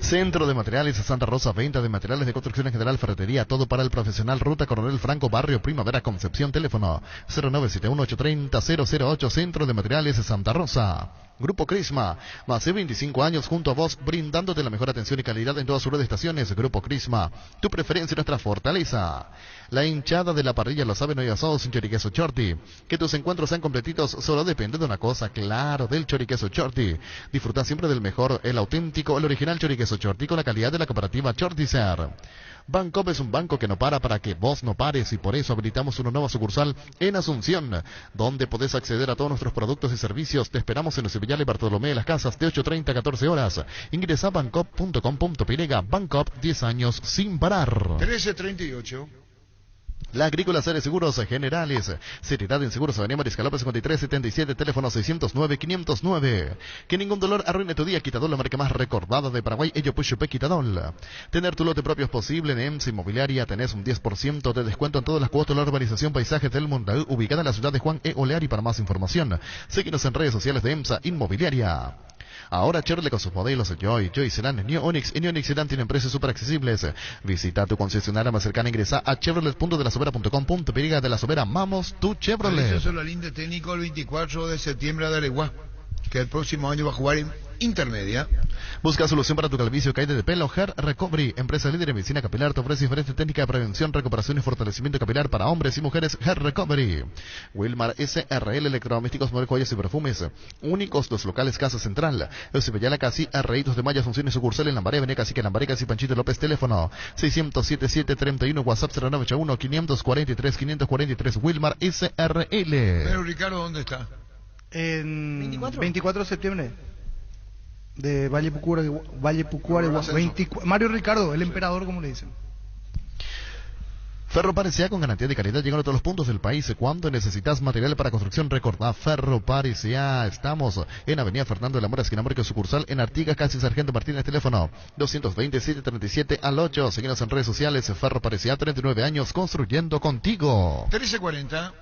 Centro de Materiales Santa Rosa, venta de materiales de construcción en general, ferretería, todo para el profesional. Ruta Coronel Franco, Barrio Primavera, Concepción. Teléfono 0971-830-008. Centro de Materiales Santa Rosa. Grupo Crisma, más de 25 años junto a vos, brindándote la mejor atención y calidad en todas sus red de estaciones. Grupo Crisma, tu preferencia y nuestra fortaleza. La hinchada de la parrilla lo sabe, no hay asados sin choriqueso Chorti. Que tus encuentros sean completitos solo depende de una cosa, claro, del choriqueso Chorti. Disfruta siempre del mejor, el auténtico, el original choriqueso Chorti con la calidad de la cooperativa Chortizer. Bancop es un banco que no para que vos no pares, y por eso habilitamos una nueva sucursal en Asunción, donde podés acceder a todos nuestros productos y servicios. Te esperamos en los Villal y Bartolomé de las Casas de 8:30 a 14 horas. Ingresa a bancop.com.py. Bancop, 10 años sin parar. 13:38. La Agrícola Sede Seguros Generales, seriedad en Seguros Avenida Mariscal López 5377, teléfono 609-509. Que ningún dolor arruine tu día. Quitadol, la marca más recordada de Paraguay, Ello Puchupe Quitadol. Tener tu lote propio es posible. En EMSA Inmobiliaria tenés un 10% de descuento en todas las cuotas de la urbanización Paisajes del Mondaú, ubicada en la ciudad de Juan E. Oleari. Para más información, síguenos en redes sociales de EMSA Inmobiliaria. Ahora Chevrolet con sus modelos Joy Sedan, New Onix y New Onix Sedan tienen precios súper accesibles. Visita tu concesionaria más cercana, ingresa a chevrolet.delasobera.com.py. De la Sobera, amamos tu Chevrolet. Eso es la linda técnico el 24 de septiembre de Areguá, que el próximo año va a jugar en Intermedia. Busca solución para tu calvicie o caída de pelo. Hair Recovery, empresa líder en medicina capilar, te ofrece diferentes técnicas de prevención, recuperación y fortalecimiento capilar para hombres y mujeres. Hair Recovery. Wilmar SRL, electrodomésticos, muebles, joyas y perfumes. Únicos los locales Casa Central. Eusebio Casi, Arreitos de Maya, funciones sucursal en Lambaré, Avenida Cacique, Lambaré, Casi Panchito López, teléfono 607-731, WhatsApp 0981-543-543, Wilmar SRL. Pero Ricardo, ¿dónde está? En 24 de septiembre. De Valle Pucuare, Mario Ricardo, el emperador, como le dicen. Ferro Parecía, con garantía de calidad, llegando a todos los puntos del país. Cuando necesitas material para construcción, recordá Ferro Parecía. Estamos en Avenida Fernando de la Mora, esquina América, sucursal en Artigas, casi Sargento Martínez, teléfono 220-737-8. Síguenos en redes sociales. Ferro Parecía, 39 años construyendo contigo. 13:40.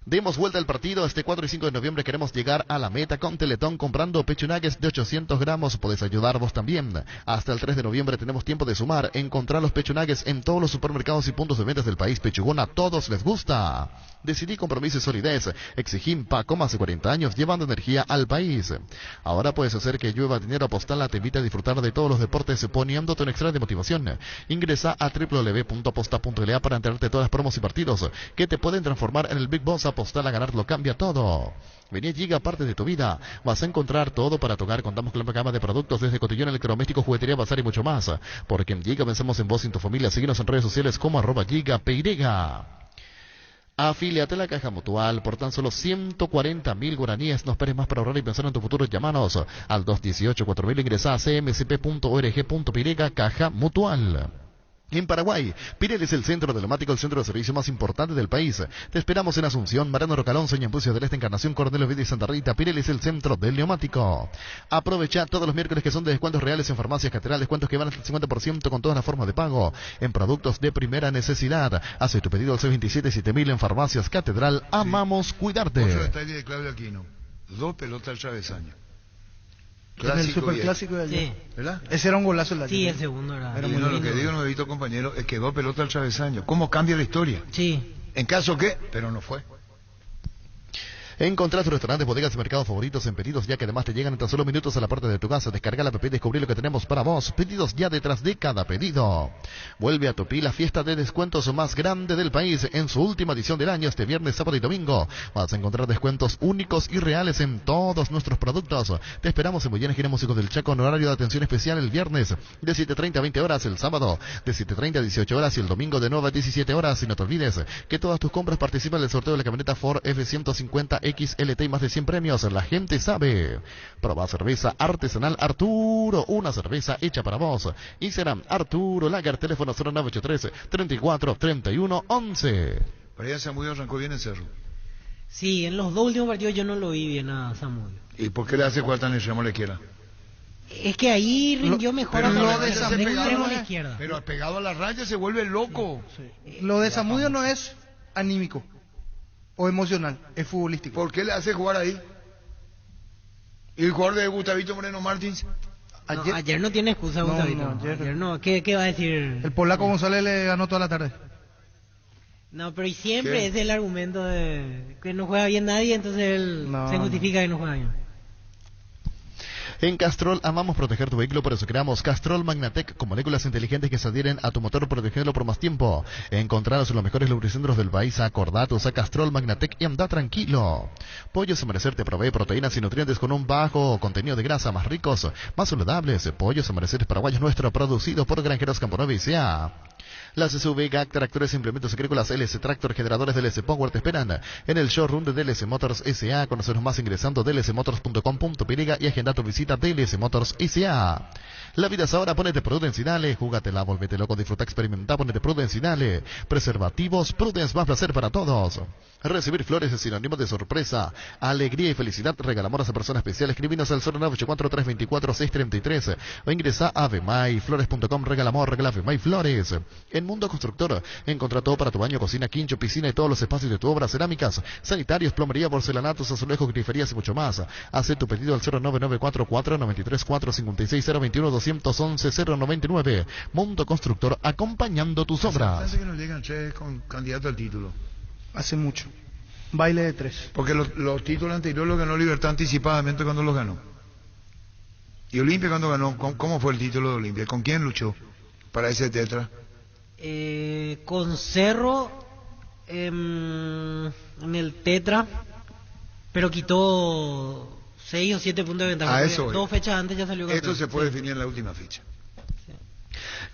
Demos vuelta al partido. Este 4 y 5 de noviembre queremos llegar a la meta con Teletón comprando pecho nuggets de 800 gramos. Podés ayudar vos también. Hasta el 3 de noviembre tenemos tiempo de sumar. Encontrar los pecho nuggets en todos los supermercados y puntos de ventas del país. Pechugón, a todos les gusta. Decidí compromiso y solidez. Exigim Paco, hace 40 años, llevando energía al país. Ahora puedes hacer que llueva dinero. Apostala te invita a disfrutar de todos los deportes poniéndote un extra de motivación. Ingresa a www.aposta.la para enterarte de todas las promos y partidos que te pueden transformar en el Big Boss. Apostar a ganar lo cambia todo. Vení, llega parte de tu vida. Vas a encontrar todo para tocar. Contamos con la gama de productos desde cotillón, electrodoméstico, juguetería, bazar y mucho más. Porque en Giga pensamos en vos y en tu familia. Síguenos en redes sociales como @GigaPeirega. Afíliate a la Caja Mutual por tan solo 140.000 guaraníes. No esperes más para ahorrar y pensar en tu futuro. Llámanos al 218-4000. Ingresa a cmcp.org.pirega. Caja Mutual. En Paraguay, Pirelli es el centro de neumático, el centro de servicio más importante del país. Te esperamos en Asunción, Mariano Rocalón, Soñambucio del Este, Encarnación, Cornelio Vida y Santa Rita. Pirelli es el centro del neumático. Aprovecha todos los miércoles que son de descuentos reales en farmacias Catedral, descuentos que van hasta el 50% con todas las formas de pago en productos de primera necesidad. Hace tu pedido al 627-7000 en farmacias Catedral. Amamos cuidarte. Otro detalle de Claudio Aquino: 2 pelotas al travesaño. En el superclásico de ayer. Sí. ¿Verdad? Ese era un golazo el de ayer. Sí, el segundo era Pero muy lo lindo. que digo, no he visto, compañero, es que 2 pelotas al travesaño. ¿Cómo cambia la historia? Sí. En caso que, pero no fue. Encontrá tus restaurantes, bodegas y mercados favoritos en pedidos ya, que además te llegan en tan solo minutos a la puerta de tu casa. Descarga la app y descubrí lo que tenemos para vos. Pedidos ya detrás de cada pedido. Vuelve a Tupí, la fiesta de descuentos más grande del país en su última edición del año. Este viernes, sábado y domingo vas a encontrar descuentos únicos y reales en todos nuestros productos. Te esperamos en Boyena, Gira Músicos del Chaco, en horario de atención especial el viernes de 7:30 a 20 horas, el sábado de 7:30 a 18 horas y el domingo de 9 a 17 horas. Y no te olvides que todas tus compras participan del sorteo de la camioneta Ford F-150 XLT y más de 100 premios. La gente sabe. Proba cerveza artesanal Arturo, una cerveza hecha para vos. Instagram Arturo Lager, teléfono 0983-34-31-11. Para allá Samudio arrancó bien en Cerro. Sí, en los 2 últimos partidos yo no lo vi bien a Samudio. ¿Y por qué le hace jugar tan extremo a la izquierda? Es que ahí rindió mejor a lo de extremo a la Samudio, izquierda. Pero pegado a la raya se vuelve loco. Lo de Samudio no es anímico o emocional, es futbolístico. ¿Por qué le hace jugar ahí? ¿Y el jugador de Gustavito Moreno Martins? Ayer no tiene excusa, Gustavito. Ayer no. ¿Qué va a decir? El polaco González le ganó toda la tarde. No, pero y siempre es el argumento de que no juega bien nadie, entonces él se justifica que no juega bien. En Castrol amamos proteger tu vehículo, por eso creamos Castrol Magnatec con moléculas inteligentes que se adhieren a tu motor, protegiéndolo por más tiempo. Encontrados en los mejores lubricentros del país. Acordate, usa Castrol Magnatec y anda tranquilo. Pollos Amanecer te provee proteínas y nutrientes con un bajo contenido de grasa, más ricos, más saludables. Pollos Amanecer Paraguayos nuestro, producido por Granjeros Campo Nuevo y Sea. Las SUV, GAC, tractores e implementos agrícolas LS Tractor, generadores DLS Power te esperan en el showroom de DLS Motors S.A. Conocernos más ingresando dlsmotors.com.py y agenda tu visita DLS Motors S.A. La vida es ahora, ponete Prudence y dale, júgatela, volvete loco, disfruta, experimenta, ponete Prudence y dale. Preservativos, Prudence, más placer para todos. Recibir flores es sinónimo de sorpresa, alegría y felicidad. Regalamos a persona especial. Escribinos al 0984-324-633 o ingresa a avemaiflores.com. Regala amor, regala Avemay Flores. En Mundo Constructor, encontrá todo para tu baño, cocina, quincho, piscina y todos los espacios de tu obra. Cerámicas, sanitarios, plomería, porcelanatos, azulejos, griferías y mucho más. Haz tu pedido al 09944-93-456-021-211-099. Mundo Constructor, acompañando tus obras. Hace que no llegan Che con candidato al título. Hace mucho. Baile de 3. Porque los títulos anteriores los ganó Libertad anticipadamente cuando los ganó. ¿Y Olimpia cuando ganó? ¿Cómo fue el título de Olimpia? ¿Con quién luchó para ese tetra? Con Cerro en el tetra, pero quitó 6 o 7 puntos de ventaja. A eso 2 fechas antes ya salió campeón. Esto se puede definir en la última fecha.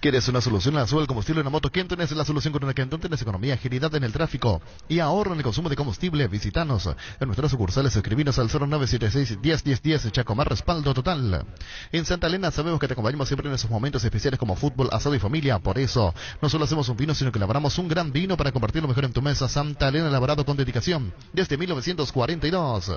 ¿Quieres una solución a la suba del combustible en una moto? Kenton es la solución con una Kenton. Tienes economía, agilidad en el tráfico y ahorro en el consumo de combustible. Visítanos en nuestras sucursales. Escribinos al 0976-101010. Chaco, más respaldo total. En Santa Elena sabemos que te acompañamos siempre en esos momentos especiales como fútbol, asado y familia. Por eso, no solo hacemos un vino, sino que elaboramos un gran vino para compartir lo mejor en tu mesa. Santa Elena, elaborado con dedicación desde 1942.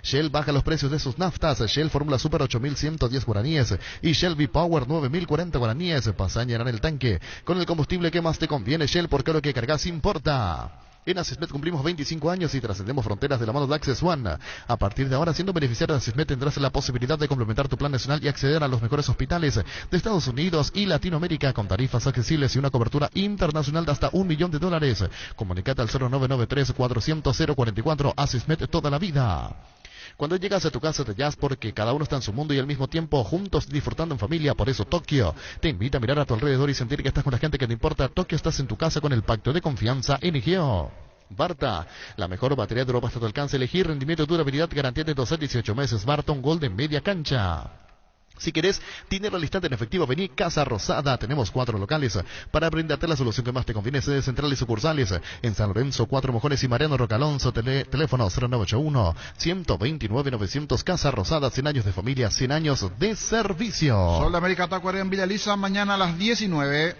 Shell baja los precios de sus naftas. Shell Fórmula Super 8110 guaraníes y Shell V-Power 9040 guaraníes. Pasa a llenar el tanque con el combustible que más te conviene. Shell, porque lo que cargas importa. En Asismet cumplimos 25 años y trascendemos fronteras de la mano de Access One. A partir de ahora, siendo beneficiario de Asismet, tendrás la posibilidad de complementar tu plan nacional y acceder a los mejores hospitales de Estados Unidos y Latinoamérica con tarifas accesibles y una cobertura internacional de hasta $1 millón. Comunicate al 0993-400-044. Asismet, toda la vida. Cuando llegas a tu casa te hallas porque cada uno está en su mundo y al mismo tiempo juntos disfrutando en familia. Por eso Tokio te invita a mirar a tu alrededor y sentir que estás con la gente que te importa. Tokio, estás en tu casa con el pacto de confianza NGO. Barta, la mejor batería de Europa hasta tu alcance. Elegir rendimiento y durabilidad, garantía de 12 a 18 meses. Barta, un gol de media cancha. Si querés dinero al instante en efectivo, vení Casa Rosada. Tenemos 4 locales para brindarte la solución que más te conviene. Sedes centrales y sucursales en San Lorenzo, 4 Mojones y Mariano Rocalonso. Teléfono 0981-129-900. Casa Rosada, 100 años de familia, 100 años de servicio. Sol de América Tacuarembó en Villa Lisa, mañana a las 19.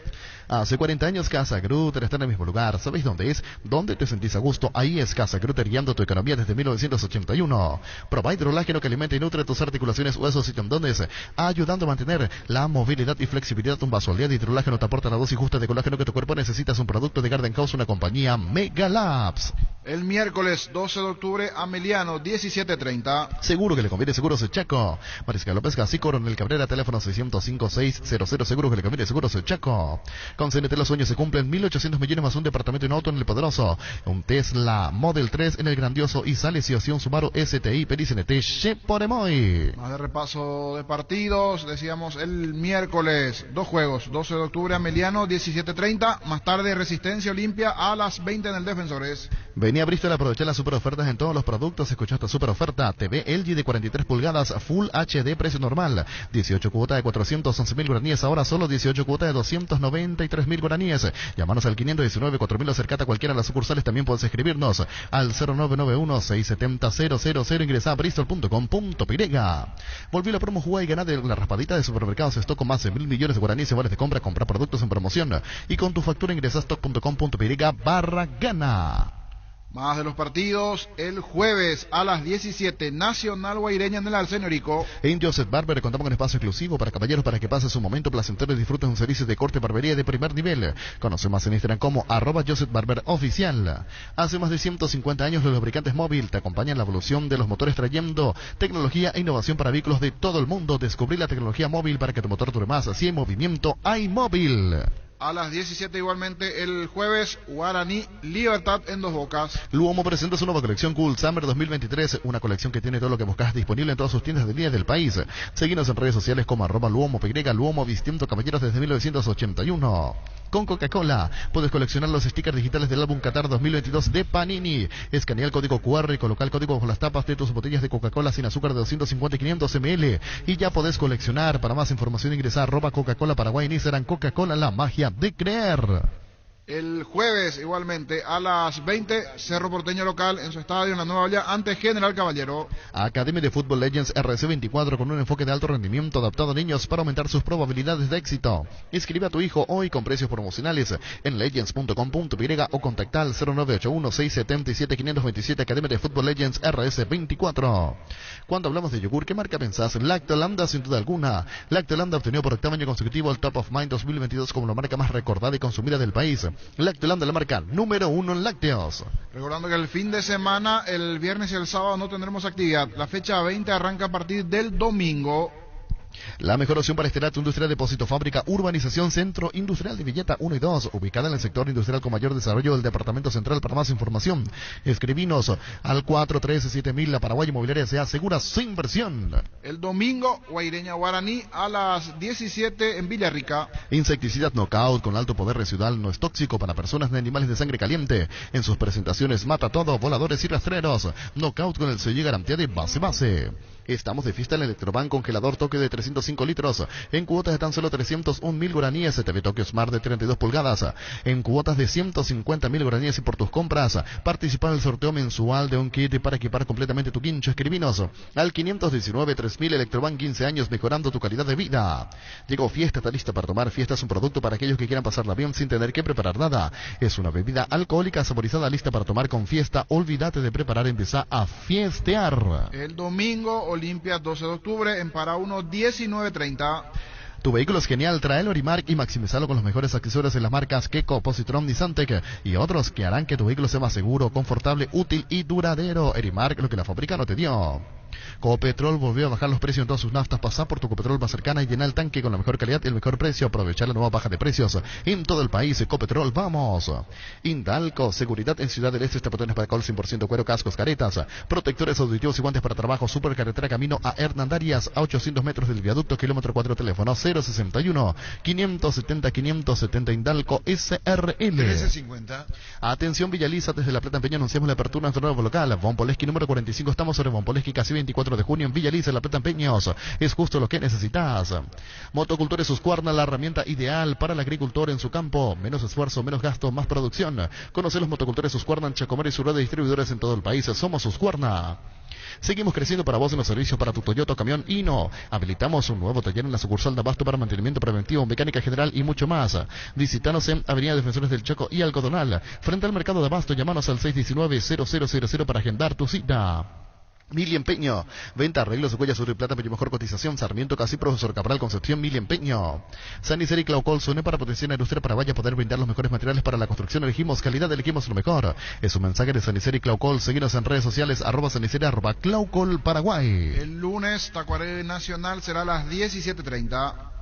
Hace 40 años Casa Grutter está en el mismo lugar. ¿Sabéis dónde es? ¿Dónde te sentís a gusto? Ahí es Casa Grutter, guiando tu economía desde 1981. Provide hidrolágeno que alimenta y nutre tus articulaciones, huesos y tendones, ayudando a mantener la movilidad y flexibilidad. Un vaso al día de hidrolágeno te aporta la dosis justa de colágeno que tu cuerpo necesita. Es un producto de Garden House, una compañía Mega Labs. El miércoles 12 de octubre, Ameliano, 17:30. Seguro que le conviene Seguros Chaco. Mariscal López Gassi, Coronel Cabrera, teléfono 605-600. Seguro que le conviene Seguros Chaco. Con CNT los sueños se cumplen. 1.800 millones más un departamento y un auto en el poderoso. Un Tesla Model 3 en el grandioso y Salesios y un Subaru STI Pericnt Cheporemoy. Más de repaso de partidos. Decíamos el miércoles, 2 juegos. 12 de octubre, Ameliano, 17:30. Más tarde, Resistencia Olimpia a las 20 en el Defensores. Vení a Bristol a aprovechar las super ofertas en todos los productos. Escucha esta super oferta. TV LG de 43 pulgadas Full HD, precio normal. 18 cuotas de 411.000 guaraníes. Ahora solo 18 cuotas de 293.000 guaraníes. Llámanos al 519-4000. Acercate a cualquiera de las sucursales. También puedes escribirnos al 0991-670-000. Ingresa a bristol.com.py. Volvió la promo Juega y Gana de la raspadita de Supermercados Stock con más de 1.000 millones de guaraníes en vales de compra. Compra productos en promoción. Y con tu factura ingresa a stock.com.py/gana. Más de los partidos, el jueves a las 17, Nacional Guaireña en el Arsenio Rico. En Joseph Barber contamos con espacio exclusivo para caballeros para que pases un momento placentero y disfrutes un servicio de corte y barbería de primer nivel. Conoce más en Instagram como @JosephBarberOficial. Hace más de 150 años los lubricantes Móvil te acompañan en la evolución de los motores trayendo tecnología e innovación para vehículos de todo el mundo. Descubrí la tecnología móvil para que tu motor dure más. Si hay movimiento, hay móvil. A las 17 igualmente el jueves, Guaraní Libertad en Dos Bocas. Luomo presenta su nueva colección Cool Summer 2023, una colección que tiene todo lo que buscas disponible en todas sus tiendas de línea del país. Seguinos en redes sociales como @Luomo-PY, Luomo vistiendo caballeros desde 1981. Con Coca-Cola puedes coleccionar los stickers digitales del álbum Qatar 2022 de Panini. Escanea el código QR y coloca el código bajo las tapas de tus botellas de Coca-Cola sin azúcar de 250 y 500 ml y ya podés coleccionar. Para más información ingresa a @Coca-Cola Paraguay en Instagram. Coca-Cola, la magia de creer. El jueves, igualmente, a las 20, Cerro Porteño local en su estadio en la Nueva Olla ante General Caballero. Academia de Fútbol Legends RC24 con un enfoque de alto rendimiento adaptado a niños para aumentar sus probabilidades de éxito. Inscribe a tu hijo hoy con precios promocionales en legends.com.py o contacta al 0981-677-527 Academia de Fútbol Legends RC24. Cuando hablamos de yogur, ¿qué marca pensás? Lactolanda, sin duda alguna. Lactolanda obtenido por 8º año consecutivo el Top of Mind 2022 como la marca más recordada y consumida del país. Lactolanda, la marca número 1 en lácteos. Recordando que el fin de semana, el viernes y el sábado no tendremos actividad. La fecha 20 arranca a partir del domingo. La mejor opción para Estelato Industrial Depósito Fábrica, Urbanización Centro Industrial de Villeta 1 y 2, ubicada en el sector industrial con mayor desarrollo del Departamento Central. Para más información, escribinos al 413-7000. La Paraguay Inmobiliaria se asegura su inversión. El domingo, Guaireña Guaraní a las 17 en Villarrica. Insecticida Knockout con alto poder residual, no es tóxico para personas ni animales de sangre caliente. En sus presentaciones mata todo, voladores y rastreros. Knockout con el sello y garantía de base. Estamos de fiesta en el Electroban congelador Tokio de 305 litros, en cuotas de tan solo 301.000 guaraníes, TV Tokio Smart de 32 pulgadas, en cuotas de 150.000 guaraníes y por tus compras, participa en el sorteo mensual de un kit para equipar completamente tu quincho. Escribinos al 519-3000. Electroban, 15 años mejorando tu calidad de vida. Llegó Fiesta, está lista para tomar. Fiesta es un producto para aquellos que quieran pasarla bien sin tener que preparar nada. Es una bebida alcohólica saborizada lista para tomar con Fiesta. Olvídate de preparar, empieza a fiestear. El domingo, Olimpia 12 de octubre en Para 1 19:30. Tu vehículo es genial, trae el Orimark y maximizarlo con los mejores accesorios en las marcas Keco, Positron, Nissantec y otros que harán que tu vehículo sea más seguro, confortable, útil y duradero. Orimark, lo que la fábrica no te dio. Copetrol volvió a bajar los precios en todas sus naftas. Pasá por tu Copetrol más cercana y llena el tanque con la mejor calidad y el mejor precio. Aprovechar la nueva baja de precios en todo el país. Copetrol, vamos. Indalco, seguridad en Ciudad del Este, tapones para alcohol 100% cuero, cascos, caretas, protectores auditivos y guantes para trabajo. Supercarretera camino a Hernandarias, a 800 metros del viaducto, kilómetro 4, teléfono 061-570-570. Indalco SRL. 1350. Atención Villaliza, desde La Plata Empeño anunciamos la apertura de nuestro nuevo local. Von Poleski número 45, estamos sobre Von Poleski casi 24 de junio en Villaliza, La Plata Empeños. Es justo lo que necesitas. Motocultores Husqvarna, la herramienta ideal para el agricultor en su campo. Menos esfuerzo, menos gasto, más producción. Conoce los motocultores Husqvarna en Chacomar y su red de distribuidores en todo el país. Somos Husqvarna. Seguimos creciendo para vos en los servicios para tu Toyota, camión Hino. Habilitamos un nuevo taller en la sucursal de Abasto para mantenimiento preventivo, mecánica general y mucho más. Visítanos en Avenida Defensores del Chaco y Algodonal, frente al mercado de Abasto. Llámanos al 619-0000 para agendar tu cita. Mili Empeño, venta, arreglos de cuello, sur y plata, mejor cotización. Sarmiento, casi Profesor Cabral, Concepción. Mili Empeño. Sanicer y Claucol, suene para potenciar la industria paraguaya, poder brindar los mejores materiales para la construcción. Elegimos calidad, elegimos lo mejor. Es un mensaje de Sanicer y Claucol. Seguinos en redes sociales, @Sanicer, @Claucol Paraguay. El lunes, Tacuaré Nacional será a las 17:30.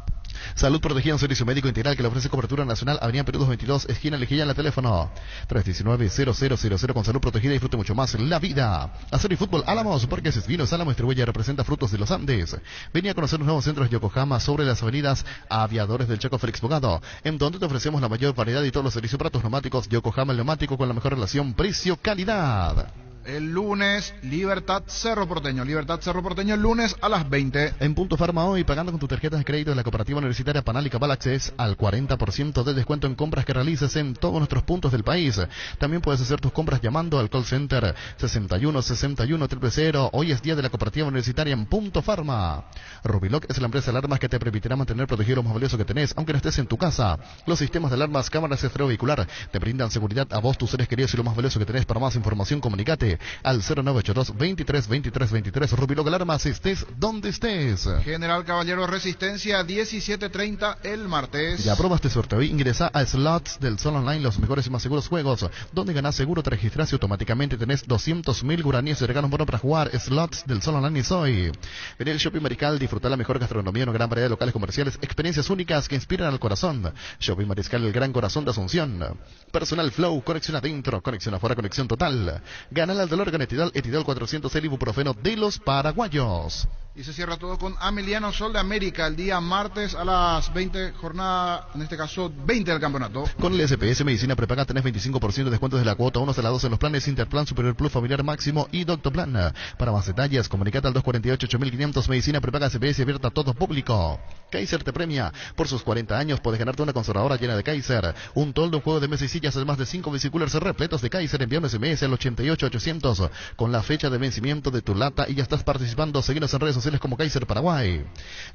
Salud protegida, un servicio médico integral que le ofrece cobertura nacional. Avenida Perú 222, esquina Lejilla, en la teléfono 319-0000. Con salud protegida disfrute mucho más la vida. Acero y Fútbol Álamos, porque es Vinos Álamo Distribuye, representa frutos de los Andes. Venía a conocer los nuevos centros de Yokohama sobre las avenidas Aviadores del Chaco, Félix Bogado, en donde te ofrecemos la mayor variedad y todos los servicios para tus neumáticos. Yokohama, el neumático con la mejor relación precio-calidad. El lunes, Libertad Cerro Porteño. Libertad Cerro Porteño el lunes a las 20. En Punto Farma hoy, pagando con tu tarjeta de crédito de la Cooperativa Universitaria Panal y Cabal, accedes al 40% de descuento en compras que realices en todos nuestros puntos del país. También puedes hacer tus compras llamando al call center 61-61-000. Hoy es día de la Cooperativa Universitaria en Punto Farma. Rubiloc es la empresa de alarmas que te permitirá mantener protegido lo más valioso que tenés, aunque no estés en tu casa. Los sistemas de alarmas, cámaras vehicular te brindan seguridad a vos, tus seres queridos y lo más valioso que tenés. Para más información, comunicate al 0982-23-23-23. Rubiloc Alarmas, estés donde estés. General Caballero Resistencia, 17:30 el martes. Ya probaste suerte hoy. Ingresa a Slots del Sol Online, los mejores y más seguros juegos, donde ganás seguro, te registras y automáticamente tenés 200.000 guaraníes de regalo bueno para jugar. Slots del Sol Online es hoy. Ven al Shopping Mariscal, disfrutar la mejor gastronomía en una gran variedad de locales comerciales, experiencias únicas que inspiran al corazón. Shopping Mariscal, el gran corazón de Asunción. Personal Flow, conexión adentro, conexión afuera, conexión total. Gana al dolor, Etidol 400, el ibuprofeno de los paraguayos. Y se cierra todo con Ameliano Sol de América el día martes a las 20, jornada, en este caso 20 del campeonato. Con el SPS Medicina Prepaga tenés 25% de descuento de la cuota 1 hasta la 2 en los planes Interplan Superior Plus Familiar Máximo y Doctoplan. Para más detalles, comunicate al 248-8500. Medicina Prepaga SPS abierta a todo público. Kaiser te premia. Por sus 40 años puedes ganarte una consoladora llena de Kaiser, un toldo, un juego de mesa y sillas, además de 5 bicicoolers repletos de Kaiser. Envía un SMS al 88800 con la fecha de vencimiento de tu lata y ya estás participando. Seguinos en redes sociales como Kaiser Paraguay.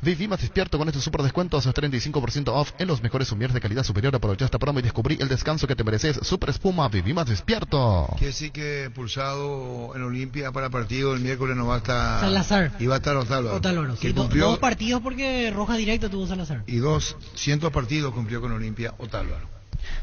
Viví más despierto con estos super descuentos, 35% off en los mejores somiers de calidad superior. Aprovecha esta promo y descubrí el descanso que te mereces. Super espuma, viví más despierto. Que sí que pulsado en Olimpia para partido el miércoles no va a estar Salazar. Y va a estar Otálvaro. Sí, dos partidos porque roja directa tuvo Salazar. Y 200 partidos cumplió con Olimpia Otálvaro.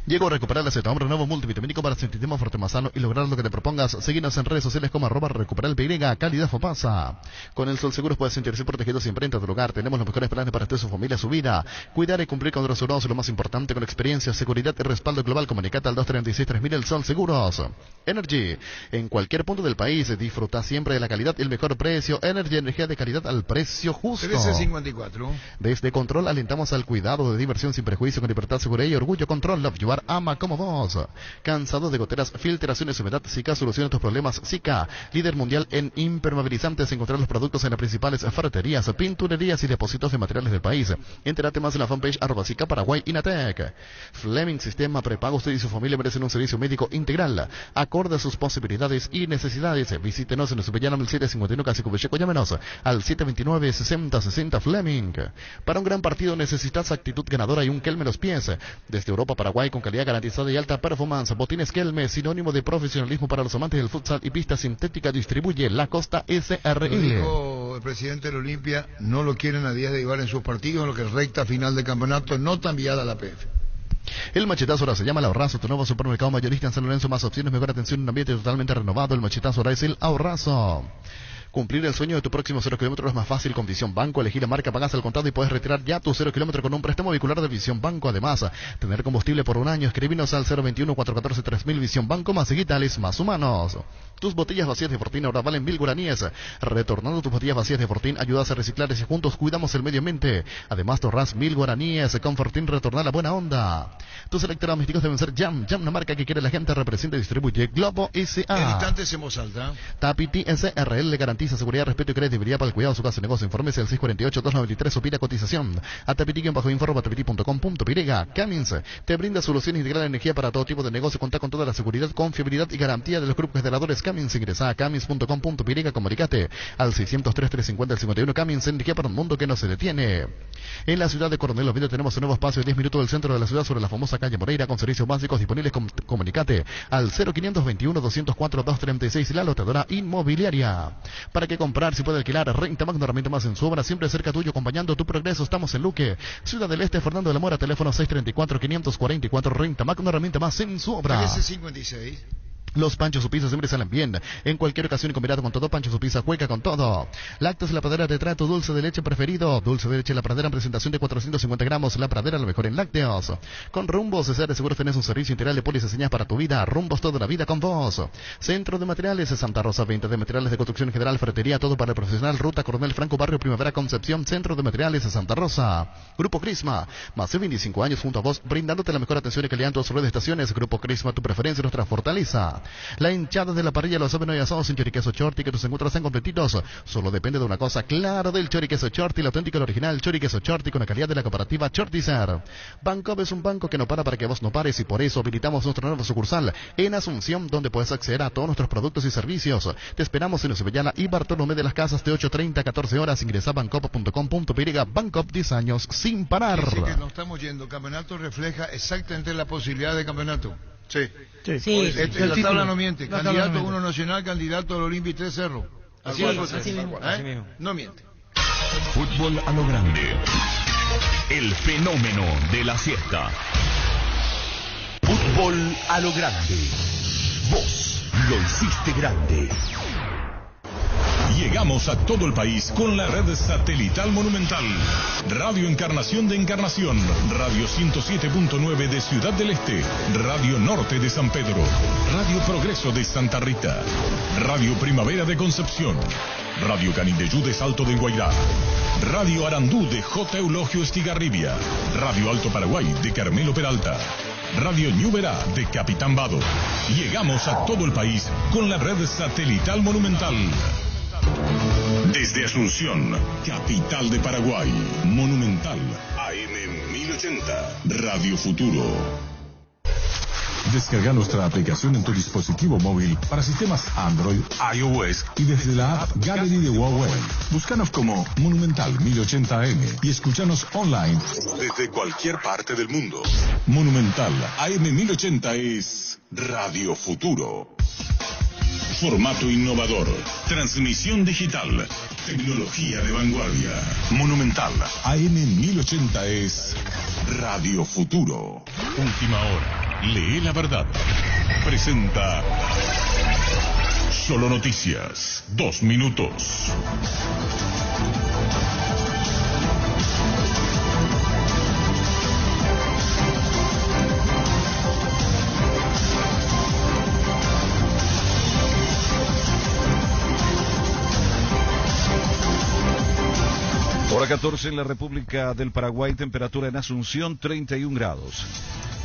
Llegó a recuperar el Acetahombro nuevo multivitamínico para sentirte más fuerte, más sano y lograr lo que te propongas. Seguinos en redes sociales como @recuperalpy, calidad Fopasa. Con el Sol Seguros puedes sentirse protegido siempre en tu lugar. Tenemos los mejores planes para usted, su familia, su vida. Cuidar y cumplir con los seguros, lo más importante, con experiencia, seguridad y respaldo global. Comunicate al 236-3000, el Sol Seguros. Energy, en cualquier punto del país, disfruta siempre de la calidad y el mejor precio. Energy, energía de calidad al precio justo. 1354. Desde Control alentamos al cuidado de diversión sin prejuicio, con libertad, seguridad y orgullo. Control, Love You Are, ama como vos. Cansado de goteras, filtraciones, humedad, Sika soluciona tus problemas. Sika, líder mundial en impermeabilizantes. Encontrar los productos en las principales ferreterías, pinturerías y depósitos de materiales del país. Entérate más en la fanpage @Sika Paraguay Inatec. Fleming Sistema Prepago. Usted y su familia merecen un servicio médico integral acorde a sus posibilidades y necesidades. Visítenos en Subellano 1751 casi Cubecheco. Llámenos al 729-6060 Fleming. Para un gran partido necesitas actitud ganadora y un Kelme los pies. Desde Europa, Paraguay, con calidad garantizada y alta performance. Botines Kelme, sinónimo de profesionalismo para los amantes del futsal y pista sintética. Distribuye La Costa SRL. Lo dijo el presidente del Olimpia, no lo quieren a Díaz de Ibar en sus partidos, en lo que es recta final de campeonato, no está enviada a la PF. El Machetazo ahora se llama El Ahorrazo, tu nuevo supermercado mayorista en San Lorenzo. Más opciones, mejor atención, un ambiente totalmente renovado. El Machetazo ahora es El Ahorrazo. Cumplir el sueño de tu próximo 0 kilómetros es más fácil con Visión Banco. Elegir la marca, pagas al contado y puedes retirar ya tu 0 kilómetro con un préstamo vehicular de Visión Banco. Además, tener combustible por un año. Escribinos al 021-414-3000. Visión Banco, más digitales, más humanos. Tus botellas vacías de Fortín ahora valen 1000 guaraníes. Retornando tus botellas vacías de Fortín, ayudas a reciclar y juntos cuidamos el medio ambiente. Además, te ahorras 1000 guaraníes. Con Fortín retornar la buena onda. Tus electrodomésticos deben ser Jam. Jam, la marca que quiere la gente, representa y distribuye Globo S.A. En instantes en voz alta. Tapiti SRL le garantiza seguridad, respeto y credibilidad para el cuidado de su casa y negocio. Informes al 648-293 o pida cotización. A tapiti-info tapiti.com.py. Cummins te brinda soluciones integrales de energía para todo tipo de negocio. Cuenta con toda la seguridad, confiabilidad y garantía de los grupos generadores Cummins. Ingresa a cummins.com.py. Comunicate al 603-350-51. Cummins, energía para un mundo que no se detiene. En la ciudad de Coronel Oviedo tenemos un nuevo espacio de 10 minutos del centro de la ciudad sobre la famosa calle Moreira con servicios básicos disponibles. Comunicate al 0521-204-236. La lotadora inmobiliaria. Para que comprar, si puede alquilar, Renta Magno, herramienta más en su obra, siempre cerca tuyo, acompañando tu progreso. Estamos en Luque, Ciudad del Este, Fernando de la Mora, teléfono 634-544. Renta Magno, herramienta más en su obra. 1356. Los panchos su pizza siempre salen bien. En cualquier ocasión y combinado con todo, Pancho su pizza juega con todo. Lácteos La Pradera te trae tu dulce de leche preferido. Dulce de leche La Pradera en presentación de 450 gramos. La Pradera, lo mejor en lácteos. Con Rumbos, de seguro tenés un servicio integral de pólizas señas para tu vida. Rumbos, toda la vida con vos. Centro de Materiales Santa Rosa, venta de materiales de construcción general, ferretería, todo para el profesional. Ruta Coronel Franco, Barrio Primavera, Concepción. Centro de Materiales Santa Rosa. Grupo Crisma, más de 25 años junto a vos, brindándote la mejor atención y calidad en todas sus redes de estaciones. Grupo Crisma, tu preferencia, nuestra fortaleza. La hinchada de la parrilla, los saben hoy asados en choriqueso Chorti, que tus encuentros están completitos. Solo depende de una cosa, claro, del choriqueso Chorti, el auténtico, el original choriqueso Chorti con la calidad de la cooperativa Chortizer. Bancob es un banco que no para que vos no pares, y por eso habilitamos nuestra nueva sucursal en Asunción, donde puedes acceder a todos nuestros productos y servicios. Te esperamos en Lucebellana y Bartolomé de las Casas de 8:30 a 14 horas. Ingresa a bancob.com.py. Bancob, 10 años sin parar. Dice que nos estamos yendo. Campeonato refleja exactamente la posibilidad de campeonato. Sí. La tabla no miente. Candidato 1 nacional, candidato al Olimpia y 3 Cerro. Así mismo. No miente. Fútbol a lo grande. El fenómeno de la siesta. Fútbol a lo grande. Vos lo hiciste grande. Llegamos a todo el país con la red satelital Monumental. Radio Encarnación de Encarnación, Radio 107.9 de Ciudad del Este, Radio Norte de San Pedro, Radio Progreso de Santa Rita, Radio Primavera de Concepción, Radio Canindeyú de Salto del Guairá, Radio Arandú de J. Eulogio Estigarribia, Radio Alto Paraguay de Carmelo Peralta, Radio Ñuberá de Capitán Vado. Llegamos a todo el país con la red satelital Monumental. Desde Asunción, capital de Paraguay, Monumental, AM 1080, Radio Futuro. Descarga nuestra aplicación en tu dispositivo móvil para sistemas Android, iOS y desde la app Gallery de Huawei. Búscanos como Monumental 1080M y escúchanos online desde cualquier parte del mundo. Monumental AM 1080 es Radio Futuro. Formato innovador, transmisión digital, tecnología de vanguardia. Monumental AM 1080 es Radio Futuro. Última hora, lee la verdad. Presenta Solo Noticias, 2 minutos. Hora 14 en la República del Paraguay, temperatura en Asunción 31 grados.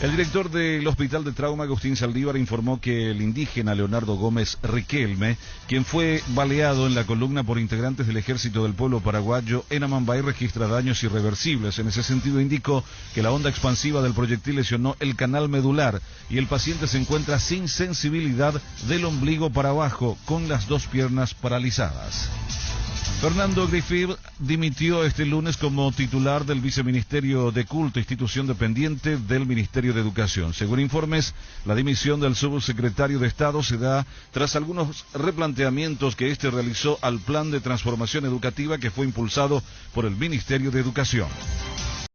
El director del Hospital de Trauma, Agustín Saldívar, informó que el indígena Leonardo Gómez Riquelme, quien fue baleado en la columna por integrantes del Ejército del Pueblo Paraguayo en Amambay, registra daños irreversibles. En ese sentido, indicó que la onda expansiva del proyectil lesionó el canal medular y el paciente se encuentra sin sensibilidad del ombligo para abajo, con las 2 piernas paralizadas. Fernando Griffith dimitió este lunes como titular del Viceministerio de Culto, institución dependiente del Ministerio de Educación. Según informes, la dimisión del subsecretario de Estado se da tras algunos replanteamientos que este realizó al plan de transformación educativa que fue impulsado por el Ministerio de Educación.